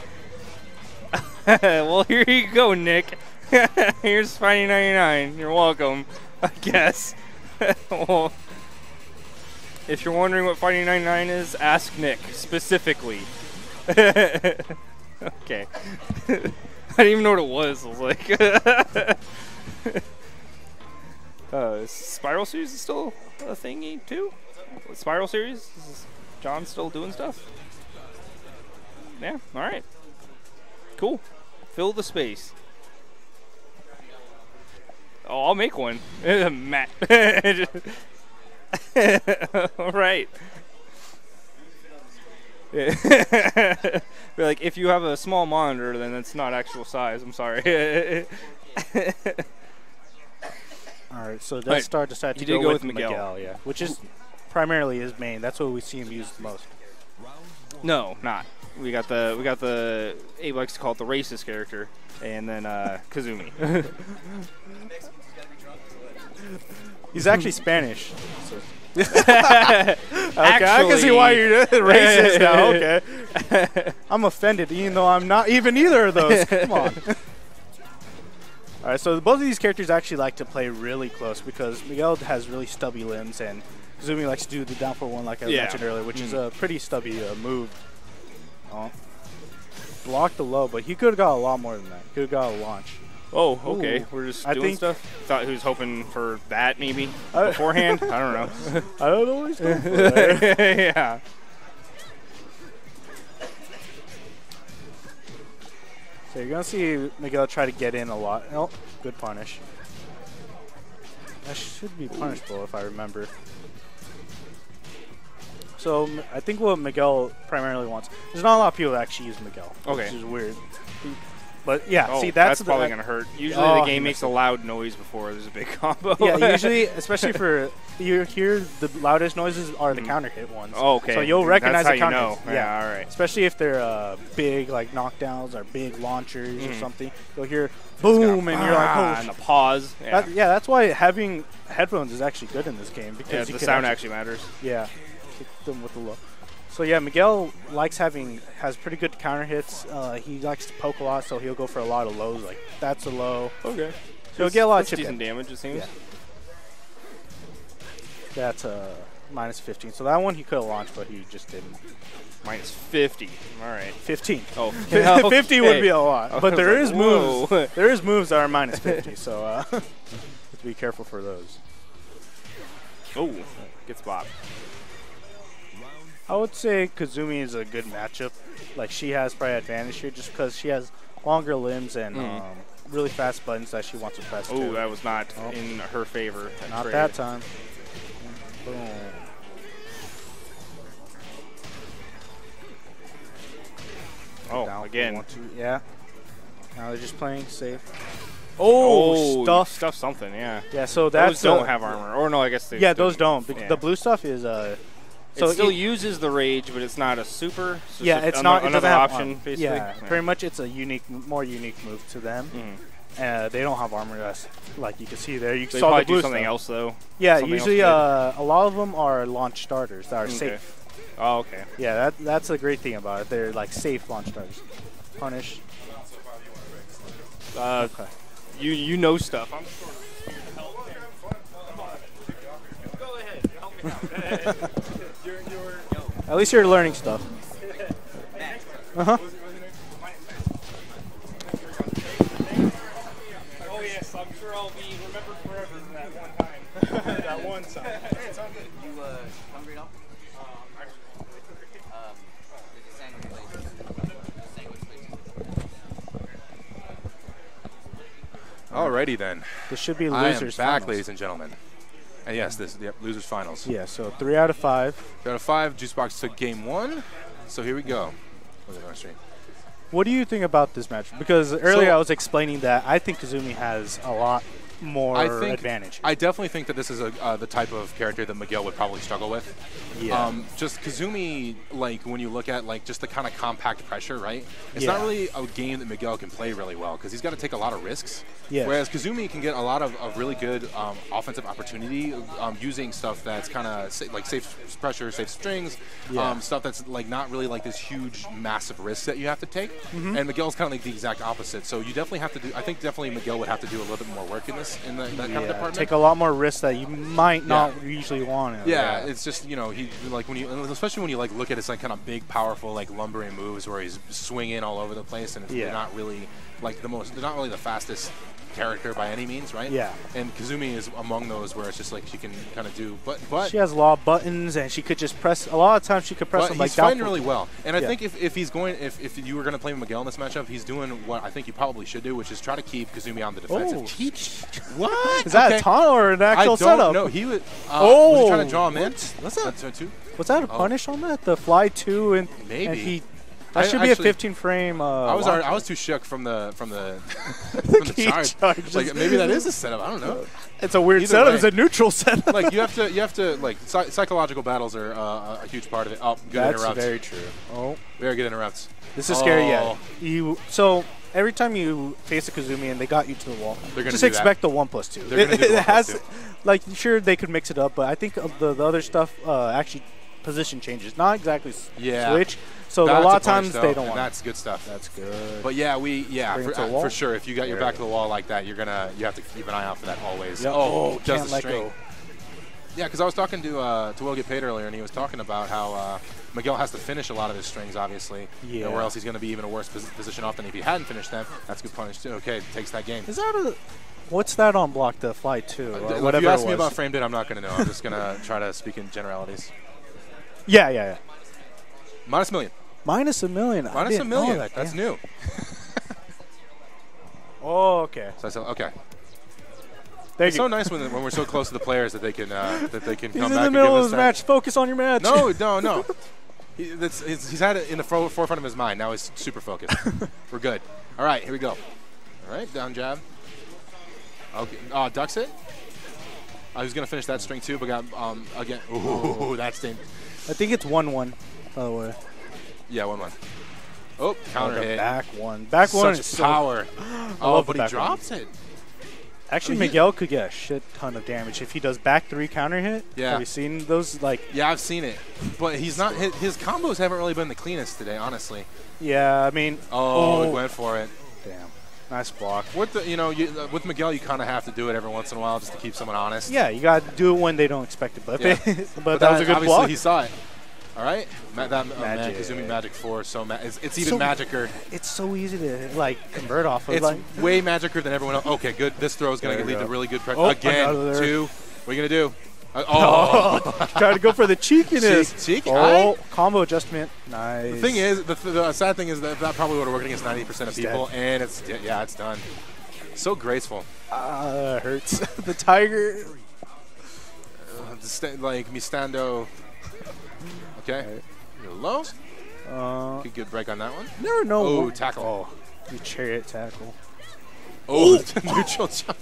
Well, here you go, Nick. Here's Fighting 99. You're welcome, I guess. Well, if you're wondering what Fighting 99 is, ask Nick specifically. Okay. I didn't even know what it was. I was like, Spiral Series is still a thingy too? Spiral Series? Is John still doing stuff? Yeah, alright. Cool. Fill the space. Oh, I'll make one. Matt. Alright. Be like, if you have a small monitor, then it's not actual size. I'm sorry. Alright, so Death Star decided to go with Miguel, yeah, which is primarily his main. That's what we see him use the most. No, not. We got the Abe likes to call it the racist character, and then Kazumi. He's actually Spanish. So. Okay, I can see why you're racist now. Okay, I'm offended, even though I'm not even either of those. Come on. All right, so both of these characters actually like to play really close because Miguel has really stubby limbs, and Kazumi likes to do the down for one, like I mentioned earlier, which is a pretty stubby move. Oh. Blocked the low, but he could have got a lot more than that. He could have got a launch. Oh, okay. We're just doing stuff. Thought he was hoping for that maybe beforehand. I don't know. I don't know what he's going for there. Yeah. So you're going to see Miguel try to get in a lot. Oh, good punish. That should be punishable if I remember. So I think what Miguel primarily wants, there's not a lot of people that actually use Miguel, which is weird. But yeah, see, that's probably going to hurt. Usually the game makes a loud noise before there's a big combo. Yeah, usually, especially for, you hear the loudest noises are the counter hit ones. Oh, okay. So you'll recognize the counter hits. Yeah, all right. Especially if they're big, like knockdowns or big launchers or something. You'll hear boom, and you're like, oh, and the pause. Yeah. That's why having headphones is actually good in this game. Because the sound actually matters. Yeah. Kick them with the low. So yeah, Miguel has pretty good counter hits. He likes to poke a lot, so he'll go for a lot of lows. Like that's a low. Okay. So he'll get a lot of chip decent damage, it seems. Yeah. That's minus 15. So that one he could have launched, but he just didn't. Minus 50. All right. 15. Oh, 50 would be a lot, but there is moves. There is moves that are minus 50. So have to be careful for those. Oh, gets bopped. I would say Kazumi is a good matchup. Like, she has probably advantage here just because she has longer limbs and really fast buttons that she wants to press. Oh, that was not in her favor. Not that time. Boom. Oh, down again. Yeah. Now they're just playing safe. Oh, stuff something, yeah. Yeah, so that's those don't have armor. Or no, I guess they those don't. Yeah. The blue stuff is so it still uses the rage, but it's not a super. So yeah, it's not another option, basically. Yeah, pretty much it's a more unique move to them. They don't have armor, like you can see there. You saw the blue do something else though. Yeah, usually a lot of them are launch starters that are safe. Oh, okay. Yeah, that's the great thing about it. They're like safe launch starters. Punish. Okay. You know stuff. I'm sure. Go ahead. Help me out. At least you're learning stuff. Oh yes, I'm sure I'll be remembered forever from that one time. That one time. You hungry now? There's a sandwich place. Alrighty then. This should be losers I am back, finals. ladies and gentlemen. And yes, losers finals. Yeah, so 3 out of 5. 3 out of 5. Juicebox took game 1. So here we go. What do you think about this match? Because earlier I was explaining that I think Kazumi has a lot more advantage. I definitely think that this is the type of character that Miguel would probably struggle with. Yeah. Just Kazumi, like when you look at like just the kind of compact pressure, right? It's Yeah. not really a game that Miguel can play really well because he's got to take a lot of risks. Yes. Whereas Kazumi can get a lot of really good offensive opportunity using stuff that's kind of like safe pressure, safe strings, stuff that's like not really like this huge, massive risk that you have to take. And Miguel's kind of like the exact opposite. So you definitely have to do. I think definitely Miguel would have to do a little bit more work in this that kind of department. Take a lot more risks that you might not usually want to. Yeah, it's just he like when you especially when you like look at his like kind of big, powerful like lumbering moves where he's swinging all over the place and they're not really like they're not really the fastest character by any means, right? Yeah. And Kazumi is among those where it's just like she can kind of do, but she has a lot of buttons and she could just press. A lot of times she could press them like he's fighting really well. And I think if he's going, if you were going to play Miguel in this matchup, he's doing what I think you probably should do, which is try to keep Kazumi on the defensive. What? Is that a taunt or an actual setup? No, he was. Was he trying to draw him in? What's that? Two? Was that a punish on that? The fly 2 and maybe. And he. That should be a 15 frame. I was too shook from the charge. Like maybe that is a setup. I don't know. It's a weird setup. It's a neutral setup. Like you have to like psychological battles are a huge part of it. Oh, good interrupts. That's very true. Oh, very good interrupts. This is scary. Yeah. So every time you face a Kazumi and they got you to the wall, just expect the 1+2. It has, like, sure they could mix it up, but I think the other stuff actually position changes, not exactly switch. So a lot of times they don't want. That's good stuff. That's good. But yeah, for sure. If you got your back to the wall like that, you have to keep an eye out for that always. Yep. Oh, can't let go. Yeah, because I was talking to Will Get Paid earlier, and he was talking about how Miguel has to finish a lot of his strings, obviously, or else he's going to be even a worse position off than if he hadn't finished them. That's good punish too. Okay, takes that game. Is that what's that on block? The fly 2? Whatever. If you ask me about framed it, I'm not going to know. I'm just going to try to speak in generalities. Yeah. -1 million. -1 million. -1 million. That's new. Oh, okay. So okay. It's so nice when we're so close to the players that they can come back. He's in the middle of his match. Focus on your match. No. He's had it in the forefront of his mind. Now he's super focused. We're good. All right, here we go. All right, down jab. Okay. Ducks it. I was gonna finish that string too, but got again. Ooh, that's dangerous. I think it's 1-1, by the way. Yeah, 1-1. Oh, counter hit. Back one. Back one is power. But he drops it. Actually, Miguel could get a shit ton of damage if he does back 3 counter hit. Yeah. Have you seen those? Yeah, I've seen it. But he's not. His combos haven't really been the cleanest today, honestly. Yeah, I mean. Oh, went for it. Damn. Nice block. With with Miguel, you kind of have to do it every once in a while just to keep someone honest. Yeah, you got to do it when they don't expect it. But, but that was a good obviously block. He saw it. All right, Kazumi Magic 4, it's even magicer. It's so easy to convert off of. It's way magicer than everyone else. Okay, good. This throw is going to lead to really good pressure. Again, 2. What are you going to do? Trying to go for the cheekiness. Cheeky. Combo adjustment. Nice. The thing is, the sad thing is that probably would have worked against 90% of people, and it's done. So graceful. It hurts. The tiger. Mi stando. Okay. Low. Good break on that one. Never know. Oh, tackle. Oh, you chariot tackle. Oh, neutral jump.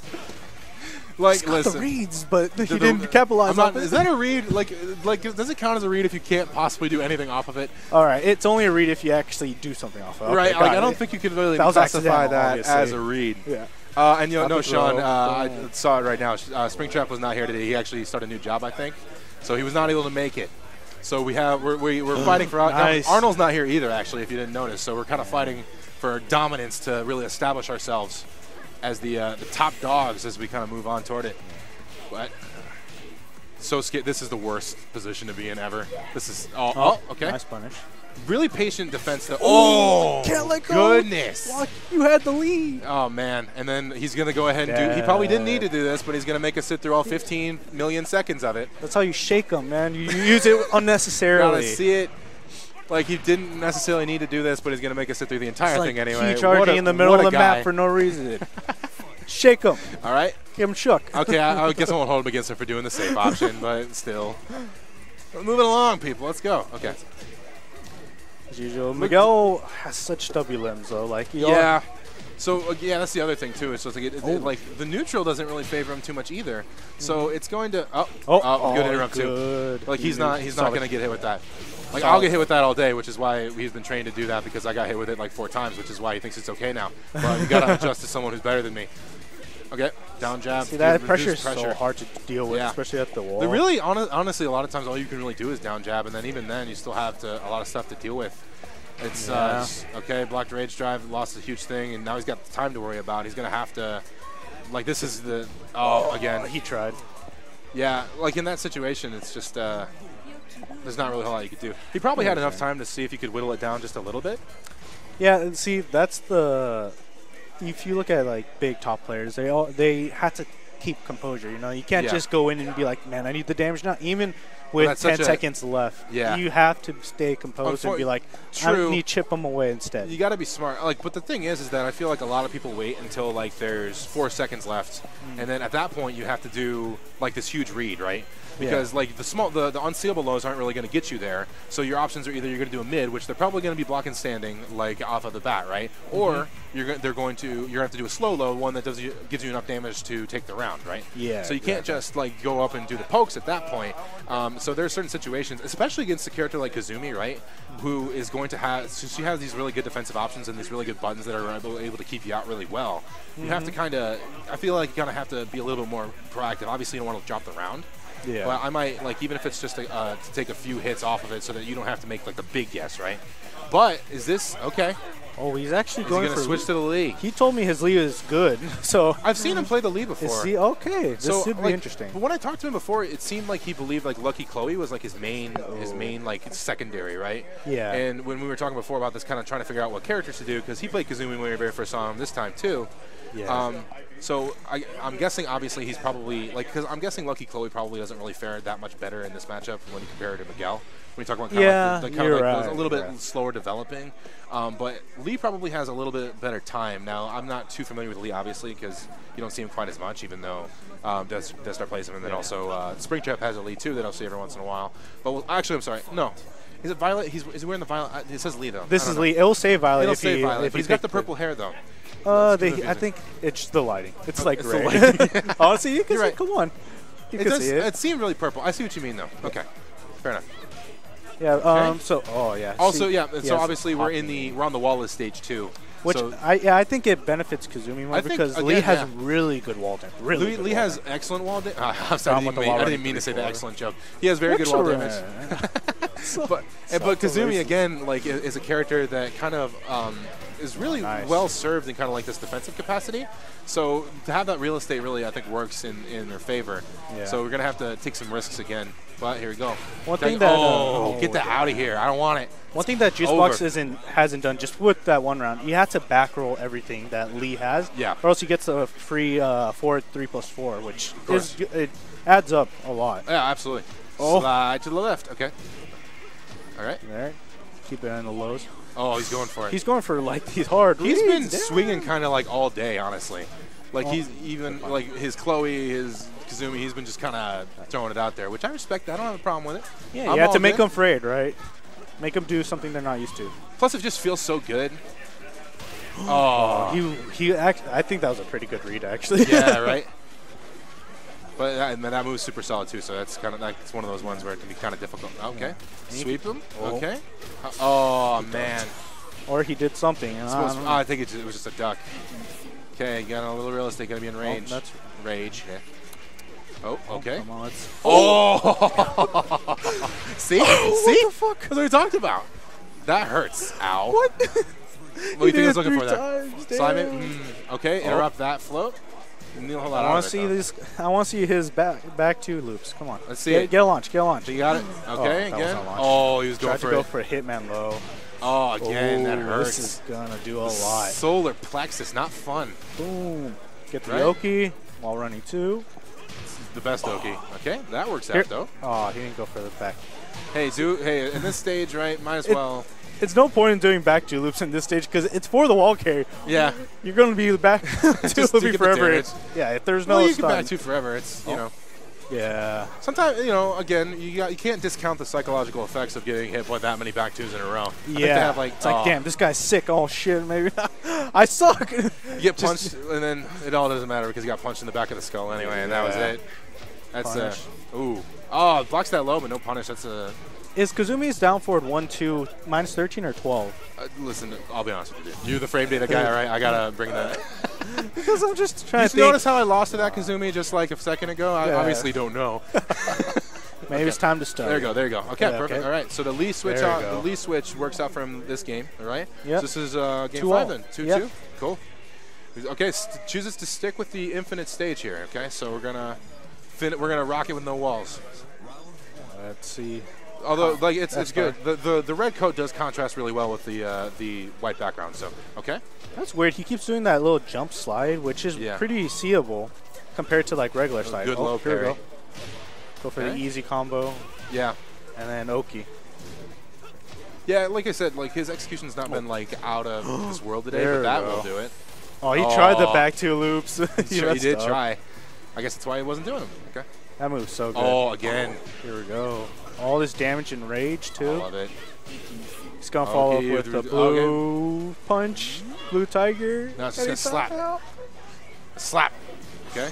Listen. The reads, but he didn't capitalize on it. Is that a read? Like, does it count as a read if you can't possibly do anything off of it? All right, it's only a read if you actually do something off of it. Right. I don't think you could really classify that as a read. Yeah. And Sean, I saw it right now. Springtrap was not here today. He actually started a new job, I think, so he was not able to make it. So we're fighting for nice. Arnold's not here either, actually, if you didn't notice. So we're kind of fighting for dominance to really establish ourselves as the top dogs as we kind of move on toward it. But so scared. This is the worst position to be in ever. This is okay. Nice punish. Really patient defense. Can't let go. Goodness. You had the lead. Oh, man. And then he's going to go ahead and do – he probably didn't need to do this, but he's going to make us sit through all 15 million seconds of it. That's how you shake them, man. You use it unnecessarily. Gotta see it. Like, he didn't necessarily need to do this, but he's going to make us sit through the entire thing anyway. Key charging in the middle of the map for no reason. Shake him. All right. Get him shook. Okay, I guess I won't hold him against him for doing the safe option, but still. We're moving along, people. Let's go. Okay. As usual, Miguel has such stubby limbs, though. Like, yeah. So, yeah, that's the other thing, too. It's just like the neutral doesn't really favor him too much either. So it's going to good interrupt, too. Like, he's not going to get hit with that. Like, I'll get hit with that all day, which is why he's been trained to do that, because I got hit with it like 4 times, which is why he thinks it's okay now. But you got to adjust to someone who's better than me. Okay, down jab. See, that pressure is so hard to deal with, especially at the wall. Really, honestly, a lot of times all you can really do is down jab, and then even then you still have a lot of stuff to deal with. It's okay, blocked rage drive, lost a huge thing, and now he's got the time to worry about. He's going to have to, like, this is the, again. He tried. Yeah, like in that situation, it's just, there's not really a whole lot you could do. He probably had enough time to see if he could whittle it down just a little bit. Yeah, see, that's the... If you look at like big top players, they have to keep composure. You know, you can't just go in and be like, man, I need the damage now. Even with 10 seconds left, you have to stay composed and be like, I need to chip them away instead. You got to be smart. Like, but the thing is that I feel like a lot of people wait until like there's 4 seconds left, and then at that point you have to do like this huge read, right? Because like the unseeable lows aren't really going to get you there. So your options are either you're going to do a mid, which they're probably going to be blocking standing like off of the bat, right? Or you're going to have to do a slow low, one that gives you enough damage to take the round, right? Yeah. So you can't just like go up and do the pokes at that point. So there are certain situations, especially against a character like Kazumi, right, who is going to have, since she has these really good defensive options and these really good buttons that are able to keep you out really well. You have to kind of, I feel like you kind of have to be a little bit more proactive. Obviously, you don't want to drop the round. Yeah. Well, I might, like, even if it's just to take a few hits off of it so that you don't have to make, like, the big guess, right? But is this okay? Oh, he's actually going to switch to the Lee. He told me his Lee is good, so I've seen him play the Lee before. Is he okay? This should be interesting. But when I talked to him before, it seemed like he believed like Lucky Chloe was like his main like secondary, right? Yeah. And when we were talking before about this, kind of trying to figure out what characters to do, because he played Kazumi when we very first saw him this time too. Yeah. So I'm guessing obviously he's probably like, because I'm guessing Lucky Chloe probably doesn't really fare that much better in this matchup when you compare her to Miguel. When you talk about a little bit slower developing, but Lee probably has a little bit better time. Now I'm not too familiar with Lee obviously because you don't see him quite as much, even though Deathstar plays him, and then also Springtrap has a Lee too that I'll see every once in a while. But actually, I'm sorry, no. Is it Violet? Is he wearing the Violet? It says Lee though. This is Lee. It'll say Violet. It'll say Violet, but he's got the purple hair though. I think it's the lighting. It's like gray. Honestly, you can see, come on. You can see it. It seemed really purple. I see what you mean though. Okay, fair enough. Yeah. Okay. So. Also, so obviously we're on the wall of stage 2. Which I think it benefits Kazumi more because Lee has really good wall damage. Lee has excellent wall damage. I'm sorry, I didn't mean to say the excellent joke. He has very good wall damage. but Kazumi again, like, is a character that kind of is really well served in kind of like this defensive capacity. So to have that real estate really, I think, works in their favor. Yeah. So we're gonna have to take some risks again. But here we go. One thing that get that out of here! I don't want it. One thing that Juicebox hasn't done just with that one round, you have to back roll everything that Lee has. Yeah. Or else he gets a free 3+4, which it adds up a lot. Yeah, absolutely. Slide to the left. Okay. All right. There. Keep it on the lows. Oh, he's going for it. He's going for like these hard. He's been swinging kind of like all day, honestly. Like he's even like his Chloe, his Kazumi, he's been just kind of throwing it out there, which I respect. I don't have a problem with it. Yeah, you have to make them afraid, right? Make them do something they're not used to. Plus, it just feels so good. I think that was a pretty good read, actually. Yeah, right. But that move's super solid too, so that's kind of it's one of those ones where it can be kind of difficult. Okay, sweep him. Okay. Oh man. Or he did something. I think it was just a duck. Okay, got a little real estate, gonna be in range. That's rage. Yeah. Oh, okay. Come on, let's. See? What the fuck? That's what we talked about. That hurts. Ow. What? What do you think I was looking for there? Simon. Okay, interrupt that float. I want to see this. I want to see his back two loops. Come on. Let's see it. Get a launch. Get a launch. You got it. Okay, again. Oh, he was going for it. Tried to go for a Hitman low. Oh, again, that hurts. This is gonna do a lot. Solar plexus, not fun. Boom. Get the Oki while running 2. The best Oki. Okay, that works out though. Oh, he didn't go for the back. Hey, in this stage, right? Might as well. it's no point in doing back two loops in this stage because it's for the wall carry. Yeah. You're going to be back two looping forever. Yeah, if there's no you can back two forever. It's, you know. Yeah. Sometimes, you know, again, you can't discount the psychological effects of getting hit by that many back twos in a row. Yeah. It's like, damn, this guy's sick. Oh, shit, maybe not. I suck. You get punched, and then it all doesn't matter because you got punched in the back of the skull anyway, and that was it. That's ooh. Oh, blocks that low, but no punish. That's a... Is Kazumi's down forward 1-2 minus 13 or 12? Listen, I'll be honest with you. You're the frame data guy, all right? I got to bring that. Because I'm just trying to think. You notice how I lost to that Kazumi just like a second ago? I obviously don't know. Maybe it's time to start. There you go. Okay, perfect. All right, so the Lee switch works out from this game, all right? Yep. So this is game 5 then. 2-2. Cool. Okay, chooses to stick with the infinite stage here, okay? So we're going to rock it with no walls. Let's see. Although, like, it's good. The red coat does contrast really well with the white background. So, okay. That's weird. He keeps doing that little jump slide, which is pretty seeable compared to like regular slide. Good low parry. Go for the easy combo. Yeah. And then Oki. Yeah, like I said, like his execution's not been like out of this world today, but that will do it. Oh, he tried the back two loops. He did try. I guess that's why he wasn't doing them. Okay. That move's so good. Oh, again. Here we go. All this damage and rage, too. I love it. He's going to follow up with the blue punch, blue tiger. Now it's just going to slap. Slap. Okay.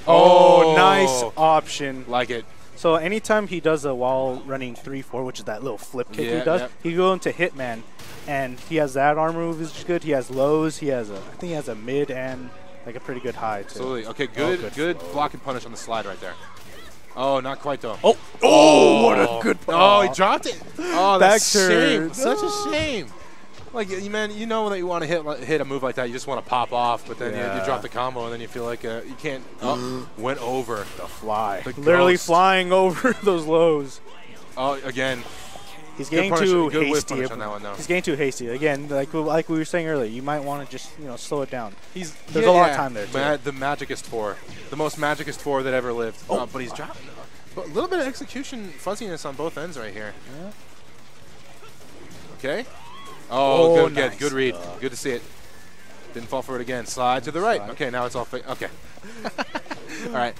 Oh, nice option. Like it. So anytime he does a while running 3-4, which is that little flip kick he does, he go into Hitman, and he has that arm move, which is good. He has lows. I think he has a mid and like a pretty good high, too. Absolutely. Okay, good block and punish on the slide right there. Oh, not quite though. Oh, what a good punch. Oh, he dropped it. Oh, that's a shame. Such a shame. Like, man, you know that you want to hit a move like that, you just want to pop off, but then you drop the combo, and then you feel like you can't. Went over. The fly. Literally flying over those lows. Oh, again. He's getting too hasty. On that one, though. He's getting too hasty. Again, like we were saying earlier, you might want to just slow it down. There's a lot of time there, too. The magicest four. The most magicest four that ever lived. But he's dropping. A little bit of execution fuzziness on both ends right here. Yeah. Okay. Oh, good, nice. Good read. Good to see it. Didn't fall for it again. Slide to the right. Okay, now it's all okay. All right.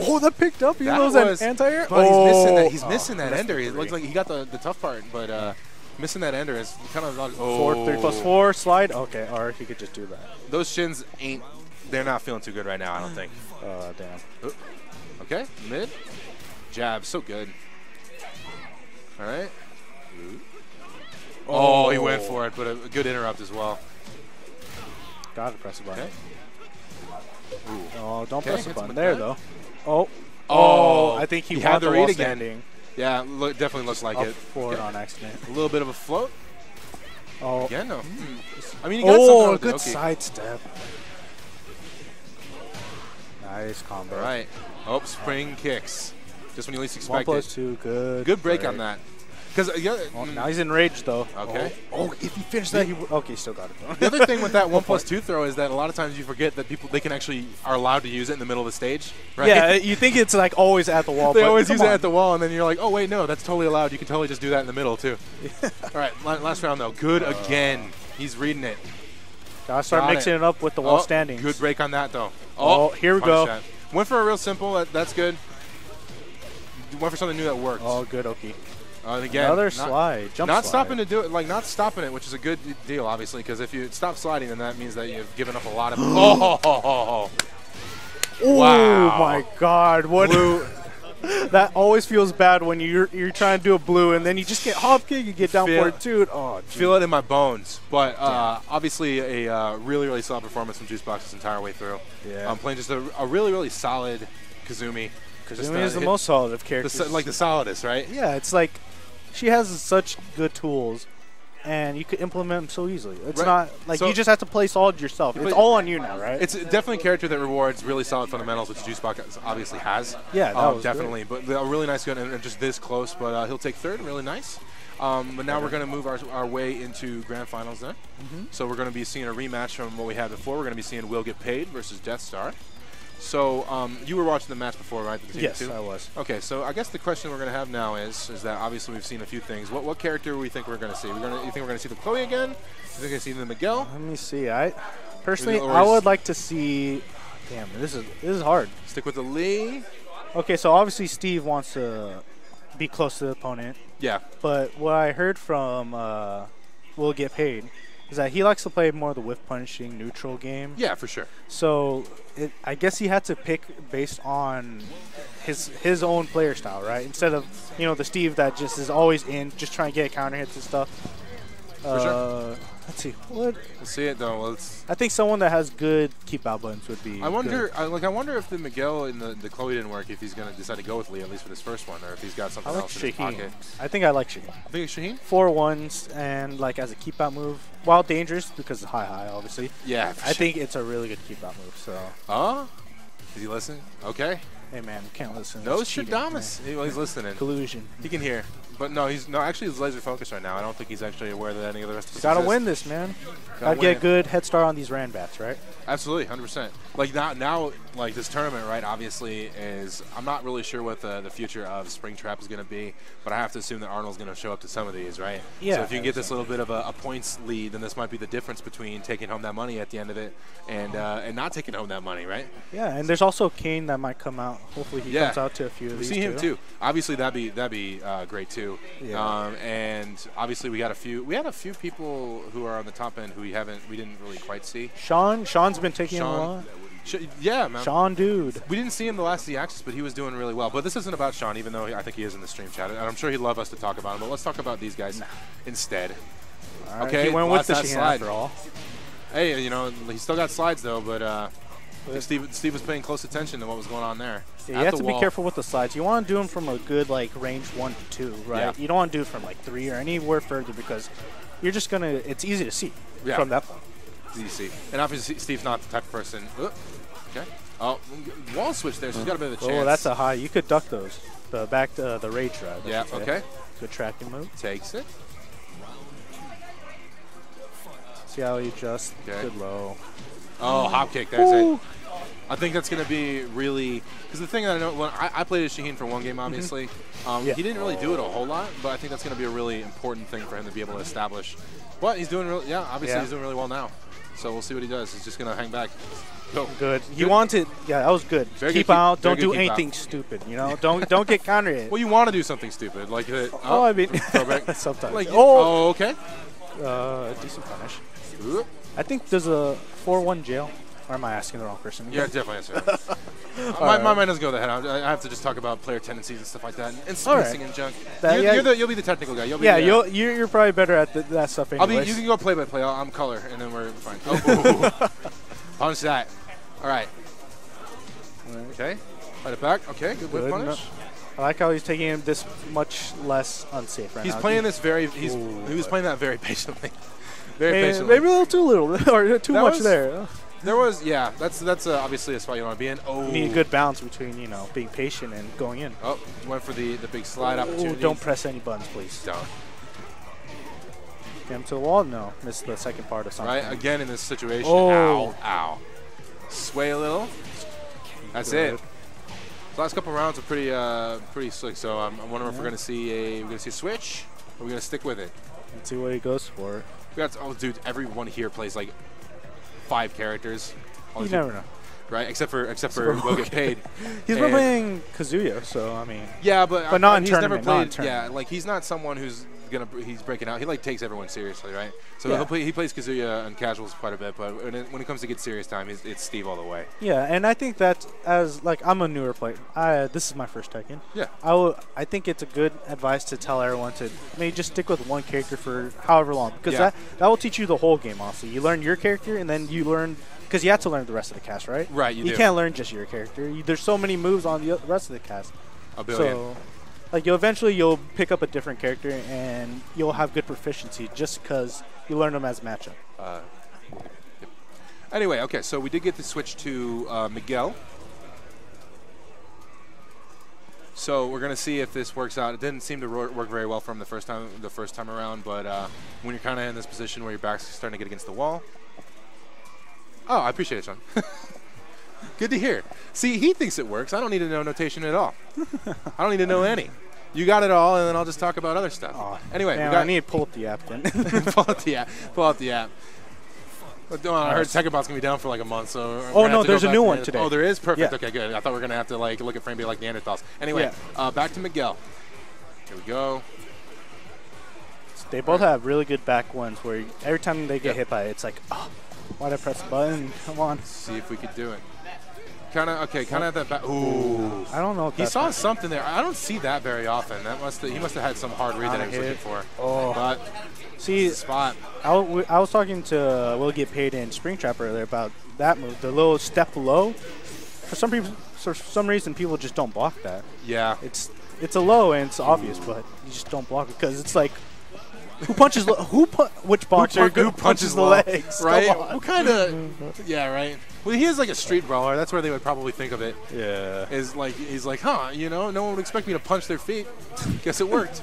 Oh, that picked up. He knows that anti-air. But he's missing that ender. It looks like he got the tough part, but missing that ender is kind of like 3+4 slide. Okay, or he could just do that. Those shins they're not feeling too good right now, I don't think. Damn. Okay, mid. Jab, so good. All right. Oh, he went for it, but a good interrupt as well. Gotta press the button. Okay. Oh, don't press the button there, though. Oh, I think he had the read standing. Yeah, definitely looks like it. Forward on accident. A little bit of a float. Oh. Again, no. I mean, he got something a good sidestep. Nice combo. All right. Oh, spring kicks. Just when you least expect it. 1+2, good. Good break on that. Because now he's enraged, though. Okay. Oh, if he finished that, he still got it. The other thing with that 1+2 throw is that a lot of times you forget that they can actually are allowed to use it in the middle of the stage. Right? Yeah, you think it's like always at the wall. They always use it at the wall, and then you're like, oh wait, no, that's totally allowed. You can totally just do that in the middle too. All right, last round though. Good again. He's reading it. Gotta start mixing it up with the wall standings. Good break on that though. Oh, here we go. That. Went for a real simple. That's good. Went for something new that worked. Oh, good, Oki. And again, another slide, jump not slide. Stopping to do it, not stopping it, which is a good deal, obviously, because if you stop sliding, then that means that you've given up a lot of. Oh wow! My God! What? That always feels bad when you're trying to do a blue and then you just get hop kick, you get down for it too. Oh, geez. Feel it in my bones. But obviously a really solid performance from Juicebox this entire way through. Yeah. Playing just a really solid Kazumi. Kazumi is the most solid of characters. Like the solidest, right? Yeah, it's like she has such good tools, and you could implement them so easily. It's not like you just have to play solid yourself. It's all on you now, right? It's definitely a character that rewards really solid fundamentals, which Juicebox obviously has. Yeah, that was definitely. Great. But a really nice gun and just this close. But he'll take third, really nice. But now we're going to move our way into grand finals then. So we're going to be seeing a rematch from what we had before. We're going to be seeing Will Get Paid versus Death Star. So you were watching the match before, right? Yes, I was. Okay, so I guess the question we're going to have now is that obviously we've seen a few things. What character do we think we're going to see? You think we're going to see the Chloe again? You think we're going to see the Miguel? Let me see. Personally, I would like to see. Damn, this is hard. Stick with the Lee. Okay, so obviously Steve wants to be close to the opponent. Yeah. But what I heard from Will Get Paid is that he likes to play more of the whiff punishing neutral game. Yeah, for sure. So I guess he had to pick based on his own player style, right? Instead of the Steve that just is always in, just trying to get counter hits and stuff. For sure. Let's see. We'll see it though. I think someone that has good keep out buttons would be. I wonder. I wonder if the Miguel and the Chloe didn't work. If he's going to decide to go with Lee at least for this first one, or if he's got something else in his pocket. I think I like Shaheen. I think it's Shaheen. 4-1s and as a keep out move, while dangerous because it's high obviously. Yeah. I think it's a really good keep out move. So. Is he listening? Okay. Hey man, you can't listen. No Shadamas. He's listening. Collusion. He can hear. But no, actually he's laser focused right now. I don't think he's actually aware that any of the rest of us Gotta win this, man. Gotta get a good head start on these Ranbats, right? Absolutely, 100%. Like now, like this tournament, right, obviously is, I'm not really sure what the future of Springtrap is going to be, but I have to assume that Arnold's going to show up to some of these, right? Yeah. So if you can get this little bit of a points lead, then this might be the difference between taking home that money at the end of it and not taking home that money, right? Yeah, and there's also Kane that might come out. Hopefully he comes out to a few of these. We see him too. Obviously that'd be great too. Yeah. And obviously we had a few people who are on the top end who we didn't really quite see. Sean's been taking a lot. Yeah, man. Sean, dude. We didn't see him the last of the Axis, but he was doing really well. But this isn't about Sean, even though I think he is in the stream chat. And I'm sure he'd love us to talk about him. But let's talk about these guys instead. All right. Okay, he went with the slide after all. Hey, he still got slides though, but Steve was paying close attention to what was going on there. Yeah, you have to be careful with the slides. You want to do them from a good range 1 to 2, right? Yeah. You don't want to do it from 3 or anywhere further because you're just gonna. It's easy to see from that point. It's easy to see. And obviously Steve's not the type of person. Okay. Oh, wall switch there. She's got a bit of a chance. Oh, that's a high. You could duck those. The rage drive. Yeah. Okay. Good tracking move. Takes it. See how he adjusts. Okay. Good low. Oh, hop kick. There's it. I think that's going to be really – because the thing that I know – when I played as Shaheen for one game, obviously. He didn't really do it a whole lot, but I think that's going to be a really important thing for him to be able to establish. But he's doing really – obviously he's doing really well now. So we'll see what he does. He's just going to hang back. Go. Good. He wanted – yeah, that was good. Keep out. Don't do anything stupid, Don't get counter hit. Well, you want to do something stupid. Like I mean – sometimes. Okay. Decent punish. I think there's a 4-1 jail. Or am I asking the wrong person? Yeah, definitely answer. My mind doesn't go to the head. I have to just talk about player tendencies and stuff like that, and spacing and junk. You'll be the technical guy. You're probably better at that stuff anyways. You can go play by play. I'm color, and then we're fine. Oh, punish that. All right. Okay. Fight it back. Okay. Good whip punish. I like how he's taking him this much less unsafe right now. He's playing this very. He was playing that very patiently. Patiently. Maybe a little too little or too much there. There was, that's obviously a spot you want to be in. Oh, you need a good balance between, being patient and going in. Oh, went for the big slide opportunity. Don't press any buttons, please. Don't. Get him to the wall? No. Missed the second part of something. Right, again in this situation. Oh. Ow. Sway a little. That's it. The last couple rounds are pretty slick, so I'm wondering if we're going to see a switch, or we're going to stick with it. Let's see what he goes for. Dude, everyone here plays 5 characters. You never know. Right, except for Will Get Paid. He's been playing Kazuya, so I mean. Yeah, but not in he's tournament. Never played. He's not someone who's he's breaking out. He takes everyone seriously, right? So he plays Kazuya and casuals quite a bit, but when it comes to get serious time, it's Steve all the way. Yeah, and I think that I'm a newer player. This is my first Tekken. Yeah. I think it's a good advice to tell everyone to maybe just stick with one character for however long, because that will teach you the whole game. Also, you learn your character, and then you learn. Because you have to learn the rest of the cast, right? Right, you do. You can't learn just your character. There's so many moves on the rest of the cast. A billion. So, you'll pick up a different character and you'll have good proficiency just because you learn them as a matchup. Yep. Anyway, okay, so we did get the switch to Miguel. So we're gonna see if this works out. It didn't seem to work very well for him the first time around, but when you're kind of in this position where your back's starting to get against the wall. Oh, I appreciate it, Sean. Good to hear. See, he thinks it works. I don't need to know notation at all. I don't need to know any. You got it all, and then I'll just talk about other stuff. Oh, anyway, man, I need to pull up the app then. Pull up the app. Pull up the app. But I heard Tekken Bot's gonna be down for like a month, so. Oh no, there's a new one today. Oh, there is. Perfect. Yeah. Okay, good. I thought we were gonna have to like look at Frame like Neanderthals. Anyway, back to Miguel. Here we go. They both have really good back ones where every time they get hit by it, it's like, oh, why'd I press the button? Come on. Let's see if we could do it. Kind of at that back. Ooh. I don't know. If he saw something there. I don't see that very often. He must have had some hard read that he was looking for. Oh. But see, spot. I was talking to Will Get Paid in Springtrap earlier about that move, the little step low. For some reason, people just don't block that. Yeah. It's a low and it's obvious, but you just don't block it because it's like. Who punches? Which boxer who punches the legs? Right? What kind of? Yeah, right. Well, he is like a street brawler. That's where they would probably think of it. Yeah. Is like he's like, huh? You know, no one would expect me to punch their feet. Guess it worked.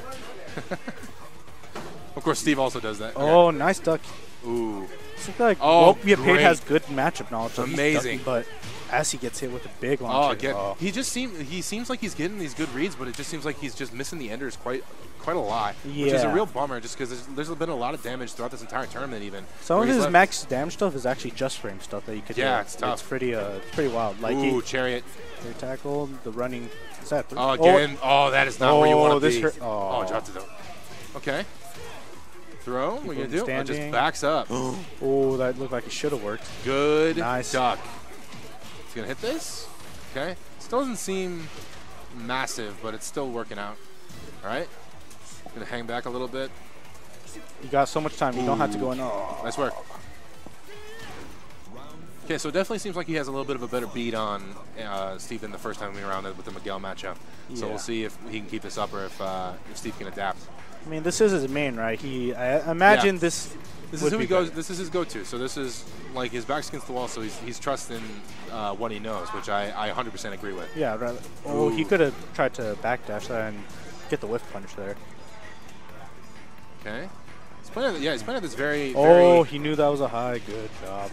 Of course, Steve also does that. Oh, nice duck. Ooh. It's like Paid has good matchup knowledge. So amazing. But as he gets hit with a big launcher. He seems like he's getting these good reads, but it just seems like he's just missing the enders quite a lot, which is a real bummer just because there's been a lot of damage throughout this entire tournament even. Some of his max damage stuff is actually just frame stuff that you could do. Yeah, it's tough. It's pretty wild. Like Chariot. Air tackle, the running. Is that oh, again. Oh, that is not where you want to be. Dropped it though. Okay. Throw. What are you going to do? Just backs up. Oh, that looked like it should have worked. Good nice duck. He's going to hit this. Okay. Still doesn't seem massive, but it's still working out. All right. Going to hang back a little bit. You got so much time. You don't have to go in. Nice work. Okay, so it definitely seems like he has a little bit of a better beat on Steve than the first time we were around with the Miguel matchup. Yeah. So we'll see if he can keep this up or if Steve can adapt. I mean, this is his main, right? I imagine this is who he goes. This is his go-to. So this is like his back's against the wall. So he's trusting what he knows, which I 100% agree with. Yeah. Rather, he could have tried to backdash that and get the whiff punch there. Okay. He's playing at this very. He knew that was a high. Good job.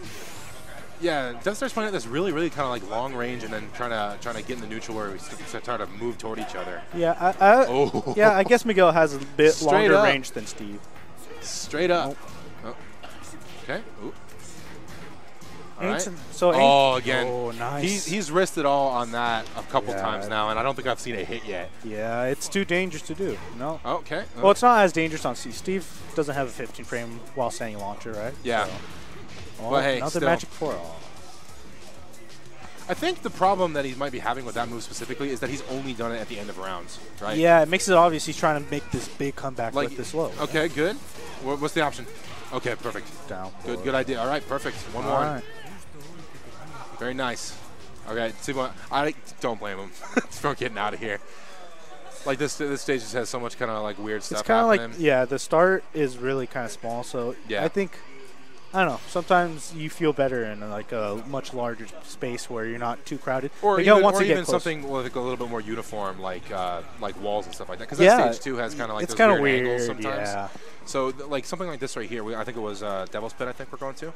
Yeah, Death Star's playing at this really kind of like long range, and then trying to get in the neutral where we start to move toward each other. Yeah, I guess Miguel has a bit longer range than Steve. Straight up. Oh. Okay. Ooh. All right. Again. Oh, nice. He's risked it all on that a couple times now, and I don't think I've seen a hit yet. Yeah, it's too dangerous to do. No. Okay. Well, it's not as dangerous on Steve. Steve doesn't have a 15 frame while standing launcher, right? Yeah. So. But hey, another magic 4. I think the problem that he might be having with that move specifically is that he's only done it at the end of rounds, right? Yeah, it makes it obvious he's trying to make this big comeback with this low. Okay, good. What's the option? Okay, perfect. Down. Good idea. All right, perfect. One more. Right. Very nice. Okay, see what I don't blame him for getting out of here. Like this stage just has so much kind of like weird stuff happening. It's kind of like the start is really kind of small, so I think. I don't know. Sometimes you feel better in like a much larger space where you're not too crowded. Or even something like a little bit more uniform, like walls and stuff like that. Because that stage 2 has kind of like those weird angles sometimes. Yeah. So like something like this right here, I think it was Devil's Pit. I think we're going to.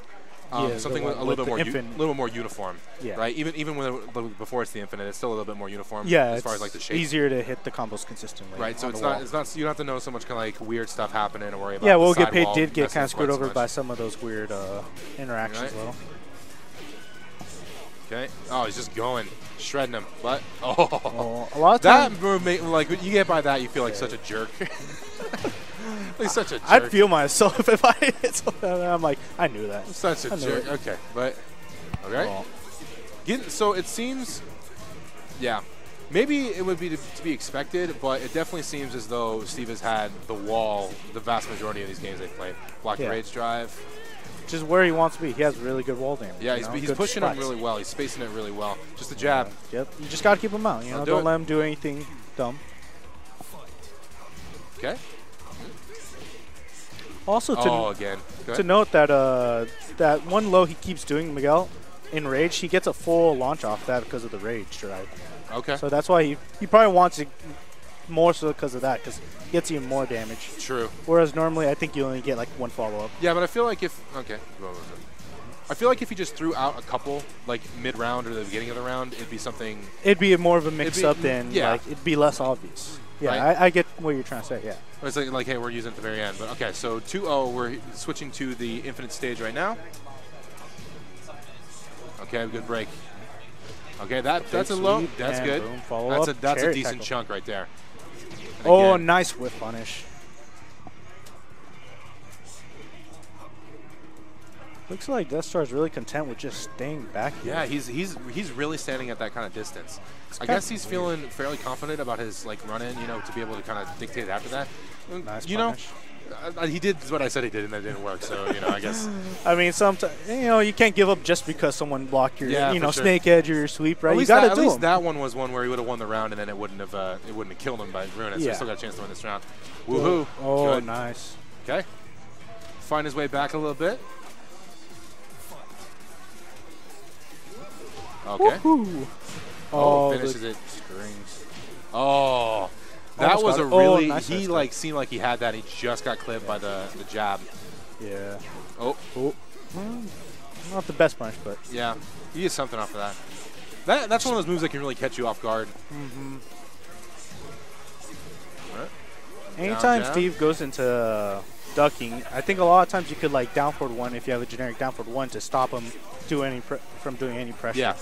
Something a little bit more uniform, right? Even when before it's the Infinite, it's still a little bit more uniform. Yeah, as far as like the shape. Easier to hit the combos consistently. Right, so it's not you don't have to know so much kind of like weird stuff happening or worry about. Yeah, Will Get Paid did get kind of screwed over by some of those weird interactions though. Okay. Oh, he's just going, shredding him, but a lot of times that move, like you get by that, you feel like such a jerk. He's such a jerk. I'd feel myself if I hit something. I'm like, I knew that. Such a jerk. Okay, but so it seems, maybe it would be to be expected, but it definitely seems as though Steve has had the wall the vast majority of these games they've played. Block rage drive. Which is where he wants to be. He has really good wall damage. Yeah, he's pushing him really well. He's spacing it really well. Just a jab. Yep. You just got to keep him out. Don't let him do anything dumb. Okay. Also, to note that that one low he keeps doing, Miguel, in rage, he gets a full launch off that because of the rage drive. Okay. So that's why he probably wants it more so because of that, because he gets even more damage. True. Whereas normally I think you only get like one follow-up. Yeah, but I feel like if I feel like if he just threw out a couple, like mid-round or the beginning of the round, it'd be something. It'd be more of a mix-up than like it'd be less obvious. Yeah, right. I get what you're trying to say. Yeah. It's like hey, we're using it at the very end. But okay, so 2-0. We're switching to the infinite stage right now. Okay, good break. Okay, that's a low. That's good. Boom, that's a decent chunk right there. And oh, nice whip punish. Looks like Death Star is really content with just staying back here. Yeah, he's really standing at that kind of distance. I guess he's feeling fairly confident about his run-in, to be able to kind of dictate after that. Nice punish. He did what I said he did, and that didn't work. So I guess. I mean, sometimes you can't give up just because someone blocked your snake edge or your sweep, right? You got to do. At least that one was one where he would have won the round, and then it wouldn't have killed him by ruining it. So he still got a chance to win this round. Woohoo! Oh, good. Nice. Okay. Find his way back a little bit. Okay. Oh, finishes it. Strings. Oh. That was a really nice he seemed like he had that. He just got clipped by the jab. Yeah. Oh. Not the best punch, but yeah, he gets something off of that. That's one of those moves that can really catch you off guard. All right. Anytime Steve goes into ducking, I think a lot of times you could down forward one if you have a generic down forward one to stop him from doing any pressure. Yeah.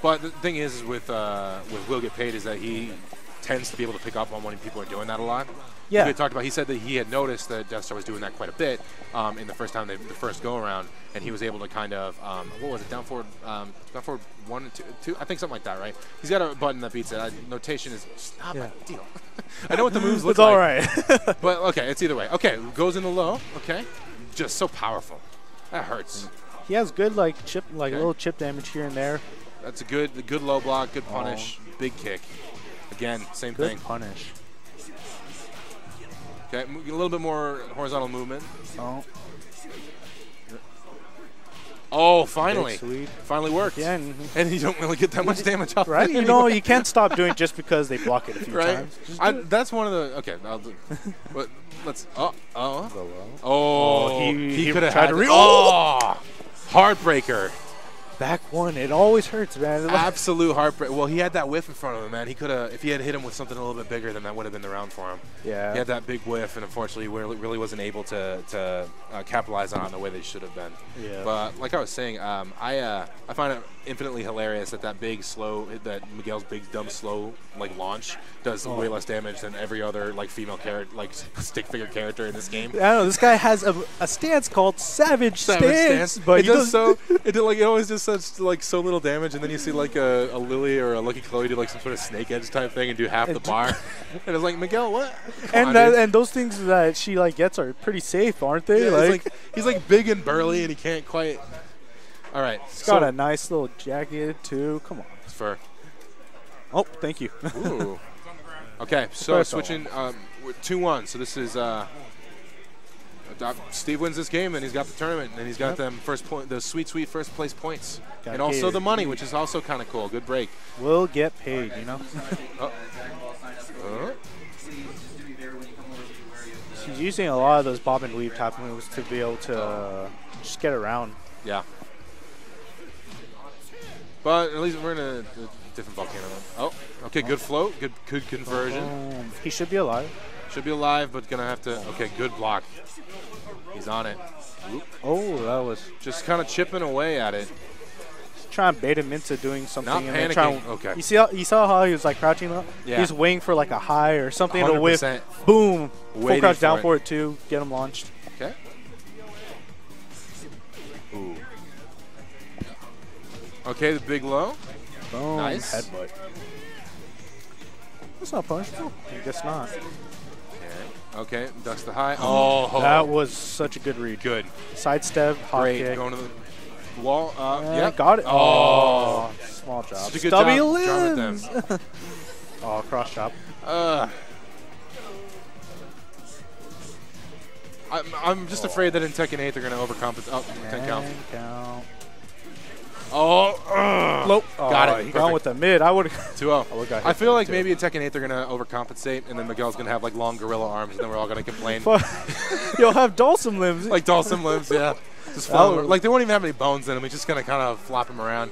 But the thing is with Will Get Paid is that he tends to be able to pick up on when people are doing that a lot. Yeah. He said that he had noticed that Death Star was doing that quite a bit in the first go around, and he was able to kind of what was it, down forward 1 and 2, I think something like that, right? He's got a button that beats it. Notation is not my deal. I know what the moves look like. It's all right. But okay, it's either way. Okay, goes in the low. Okay, just so powerful. That hurts. He has good little chip damage here and there. That's a good low block, good punish, big kick. Again, same thing. Good punish. Okay, a little bit more horizontal movement. Oh, finally. Finally worked. Yeah, and you don't really get that much damage off right? it. You can't stop doing it just because they block it a few times. That's one of the. Okay, I'll do. But let's. He could have had to. Heartbreaker. Back one. It always hurts, man. Absolute heartbreak. Well, he had that whiff in front of him, man. He could have, if he had hit him with something a little bit bigger, then that would have been the round for him. Yeah. He had that big whiff, and unfortunately, really wasn't able to capitalize on it the way they should have been. Yeah. But like I was saying, I find it infinitely hilarious that Miguel's big dumb slow launch does way less damage than every other female character, stick figure character in this game. I know this guy has a stance called Savage Stance, but it always does such so little damage, and then you see a Lily or a Lucky Chloe do some sort of snake edge type thing and do half the bar, and it's like, Miguel, what? And those things that she gets are pretty safe, aren't they? Yeah, he's big and burly, and he can't quite. All right, he's got a nice little jacket too. Come on, it's fur. Oh, thank you. Ooh. Okay, so switching 2-1. So this is Steve wins this game, and he's got the tournament, and he's got them the sweet first place points, and also the money, which is also kind of cool. Good break. We'll get paid, She's using a lot of those bob and weave type moves to be able to just get around. Yeah. But at least we're in a different volcano. Oh, okay, good float, good conversion. He should be alive. Should be alive, but gonna have to. Okay, good block. He's on it. Oop. Oh, that was just kind of chipping away at it. Just trying to bait him into doing something. Not panicking. Okay. You saw how he was crouching up. Yeah. He was waiting for a high or something to whip. Boom. Full crouch down for it too. Get him launched. Okay. Ooh. Okay, the big low. Boom. Nice. Headbutt. That's not punishable. I guess not. Okay, ducks the high. Oh, that was such a good read. Good. Sidestep, hot kick. Going to the wall. Yep. Got it. Oh, small job. Such a good Stubby limbs. Oh, cross chop. I'm just afraid that in Tekken 8 they're going to overcompensate. Oh, 10 count. Nope. Got it. Gone with the mid. I would have 2-0. I feel like maybe in Tekken 8 they're going to overcompensate, and then Miguel's going to have long gorilla arms, and then we're all going to complain. You'll have Dulcim limbs. Dulcim limbs, yeah. Just like they won't even have any bones in them. He's just gonna kind of flop him around.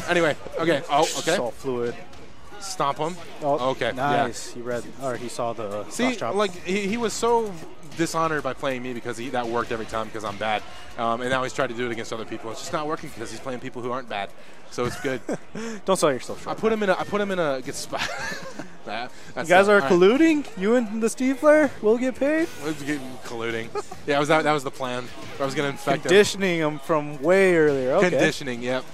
Anyway, okay. Oh, okay. It's all fluid. Stomp him. Oh, okay. Nice. Yeah. He read, or he saw the. See, like he was so dishonored by playing me because that worked every time because I'm bad, and now he's tried to do it against other people. It's just not working because he's playing people who aren't bad. So it's good. Don't sell yourself short. I put him in a good spot. You guys are colluding. You and the Steve player will get paid. We're colluding. Yeah, that was the plan. I was gonna infect conditioning him from way earlier. Okay. Conditioning. Yep.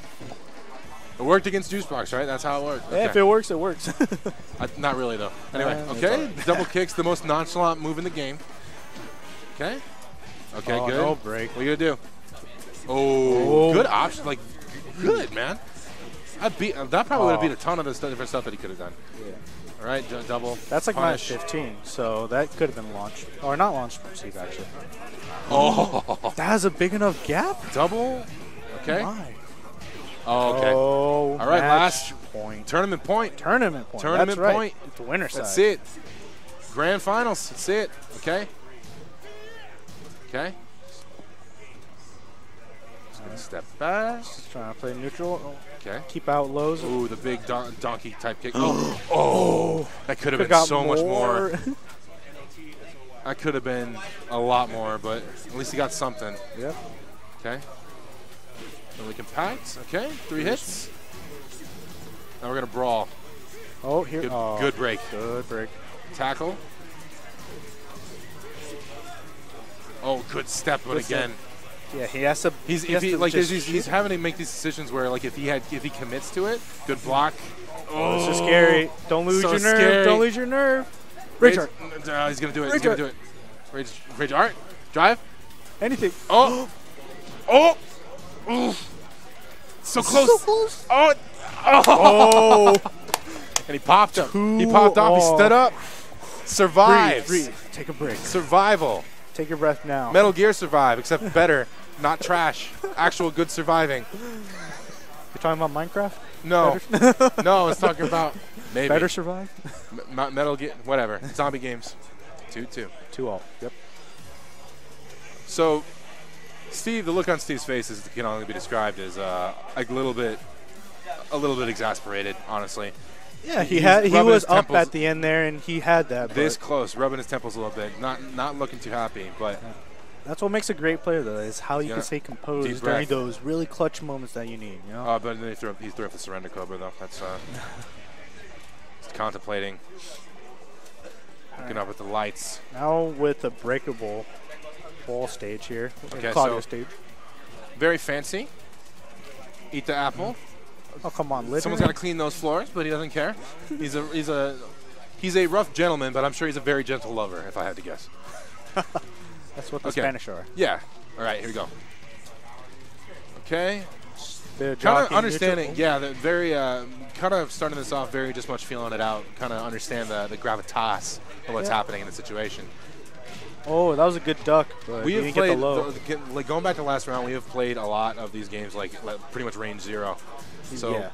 It worked against Juicebox, right? That's how it worked. Yeah, okay. If it works, it works. Not really, though. Anyway, okay. Double kicks, the most nonchalant move in the game. Okay. Okay, good. No break. What are you going to do? Oh, good option. Like, good, man. That probably would have beat a ton of the different stuff that he could have done. Yeah. All right, double. That's like minus 15, so that could have been launched. Or not launched from Steve, actually. Oh. That has a big enough gap? Double. Okay. Oh, my. Oh, okay. Oh, all right, last point. Tournament point. Tournament point. Tournament That's point. Right. The winner side. That's it. Grand finals. That's it. Okay. Okay. Just gonna step back. Just trying to play neutral. Okay. Keep out lows. Ooh, the big donkey type kick. Oh, that could have been so much more. That could have been a lot more, but at least he got something. Yep. Okay. Really compact. Okay, 3 hits. Now we're gonna brawl. Oh, here. Good break. Good break. Tackle. Oh, good step, but again. Yeah, he has to. He's having to make these decisions where, like, if he commits to it, good block. Oh, this is scary. Don't lose your nerve. Scary. Don't lose your nerve. Rage art. He's gonna do it. He's gonna do it. Rage art. Drive. Anything. Oh. Oh. Ooh. So close. So close. Oh. Oh. And he popped up. He popped off. He stood up. Survives. Breathe. Take a break. Survival. Take your breath now. Metal Gear Survive, except better, not trash. Actual good surviving. You're talking about Minecraft? No. No, I was talking about maybe. Better Survive? Metal Gear, whatever. Zombie games. 2-2. 2-all. Yep. So, Steve, the look on Steve's face can only be described as a little bit exasperated, honestly. Yeah, he was up at the end there, and he had that. This close, rubbing his temples a little bit, not looking too happy, but that's what makes a great player, though, is how you can stay composed during those really clutch moments that you need. You know. But then he threw up the surrender cobra, though. That's just contemplating, looking up at the lights. Now with a breakable ball stage here, okay, so stage. Very fancy. Eat the apple. Oh, come on, someone's got to clean those floors, but he doesn't care. He's a rough gentleman, but I'm sure he's a very gentle lover, if I had to guess. That's what the Spanish are. Yeah. All right, here we go. Okay. Kind of understanding, neutral. Yeah, very kind of starting this off very just much feeling it out, kind of understand the gravitas of what's happening in the situation. Oh, that was a good duck, but we didn't get the low. Like going back to last round, we have played a lot of these games like pretty much range 0. So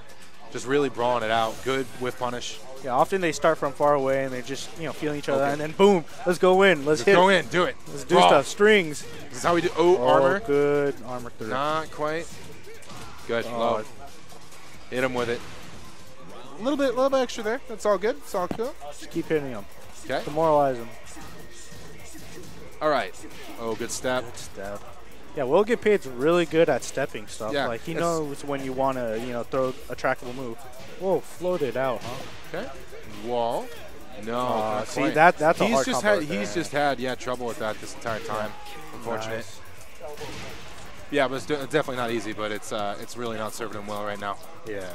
just really brawling it out. Good whiff punish. Yeah, often they start from far away and they're just feeling each other, and then boom, let's go in. Let's hit. Go in, do it. Let's do stuff. Strings. This is how we do. Oh, armor. Good armor through. Not quite. Good. Low. Hit him with it. A little bit extra there. That's all good. It's all cool. Just keep hitting him. Okay. Demoralize him. All right. Oh, good step. Good step. Yeah, Will Get Paid's really good at stepping stuff. Yeah, like he knows when you want to, throw a trackable move. Whoa, floated out, huh? Okay. Wall. No. See, that's a hard combo. He's just had trouble with that this entire time. Unfortunate. Nice. Yeah, but it's definitely not easy. But it's really not serving him well right now. Yeah.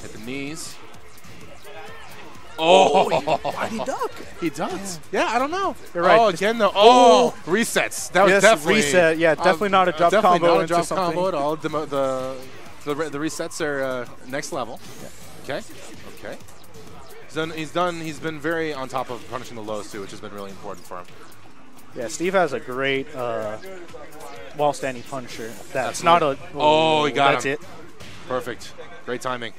Hit the knees. Oh, why'd he duck? He ducked. Yeah, I don't know. You're right. Oh, again, though. Oh, resets. That was definitely reset. Yeah, definitely not a drop combo. Not a drop combo at all. The resets are next level. Yeah. Okay. He's been very on top of punishing the lows too, which has been really important for him. Yeah, Steve has a great wall standing punisher. That's not a. Oh, he got him. That's it. Perfect. Great timing.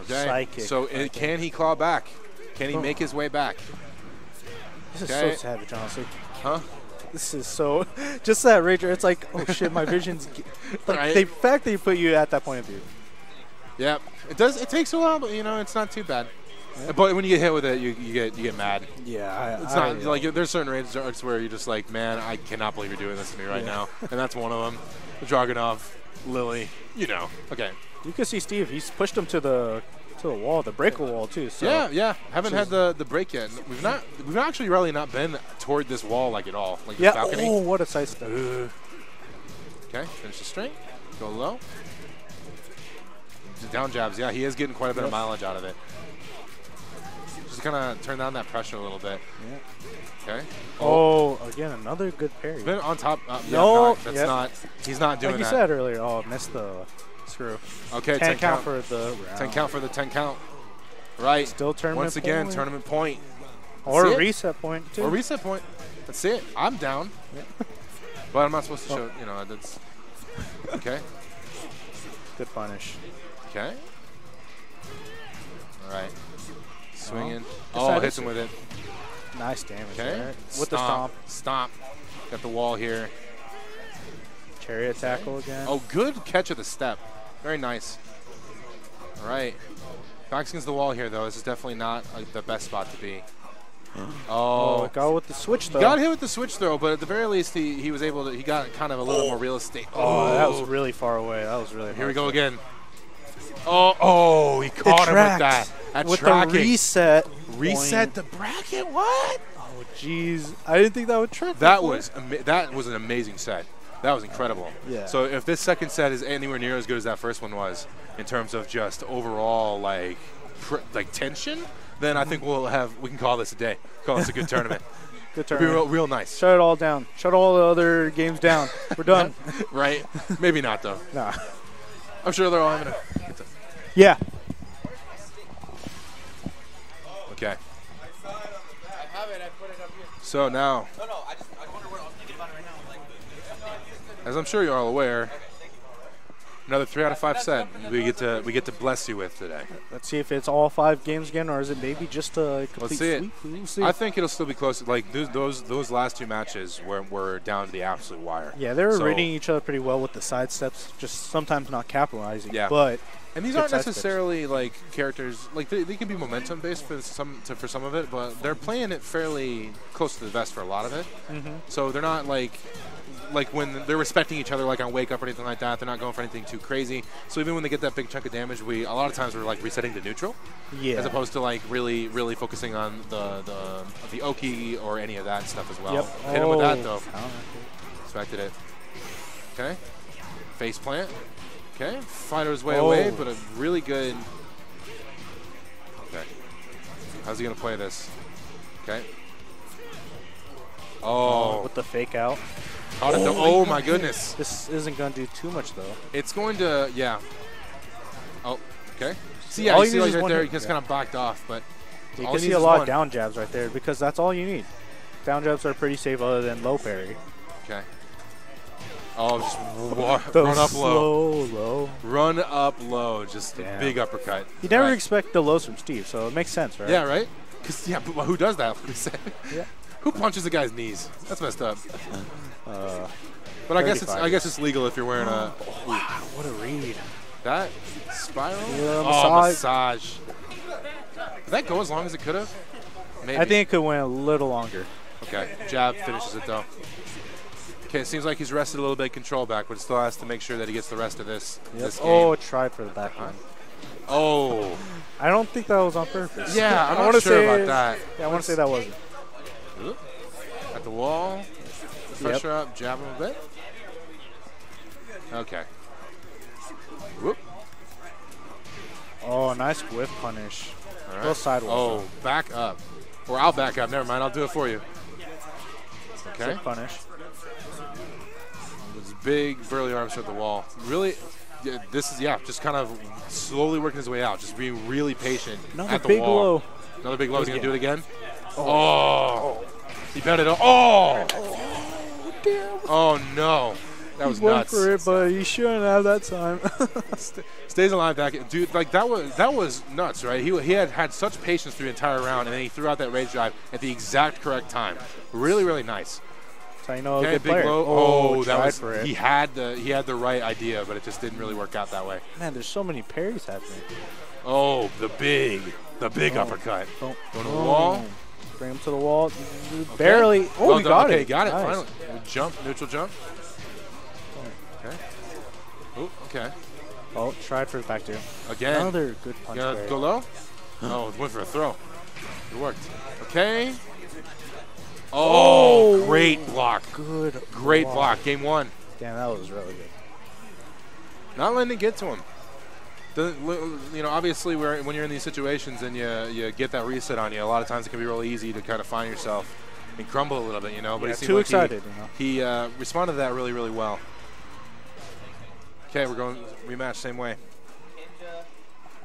Okay. Psychic. So can he claw back? Can he make his way back? This is so savage, honestly. Huh? This is so... Just that rage, it's like, oh shit, my vision's... Like, right. the fact that you put you at that point of view. Yeah. It does. It takes a while, but, you know, it's not too bad. Yeah. But when you get hit with it, you get mad. Yeah. It's not like there's certain rage arts where you're just like, man, I cannot believe you're doing this to me right now. And that's one of them. Dragunov, Lily, you know. Okay. You can see Steve. He's pushed him to the wall, the breakable wall too. So yeah. Haven't had the break yet. We've actually really not been toward this wall like at all. Like yeah. This balcony. Oh, what a side step. Okay. Finish the straight. Go low. Down jabs. Yeah, he is getting quite a bit of mileage out of it. Just kind of turn down that pressure a little bit. Yeah. Okay. Oh, again, another good parry. He's been on top. No, that's not. He's not doing that. Like you said earlier. Oh, missed the screw. Okay, 10 count for the round. 10 count for the 10 count. Right. Still tournament Once again, point. tournament point. Or reset point, too. Or reset point. That's it. I'm down. Yeah. But I'm not supposed to show, you know, that's. Okay. Good punish. Okay. All right. Swinging. Oh, hits him with it. Nice damage. Okay. There. With the stomp. Stomp. Got the wall here. Chariot tackle again. Oh, good catch of the step. Very nice. All right. Backs against the wall here, though. This is definitely not the best spot to be. Oh, got with the switch throw. Got hit with the switch throw, but at the very least, he was able to. He got kind of a little more real estate. Oh, that was really far away. That was really. Here we go again. Oh, he caught him with that. With the reset. Reset the bracket. What? Oh, jeez. I didn't think that would track. That was an amazing set. That was incredible. Yeah. So if this second set is anywhere near as good as that first one was, in terms of just overall like tension, then I think we can call this a day. Call this a good tournament. Good tournament. It'll be real nice. Shut it all down. Shut all the other games down. We're done. Right? Maybe not though. Nah. I'm sure they're all having a good time. Yeah. Okay. I have it. I put it up here. So now. No, I wonder what I was thinking about it right now. As I'm sure you're all aware, another 3 out of 5 set we get to bless you with today. Let's see if it's all 5 games again, or is it maybe just a complete Let's see sweep? it. We'll see. I think it'll still be close. Like those last 2 matches were down to the absolute wire. Yeah, they were reading each other pretty well with the side steps, just sometimes not capitalizing. Yeah. But and these aren't necessarily like characters. Like they can be momentum based for some of it, but they're playing it fairly close to the vest for a lot of it. Mm-hmm. So they're not like when they're respecting each other, like on wake up or anything like that. They're not going for anything too crazy. So even when they get that big chunk of damage, a lot of times we're like resetting to neutral, as opposed to like really focusing on the Oki or any of that stuff as well. Yep. Hit him with that though. Expected it. Okay. Face plant. Okay. Fighter his way away, but a really good. Okay. How's he gonna play this? Okay. Oh. With the fake out. Oh my goodness. This isn't going to do too much, though. It's going to, yeah. Oh, okay. See, yeah, you see like right there, he just kind of backed off, but you can see a lot of down jabs right there because that's all you need. Down jabs are pretty safe other than low parry. Okay. Oh, just run up low. Run up low, just a big uppercut. You never expect the lows from Steve, so it makes sense, right? Yeah, right? Because, but who does that? Yeah. Who punches a guy's knees? That's messed up. But I guess it's legal if you're wearing a. Wow, what a read! That spiral. Yeah, massage. Did that go as long as it could have? Maybe. I think it could went a little longer. Okay, jab finishes it though. Okay, it seems like he's rested a little bit, control back, but still has to make sure that he gets the rest of this game. Oh, tried for the back one. Oh. I don't think that was on purpose. Yeah, I'm not sure about that. Yeah, I want to say that wasn't. At the wall. Pressure up, jab him a bit. Okay. Whoop. Oh, nice whip punish. All right. Go sideways. Oh, back up. Or I'll back up. Never mind. I'll do it for you. Okay. Sick punish. Those big, burly arms at the wall. Really, this is, just kind of slowly working his way out. Just being really patient at the big wall. low. Another big low. He's going to do it again. Oh. He bet it. Oh. Damn. Oh, no. That was he went nuts. for it, but he shouldn't have that time. Stays alive back. Dude, like that was nuts, right? He had such patience through the entire round, and then he threw out that rage drive at the exact correct time. Really, really nice. That's how you know a Okay, good big player. blow. Oh, that was for it. he had the right idea, but it just didn't really work out that way. Man, there's so many parries happening. Oh, the big uppercut. Don't go to the wall. Bring him to the wall. Barely. Oh, well he done. got it. Okay, got it. Nice. Finally. Jump, neutral jump. Okay. Oh, okay. Oh, tried for the back two. Again. Another good punch. Gonna go low? Oh, went for a throw. It worked. Okay. Oh, great block. Great block. Game 1. Damn, that was really good. Not letting it get to him. Obviously, when you're in these situations and you get that reset on you, a lot of times it can be really easy to kind of find yourself and crumble a little bit, But yeah, he seemed too like excited, he responded to that really, really well. Okay, we're going rematch same way.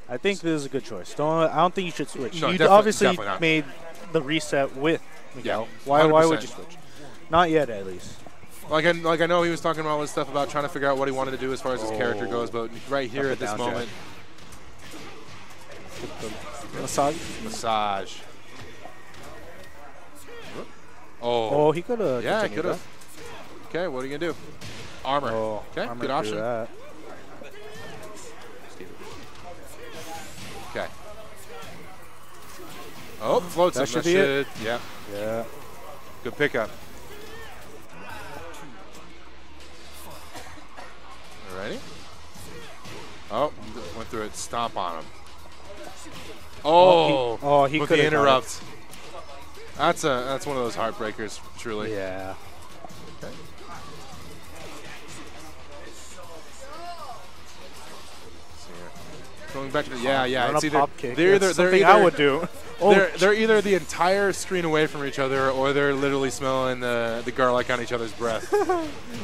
I think this is a good choice. I don't think you should switch. No, you definitely obviously not. made the reset with Miguel. Yeah, why would you switch? Not yet, at least. Like I know he was talking about all this stuff about trying to figure out what he wanted to do as far as his character goes, but right here at this moment. Massage. Oh, he could have. Yeah, he could have. Okay, what are you going to do? Armor. Okay, armor good option. That. Okay. Oh, floats him. That should be it. Yeah. Yeah. Good pickup. Ready? Oh, went through it. Stomp on him. Oh, he with could the interrupt. That's one of those heartbreakers, truly. Yeah. Okay. Going back to the it's either pop kick. they're something either I would do. They're either the entire screen away from each other, or they're literally smelling the garlic on each other's breath.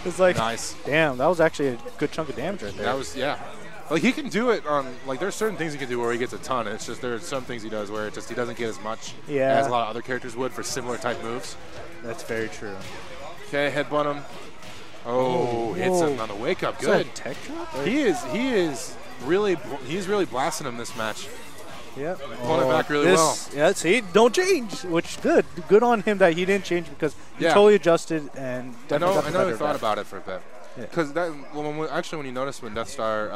It's like nice. Damn, that was actually a good chunk of damage right there. That was Like he can do it on there's certain things he can do where he gets a ton. It's just there's some things he does where he doesn't get as much as a lot of other characters would for similar type moves. That's very true. Okay, headbutt him. Oh, hits him on the wake up. Good. Is that a tech drop? He's really blasting him this match. Yep. Pulling it back really well. Yeah, see, don't change, which is good. Good on him that he didn't change because he totally adjusted and I know he thought back. about it for a bit. Because when you noticed when Death Star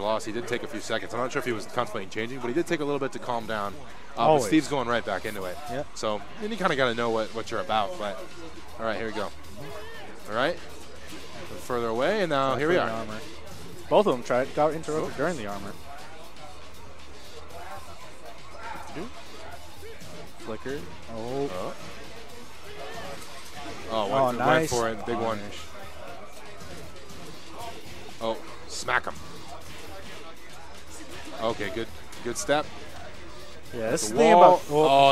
lost, he did take a few seconds. I'm not sure if he was contemplating changing, but he did take a little bit to calm down. But Steve's going right back into it. Yeah. So then you kind of got to know what you're about. But all right, here we go. All right, further away, and now here we are. Armor. Both of them got interrupted during the armor. Flicker. Went for it. Big one. Oh, smack him. Okay, good step. Yeah, that's the thing about.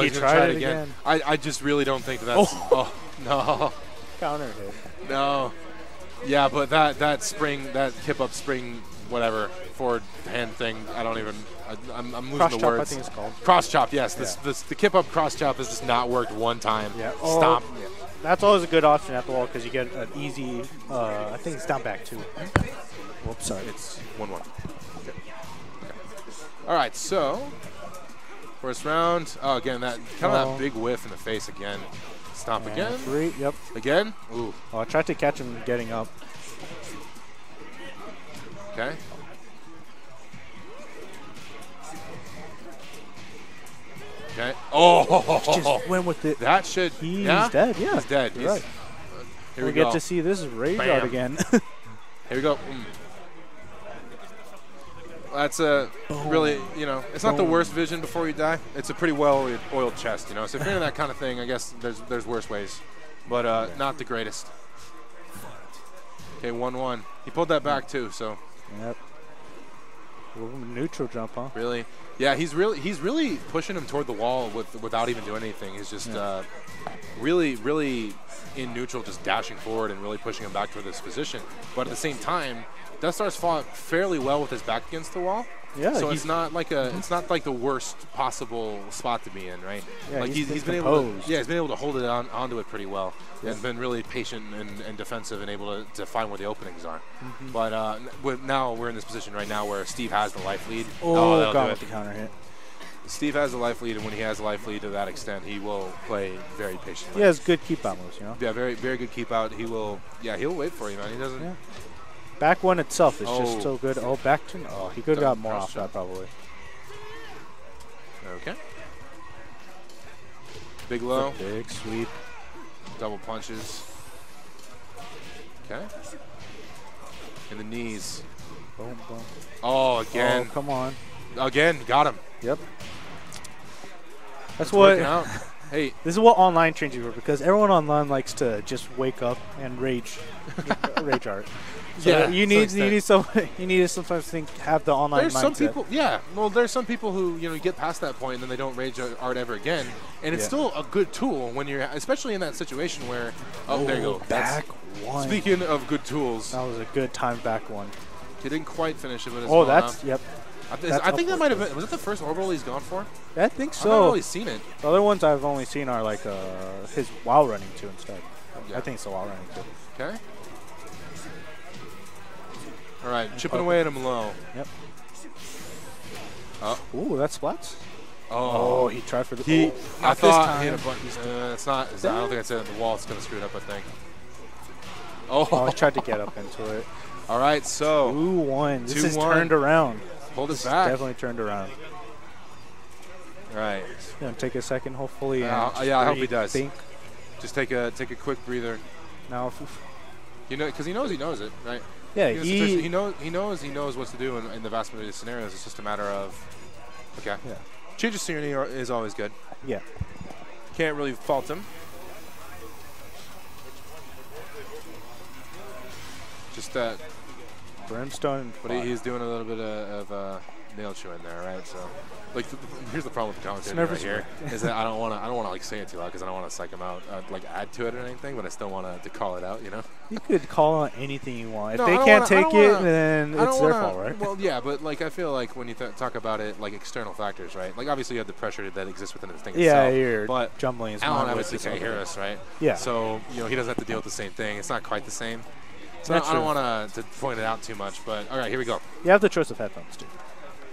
He tried it again. I just really don't think that's. Oh no. Counter hit. No. Yeah, but that spring, that hip up spring, whatever forward hand thing. I don't even. I'm losing cross the chop, words. I think it's called. Cross chop. Yes. The kip up cross chop has just not worked one time. Yeah. Stop. Yeah. That's always a good option at the wall because you get an easy. I think it's down back too. Whoops, sorry. It's 1-1. Okay. All right, so first round. Oh, again, that kind of that big whiff in the face again. Stomp again. 3. Yep. Again. Ooh. Oh, I tried to catch him getting up. Okay. Okay. Oh, just went with it. That should. He's dead. Yeah, he's dead. You're right. Here we get go. to see this rage art again. Here we go. That's a really, it's not the worst vision before you die. It's a pretty well-oiled chest, So if you're into that kind of thing, I guess there's worse ways, but not the greatest. Okay, 1-1. He pulled that back too, so. Yep. Neutral jump, huh? Really? Yeah, he's really pushing him toward the wall without even doing anything. He's just really in neutral, just dashing forward and really pushing him back toward this position. But at the same time, Death Star's fought fairly well with his back against the wall. Yeah. So it's not like the worst possible spot to be in, right? Yeah, like he's been able to, he's been able to hold it onto it pretty well, and been really patient and defensive and able to find where the openings are. But now we're in this position right now where Steve has the life lead. Oh, got with the counter hit. Steve has the life lead, and when he has the life lead to that extent, he will play very patiently. He has good keep out moves, you know. Yeah, very very good keep out. He will. Yeah, he'll wait for you, man. He doesn't. Yeah. Back one itself is just so good. Oh, back two. Oh, he could have got more off that probably. Okay. Big low. Big sweep. Double punches. Okay. In the knees. Boom, boom. Oh, again. Oh, come on. Again, got him. Yep. That's what. Hey, this is what online trains you for, because everyone online likes to just wake up and rage art. So yeah, you need to sometimes have the online there's mindset. some people, well, there's some people who get past that point and then they don't rage art ever again, and it's still a good tool when you're, especially in that situation where there you go, back one. Speaking of good tools, that was a good time back one. He didn't quite finish it, but it's that's yep. I think that might have been. Was it the first orbital he's gone for? I think so. I've not really seen it. The other ones I've only seen are like his while running too instead. Yeah. I think it's the while running too. Okay. All right, chipping away at him low. Yep. Oh. Ooh, that splats. Oh, he tried for the. I thought he hit a button. It's not. I don't think I said it on the wall. It's gonna screw it up, I think. Oh, he tried to get up into it. All right, so 2-1. This is turned around. Hold us back. Definitely turned around. All right. Gonna take a second, hopefully. Yeah, I hope he does. Think. Just take a quick breather. Now, because he knows it, right? Yeah, he knows what to do in the vast majority of scenarios. It's just a matter of okay. Yeah. Change of scenery is always good. Yeah. Can't really fault him. Just that. Brimstone. But he's doing a little bit of nail chewing there, right? So, like, here's the problem with the commentator right here is that I don't want to like say it too loud because I don't want to psych him out, like add to it or anything. But I still want to call it out, you know. You could call out anything you want. If they can't take it, then it's their fault, right? Well, yeah, but like I feel like when you talk about it, like external factors, right? Like obviously you have the pressure that exists within the thing itself. Yeah, you're but jumbling. Alan obviously can't hear us, right? Yeah. So he doesn't have to deal with the same thing. It's not quite the same. So I don't want to point it out too much, but all right, here we go. You have the choice of headphones too.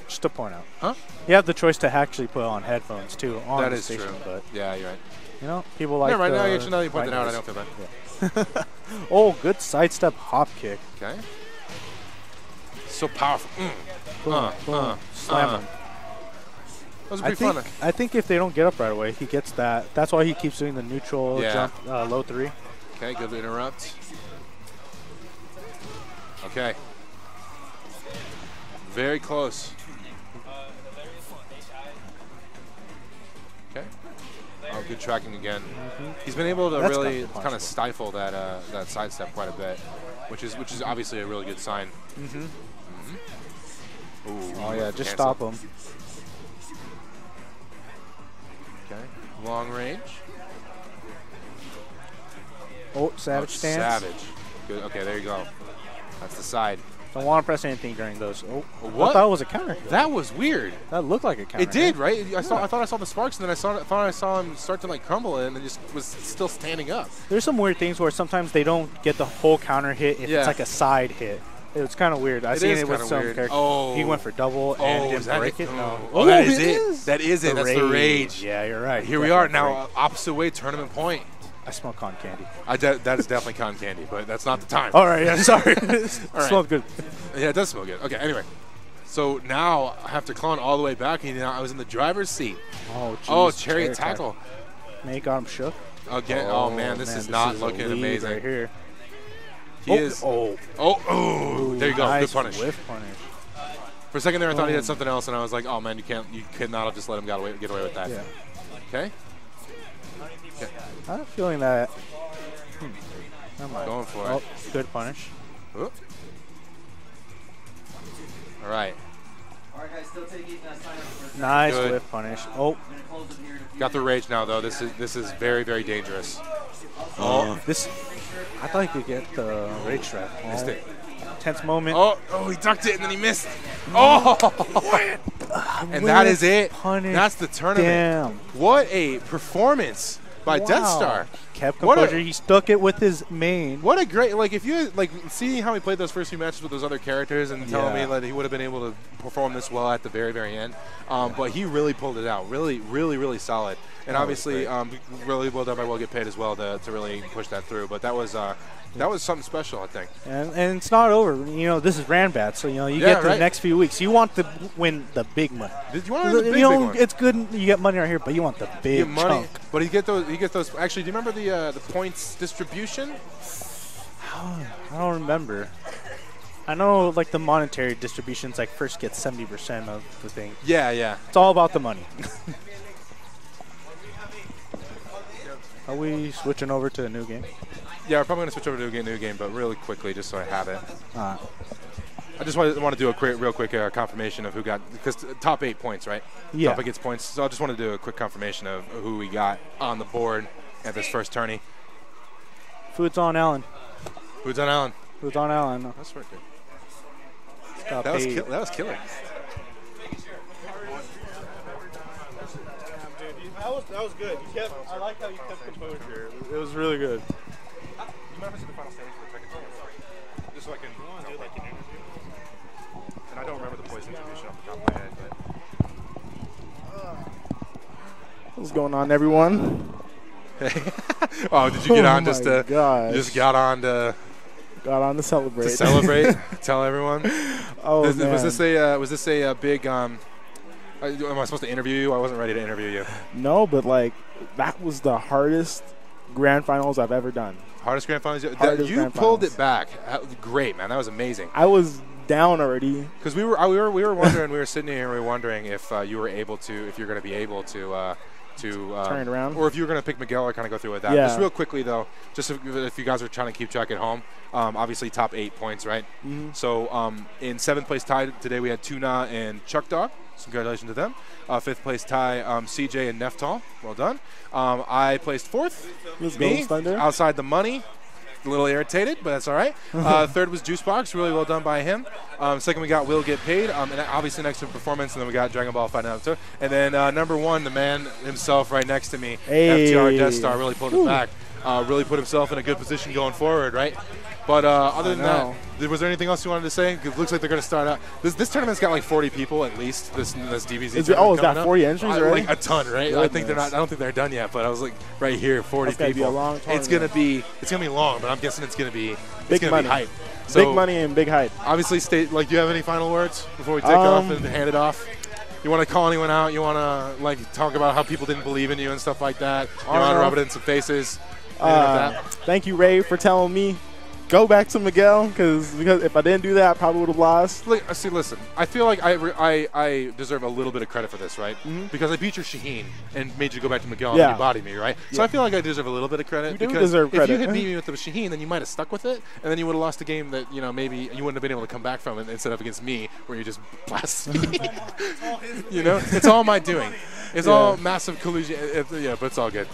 Just to point out. Huh? You have the choice to actually put on headphones too on that the is station, true. But yeah, you're right. You know, people like. Yeah, right now you point it out. I don't feel bad. Yeah. Oh, good sidestep hop kick. Okay. So powerful. Boom, boom. Slam him. That was pretty fun. I think if they don't get up right away, he gets that. That's why he keeps doing the neutral jump, low 3. Okay, good interrupt. Okay. Very close. Okay. Oh, good tracking again. He's been able to really kind of stifle that that sidestep quite a bit, which is obviously a really good sign. Ooh, oh yeah, just stop him. Okay. Long range. Oh, savage stance. Savage. Good. Okay, there you go. That's the side. Don't want to press anything during those. Oh, what? I thought it was a counter. That was weird. That looked like a counter. It did, right? I thought I saw the sparks, and then I thought I saw him start to like crumble, and then just was still standing up. There's some weird things where sometimes they don't get the whole counter hit if it's like a side hit. It's kind of weird. I've seen it with some characters. Oh. He went for double and didn't break it. No. Oh, that is it. That is it. That's the rage. Yeah, you're right. Here we are now, opposite way tournament point. I smell cotton candy. That is definitely cotton candy, but that's not the time. All right, yeah, sorry. It smelled good. Yeah, it does smell good. Okay, anyway. So now I have to clone all the way back, and I was in the driver's seat. Oh, geez. Oh, chariot tackle. May got him shook. Again. Oh man, this is not looking amazing. Right here. He is. Oh, there you go. Nice good punish. Whiff punish. For a second there, I thought he had something else, and I was like, oh man, you could not have just let him get away with that. Yeah. Okay. I have a feeling that. Going for it. Good punish. Oop. All right. Nice whiff punish. Oh. Got the rage now though. This is very, very dangerous. This. I thought he could get the rage trap. Missed it. Tense moment. Oh, he ducked it and then he missed. Oh! And that is it. Punish. That's the tournament. Damn. What a performance by Death Star. Kept composure. He stuck it with his main. What a great, like, if you, like, seeing how he played those first few matches with those other characters and telling me that he would have been able to perform this well at the very, very end. But he really pulled it out. Really, really, really solid. And obviously, really well done by Will Get Paid as well to really push that through. But that was something special, I think. And it's not over. You know, this is Ranbats, so, you know, you get the next few weeks. You want to win the big money. You want to win the big one. It's good you get money right here, but you want the big money. chunk. But he get those. Actually, do you remember the points distribution? I don't remember. I know, like, the monetary distributions, like, first get 70% of the thing. Yeah, yeah. It's all about the money. Are we switching over to a new game? Yeah, we're probably going to switch over to a new game, but really quickly, just so I have it. I just want to do a real quick confirmation of who got, because top 8 points, right? Yeah. Top 8 gets points. So I just want to do a quick confirmation of who we got on the board at this first tourney. Food's on Allen. Food's on Allen. Food's on Allen. That's right there. Top that was 8. that was killer. That was good. I like how you kept composure. It was really good. You might have to the final stage for the Tekken, just so I can do like an interview. And I don't remember the poise distribution off the top of my head, but. What's going on, everyone? Oh, did you get on just to? Gosh. You just got on to. Got on to celebrate. To celebrate. Tell everyone. Oh, man. Was this a big? Am I supposed to interview you? I wasn't ready to interview you. No, but like that was the hardest grand finals I've ever done. Hardest grand finals. You pulled it back. Great, man. That was amazing. I was down already. Because we were wondering. We were sitting here and we were wondering if you were able to, if you're going to be able to turn it around, or if you were going to pick Miguel or kind of go through with that. Yeah. Just real quickly though, just if you guys are trying to keep track at home, obviously top 8 points, right? Mm-hmm. So in 7th place tie today we had Tuna and Chuck Dog. So congratulations to them. 5th place tie, CJ and Neftal. Well done. I placed 4th. Me, outside the money. A little irritated, but that's all right. 3rd was Juicebox. Really well done by him. 2nd, we got Will Get Paid. And obviously next to Performance, and then we got Dragon Ball Fight Out. And then number 1, the man himself right next to me, FTR Death Star, really pulled it back. Really put himself in a good position going forward, right? But other than that, was there anything else you wanted to say? It looks like they're going to start out. This tournament's got like 40 people at least. This DBZ. Is that 40 entries already? Like a ton, right? I think they're not. I don't think they're done yet. But I was like, right here, 40 people. Be a long it's going to be long, but I'm guessing it's going to be big money. Be hype. So big money and big hype. Obviously, do you have any final words before we take off and hand it off? You want to call anyone out? You want to like talk about how people didn't believe in you and stuff like that? You want to rub it in some faces? Thank you, Ray, for telling me go back to Miguel because if I didn't do that, I probably would have lost. See, listen, I feel like I deserve a little bit of credit for this, right? Mm-hmm. Because I beat your Shaheen and made you go back to Miguel and you bodied me, right? So I feel like I deserve a little bit of credit. You do deserve credit. If you had beat me with the Shaheen, then you might have stuck with it, and then you would have lost a game that maybe you wouldn't have been able to come back from it instead of against me, where you just blasted me. It's all my doing. It's all massive collusion. But it's all good.